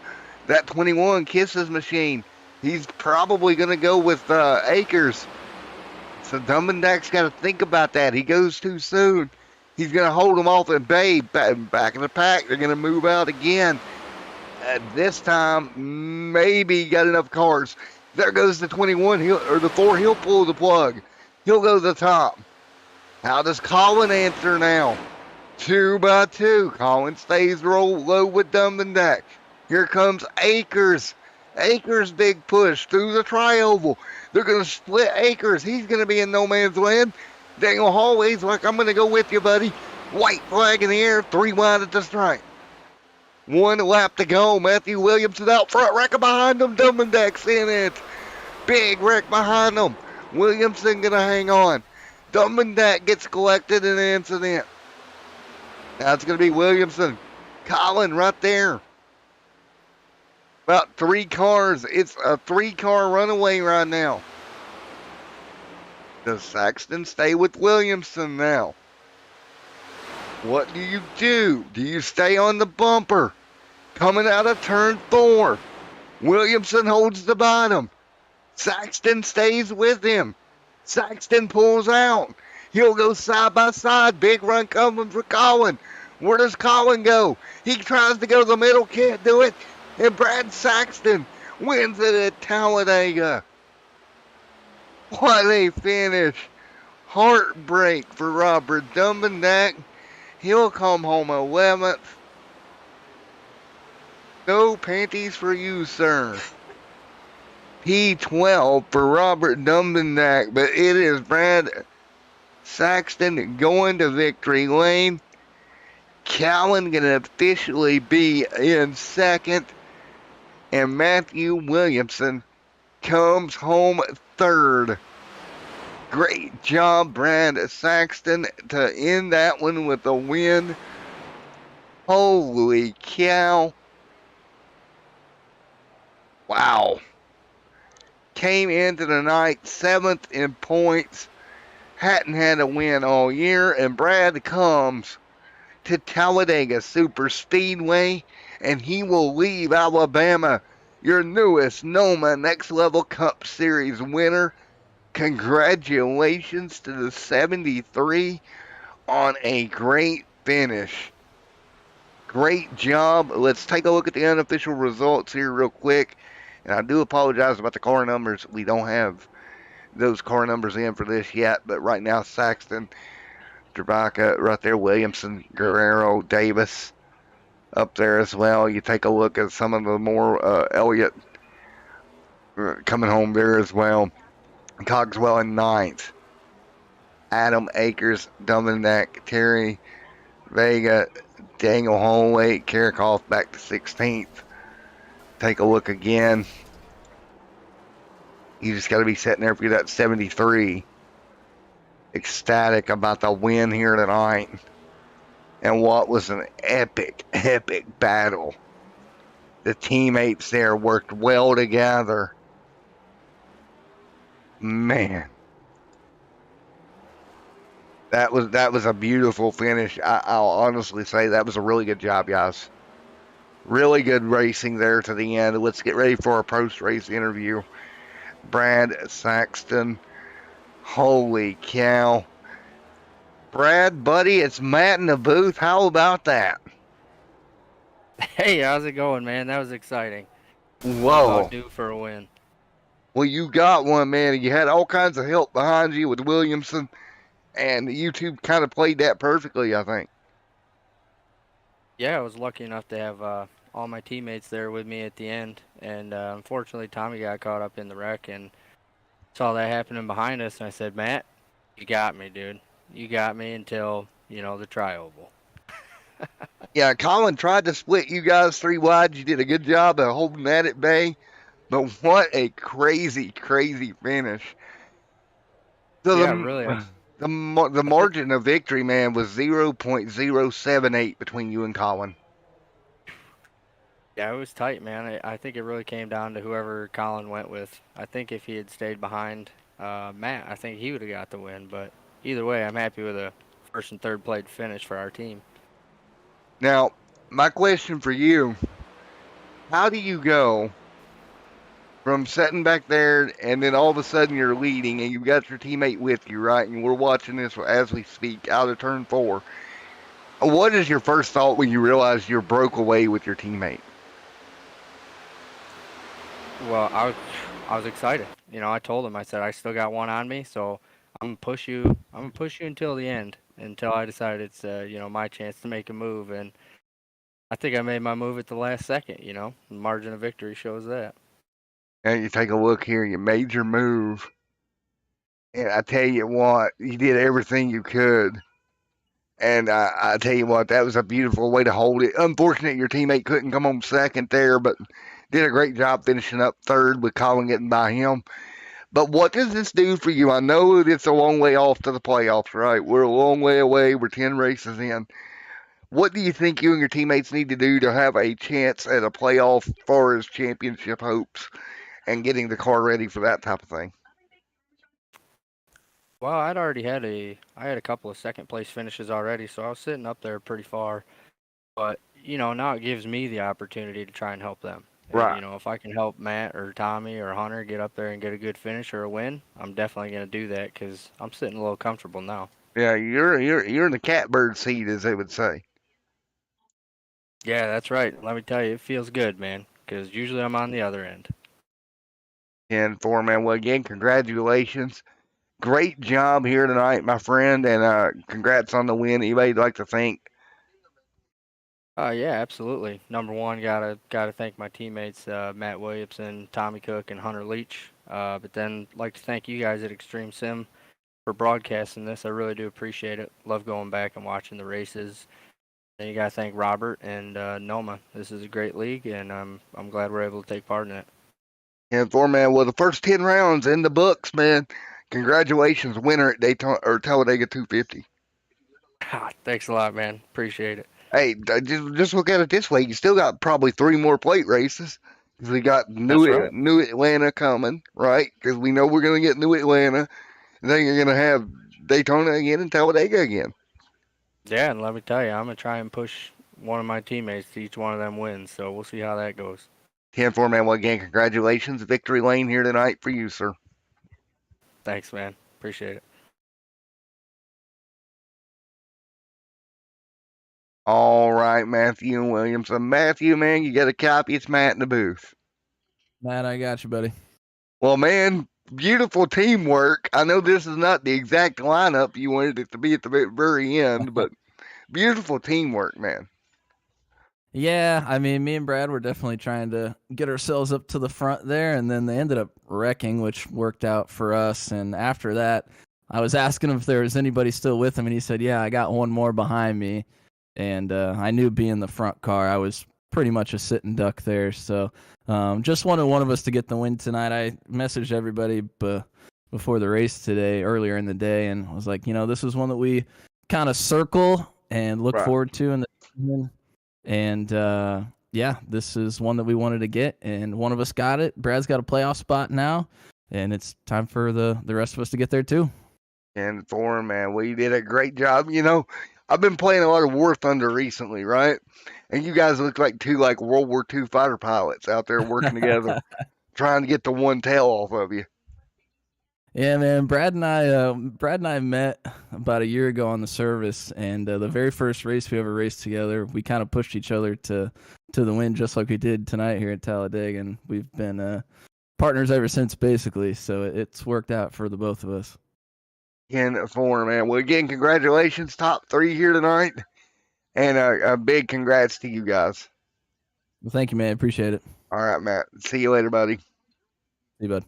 Speaker 2: that 21 Kisses machine, he's probably going to go with Akers. So Dumbendak's got to think about that. He goes too soon. He's going to hold him off and back in the pack. They're going to move out again. This time, maybe he got enough cars. There goes the 21, the 4, he'll pull the plug. He'll go to the top. How does Colin answer now? 2 by 2. Colin stays low with Dumbendak. Here comes Akers. Akers' big push through the tri-oval. They're going to split Akers. He's going to be in no man's land. Daniel Holloway's like, I'm going to go with you, buddy. White flag in the air, 3 wide at the stripe. 1 lap to go. Matthew Williamson out front. Wreck behind him. Dummendeck's in it. Big wreck behind him. Williamson going to hang on. Dummendeck gets collected in an incident. Now it's going to be Williamson. Colin right there. About 3 cars. It's a 3-car runaway right now. Does Saxton stay with Williamson now? What do? Do you stay on the bumper? Coming out of turn 4. Williamson holds the bottom. Saxton stays with him. Saxton pulls out. He'll go side by side. Big run coming for Colin. Where does Colin go? He tries to go to the middle, can't do it. And Brad Saxton wins it at Talladega. What a finish. Heartbreak for Robert Dummendeck. He'll come home 11th. No panties for you, sir. P12 for Robert Dummendeck, but it is Brad Saxton going to victory lane. Callan going to officially be in second. And Matthew Williamson comes home third. Great job, Brad Saxton, to end that one with a win. Holy cow. Wow. Came into the night 7th in points. Hadn't had a win all year. And Brad comes to Talladega Super Speedway. And he will leave Alabama, your newest NOMA Next Level Cup Series winner. Congratulations to the 73 on a great finish. Great job. Let's take a look at the unofficial results here real quick. And I do apologize about the car numbers. We don't have those car numbers in for this yet. But right now, Saxton, Trebacka, right there, Williamson, Guerrero, Davis up there as well. You take a look at some of the more Elliott coming home there as well. Cogswell in 9th. Adam Akers, Dummendeck, Terry Vega, Daniel Holloway, Karakoff back to 16th. Take a look again. You just got to be sitting there for that 73. Ecstatic about the win here tonight. And what was an epic, epic battle. The teammates there worked well together. Man. That was a beautiful finish. I'll honestly say that was a really good job, guys. Really good racing there to the end. Let's get ready for our post-race interview. Brad Saxton. Holy cow. Brad, buddy, it's Matt in the booth. How about that?
Speaker 5: Hey, how's it going, man? That was exciting.
Speaker 2: Whoa.
Speaker 5: Due for a win.
Speaker 2: Well, you got one, man. You had all kinds of help behind you with Williamson, and you two kind of played that perfectly, I think.
Speaker 5: Yeah, I was lucky enough to have all my teammates there with me at the end, and unfortunately, Tommy got caught up in the wreck and saw that happening behind us, and I said, Matt, you got me, dude. You got me until, the tri-oval.
Speaker 2: Yeah, Colin tried to split you guys 3 wide. You did a good job of holding that at bay. But what a crazy, crazy finish. So
Speaker 5: yeah, really.
Speaker 2: The margin of victory, man, was 0.078 between you and Colin.
Speaker 5: Yeah, it was tight, man. I think it really came down to whoever Colin went with. I think if he had stayed behind Matt, I think he would have got the win. But either way, I'm happy with a first and third place finish for our team.
Speaker 2: Now, my question for you, how do you go from sitting back there and then all of a sudden you're leading and you've got your teammate with you, right? And we're watching this as we speak out of turn 4. What is your first thought when you realize you broke away with your teammate?
Speaker 5: Well, I was excited. I told him, I said, I still got one on me, so I'm gonna push you. I'm gonna push you until the end, until I decide it's my chance to make a move. And I think I made my move at the last second. The margin of victory shows that.
Speaker 2: And you take a look here, you made your move. And I tell you what, you did everything you could. And I tell you what, that was a beautiful way to hold it. Unfortunate your teammate couldn't come on second there, but did a great job finishing up third with Colin getting by him. But what does this do for you? I know it's a long way off to the playoffs, right? We're a long way away. We're 10 races in. What do you think you and your teammates need to do to have a chance at a playoff as far as championship hopes and getting the car ready for that type of thing?
Speaker 5: Well, I had a couple of second place finishes already, so I was sitting up there pretty far. But now it gives me the opportunity to try and help them. And,
Speaker 2: Right.
Speaker 5: if I can help Matt or Tommy or Hunter get up there and get a good finish or a win, I'm definitely going to do that because I'm sitting a little comfortable now.
Speaker 2: Yeah, you're in the catbird seat, as they would say.
Speaker 5: Yeah, that's right. Let me tell you, it feels good, man, because usually I'm on the other end.
Speaker 2: And man, well, again, congratulations. Great job here tonight, my friend, and congrats on the win. Anybody you'd like to thank?
Speaker 5: Yeah, absolutely. Number one, gotta thank my teammates, Matt Williamson, Tommy Cook, and Hunter Leach. But then like to thank you guys at Extreme Sim for broadcasting this. I really do appreciate it. Love going back and watching the races. And you gotta thank Robert and NOMA. This is a great league, and I'm glad we're able to take part in it.
Speaker 2: And man, well, the first 10 rounds in the books, man. Congratulations, winner at Daytona or Talladega 250.
Speaker 5: Thanks a lot, man. Appreciate it.
Speaker 2: Hey, just look at it this way. You still got probably 3 more plate races. Because we got New Atlanta coming, right? Because we know we're going to get New Atlanta. And then you're going to have Daytona again and Talladega again.
Speaker 5: Yeah, and let me tell you, I'm going to try and push one of my teammates to each one of them wins. So we'll see how that goes.
Speaker 2: 10-4, man. Well, again, congratulations. Victory lane here tonight for you, sir.
Speaker 5: Thanks, man. Appreciate it.
Speaker 2: All right, Matthew and Williamson. Matthew, man, you got a copy. It's Matt in the booth.
Speaker 6: Matt, I got you, buddy.
Speaker 2: Well, man, beautiful teamwork. I know this is not the exact lineup you wanted it to be at the very end, but beautiful teamwork, man.
Speaker 6: Yeah, I mean, me and Brad were definitely trying to get ourselves up to the front there, and then they ended up wrecking, which worked out for us. And after that, I was asking him if there was anybody still with him, and he said, yeah, I got one more behind me. And I knew being the front car, I was pretty much a sitting duck there. So just wanted one of us to get the win tonight. I messaged everybody before the race today, earlier in the day, and was like, this is one that we kind of circle and look forward to in the season. And yeah, this is one that we wanted to get, and one of us got it. Brad's got a playoff spot now, and it's time for the rest of us to get there too.
Speaker 2: And Thorne, man, we did a great job. I've been playing a lot of War Thunder recently, right? And you guys look like 2 World War II fighter pilots out there working together, trying to get the one tail off of you.
Speaker 6: Yeah, man. Brad and I met about a year ago on the service, and the very first race we ever raced together, we kind of pushed each other to the win, just like we did tonight here at Talladega, and we've been partners ever since, basically. So it's worked out for the both of us.
Speaker 2: And Thorne, man. Well, again, congratulations, top 3 here tonight, and a big congrats to you guys.
Speaker 6: Well, thank you, man. Appreciate it.
Speaker 2: All right, Matt. See you later, buddy.
Speaker 6: See you, bud.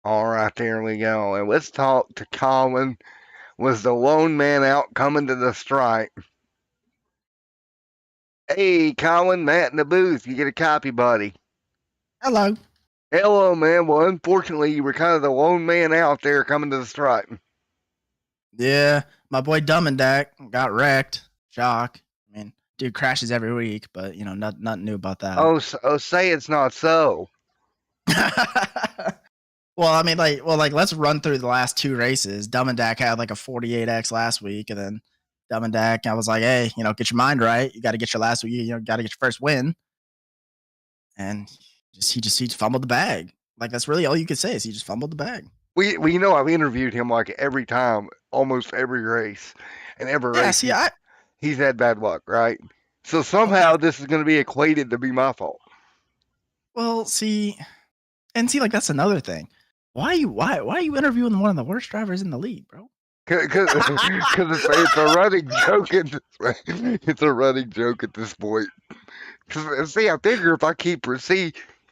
Speaker 2: All right, there we go. And let's talk to Colin. Was the lone man out coming to the stripe? Hey, Colin, Matt in the booth. You get a copy, buddy.
Speaker 4: Hello.
Speaker 2: Hello, man. Well, unfortunately, you were kind of the lone man out there coming to the stripe.
Speaker 4: Yeah, my boy Dumb and Dak got wrecked. Shock. I mean, dude crashes every week, but nothing new about that.
Speaker 2: Oh, say it's not so.
Speaker 4: Well, I mean, let's run through the last 2 races. Dumb and Dak had like a 48X last week, and then Dumb and Dak, I was like, hey, get your mind right. You got to get your last week. Got to get your first win. And he just fumbled the bag. Like, that's really all you could say is he just fumbled the bag.
Speaker 2: I've interviewed him like every time, almost every race, and every race. He's had bad luck, right? So somehow this is going to be equated to be my fault.
Speaker 4: Well, like that's another thing. Why are you interviewing one of the worst drivers in the league, bro?
Speaker 2: Because it's a running joke. It's a running joke at this point. Because I figure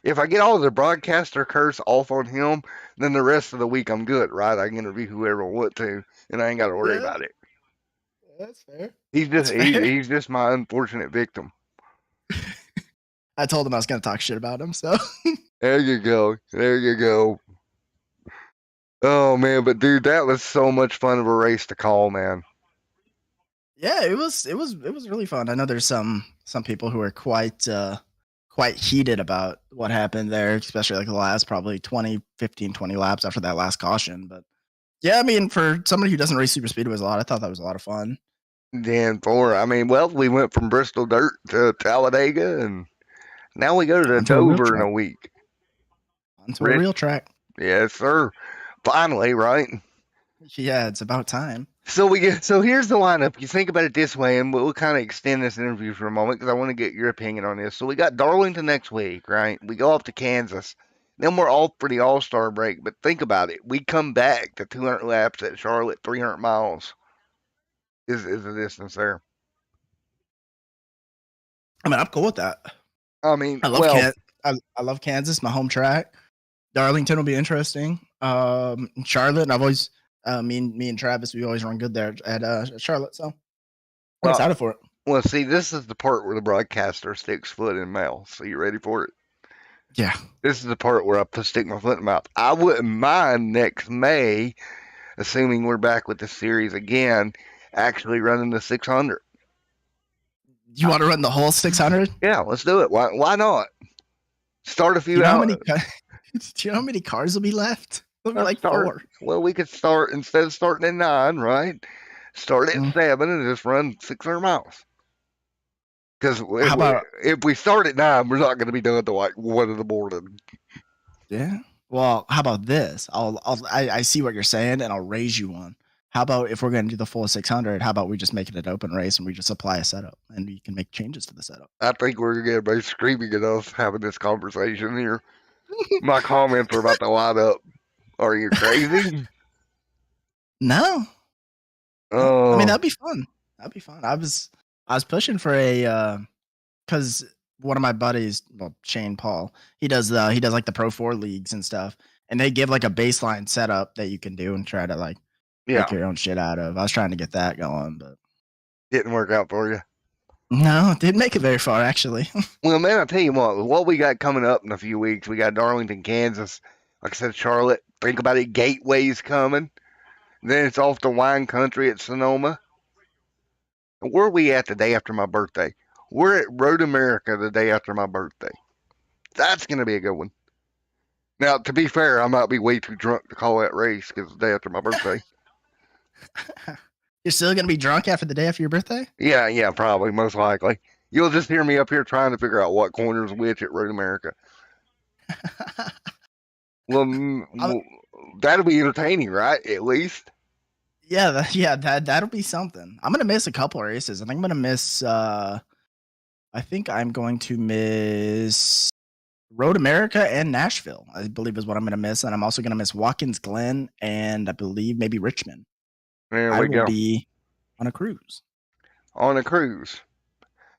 Speaker 2: if I get all the broadcaster curse off on him, then the rest of the week I'm good, right? I can interview whoever I want to, and I ain't got to worry about it.
Speaker 4: That's fair.
Speaker 2: He's just my unfortunate victim.
Speaker 4: I told him I was gonna talk shit about him, so
Speaker 2: There you go. There you go. Oh man, but dude, that was so much fun of a race to call, man.
Speaker 4: yeah, it was really fun. I know there's some people who are quite heated about what happened there, especially like the last probably 20 laps after that last caution. But yeah, I mean, for somebody who doesn't race super speedways a lot, I thought that was a lot of fun.
Speaker 2: I mean, well, we went from Bristol Dirt to Talladega, and now we go to
Speaker 4: Onto a real
Speaker 2: Dover in a
Speaker 4: track.
Speaker 2: week.
Speaker 4: Onto a real track.
Speaker 2: Yes, sir. Finally, right?
Speaker 4: Yeah, it's about time.
Speaker 2: So here's the lineup. You think about it this way, and we'll kind of extend this interview for a moment because I want to get your opinion on this. So we got Darlington next week, right? We go off to Kansas. Then we're off for the All-Star break. But think about it. We come back to 200 laps at Charlotte, 300 miles is the distance there.
Speaker 4: I mean, I'm cool with that.
Speaker 2: I mean,
Speaker 4: I love Kansas, my home track. Darlington will be interesting. Charlotte, and I've always me and Travis, we always run good there at Charlotte, so I'm excited for it.
Speaker 2: Well, see, this is the part where the broadcaster sticks foot in mouth. So you ready for it?
Speaker 4: Yeah.
Speaker 2: This is the part where I stick my foot in mouth. I wouldn't mind next May, assuming we're back with the series again, actually running the 600.
Speaker 4: You want to run the whole 600?
Speaker 2: Yeah, let's do it. Why not? Start a few
Speaker 4: Do you know how many cars will be left? There'll be like 4.
Speaker 2: Well, we could start, instead of starting at 9, right? Start at 7 and just run 600 miles. Because if we start at 9, we're not going to be done until like 1 in the morning.
Speaker 4: Yeah. Well, how about this? I see what you're saying, and I'll raise you one. How about if we're going to do the full 600? How about we just make it an open race and we just apply a setup, and we can make changes to the setup?
Speaker 2: I think we're going to be screaming at us having this conversation here. My comments are about to line up. Are you crazy?
Speaker 4: No.
Speaker 2: Oh.
Speaker 4: I mean, that'd be fun. I was pushing for a because one of my buddies, well, Shane Paul, he does like the Pro 4 leagues and stuff, and they give like a baseline setup that you can do and try to like make your own shit out of. I was trying to get that going, but
Speaker 2: didn't work out for you.
Speaker 4: No, it didn't make it very far actually.
Speaker 2: Well, man, I'll tell you what we got coming up in a few weeks. We got Darlington, Kansas. Like I said, Charlotte. Think about it, Gateway's coming. Then it's off to wine country at Sonoma. And where are we at the day after my birthday? We're at Road America the day after my birthday. That's going to be a good one. Now, to be fair, I might be way too drunk to call that race because it's the day after my birthday.
Speaker 4: You're still going to be drunk after the day after your birthday?
Speaker 2: Yeah, probably, most likely. You'll just hear me up here trying to figure out what corner's which at Road America. Well, that'll be entertaining, right? At least.
Speaker 4: Yeah, that'll be something. I'm gonna miss a couple of races. I think I'm gonna miss. I think I'm going to miss Road America and Nashville. I believe is what I'm gonna miss, and I'm also gonna miss Watkins Glen and I believe maybe Richmond.
Speaker 2: There
Speaker 4: I
Speaker 2: we go.
Speaker 4: will be on a cruise.
Speaker 2: On a cruise.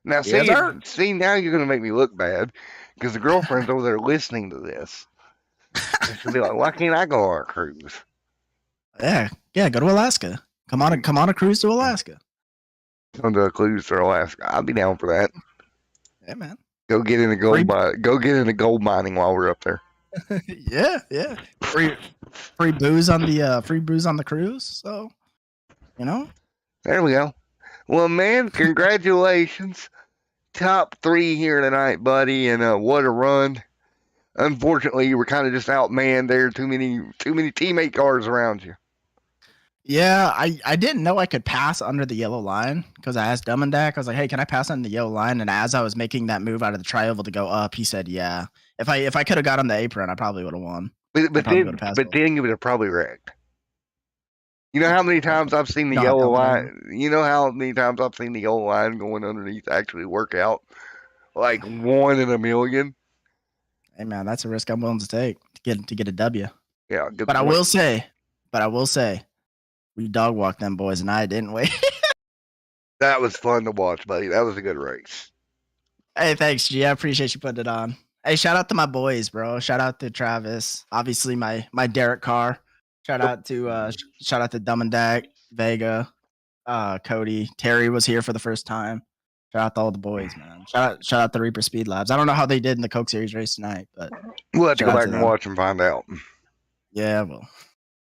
Speaker 2: Now,
Speaker 4: Yes,
Speaker 2: see, now you're gonna make me look bad because the girlfriend's over there listening to this. She'll be like, "Why can't I go on a cruise?"
Speaker 4: Yeah, go to Alaska. Come on a cruise to Alaska.
Speaker 2: Come to a cruise to Alaska. I'll be down for that.
Speaker 4: Yeah, man.
Speaker 2: Go get into gold mining while we're up there.
Speaker 4: yeah. Free booze on the cruise. So, you know.
Speaker 2: There we go. Well, man, congratulations. Top 3 here tonight, buddy, and what a run. Unfortunately, you were kind of just outmanned there. Too many teammate cars around you.
Speaker 4: Yeah, I didn't know I could pass under the yellow line because I asked Dummendak. I was like, "Hey, can I pass under the yellow line?" And as I was making that move out of the tri-oval to go up, he said, "Yeah." If I could have got on the apron, I probably would have won.
Speaker 2: But then you would have probably wrecked. You know how many times I've seen the yellow line? You know how many times I've seen the yellow line going underneath actually work out? Like 1 in a million.
Speaker 4: Hey man, that's a risk I'm willing to take to get a W.
Speaker 2: Yeah, good
Speaker 4: but
Speaker 2: point.
Speaker 4: I will say, we dog walked them boys, and I didn't wait.
Speaker 2: That was fun to watch, buddy. That was a good race.
Speaker 4: Hey, thanks, G. I appreciate you putting it on. Hey, shout out to my boys, bro. Shout out to Travis. Obviously, my Derek Carr. Shout out to Dummendak, Vega. Cody, Terry was here for the first time. Shout out to all the boys, man. Shout out the Reaper Speed Labs. I don't know how they did in the Coke Series race tonight, but
Speaker 2: We'll have to
Speaker 4: shout
Speaker 2: go
Speaker 4: out
Speaker 2: back
Speaker 4: to
Speaker 2: and
Speaker 4: them.
Speaker 2: watch and find out.
Speaker 4: Yeah, well,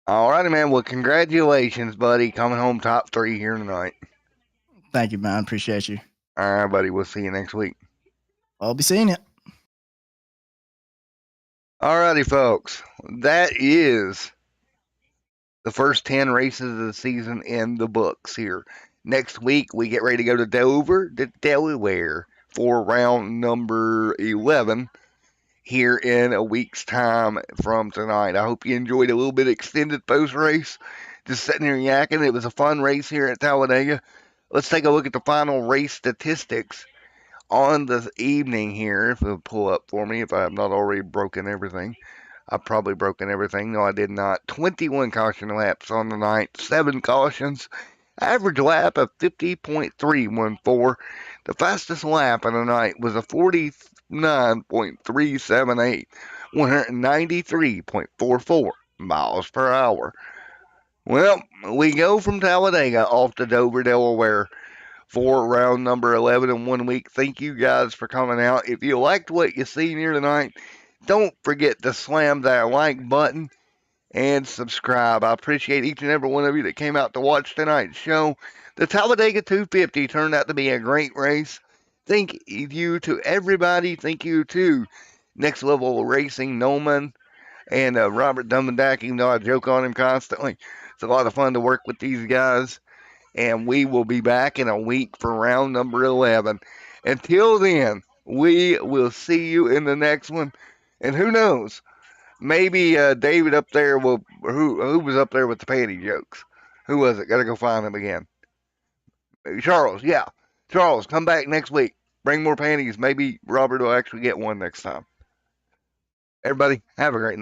Speaker 2: All righty, man. Well, congratulations, buddy. Coming home top 3 here tonight.
Speaker 4: thank you, man. Appreciate you.
Speaker 2: All right, buddy. We'll see you next week.
Speaker 4: I'll be seeing you.
Speaker 2: All righty, folks. That is the first 10 races of the season in the books here. Next week, we get ready to go to Dover, to Delaware, for round number 11 here in a week's time from tonight. I hope you enjoyed a little bit of extended post race. Just sitting here yakking. It was a fun race here at Talladega. Let's take a look at the final race statistics on the evening here. If it'll pull up for me, if I have not already broken everything. I've probably broken everything. No, I did not. 21 caution laps on the night, 7 cautions. Average lap of 50.314. The fastest lap of the night was a 49.378, 193.44 miles per hour. Well, we go from Talladega off to Dover, Delaware for round number 11 in 1 week. Thank you guys for coming out. If you liked what you seen here tonight, don't forget to slam that like button and subscribe. I appreciate each and every one of you that came out to watch tonight's show. The Talladega 250 turned out to be a great race. Thank you to everybody. Thank you to Next Level Racing, NOMA, and Robert Dummendak, even though I joke on him constantly. It's a lot of fun to work with these guys. And we will be back in a week for round number 11. Until then, we will see you in the next one. And who knows? Maybe David up there will. Who was up there with the panty jokes? Who was it? Got to go find him again. Charles, yeah. Charles, come back next week. Bring more panties. Maybe Robert will actually get one next time. Everybody, have a great night.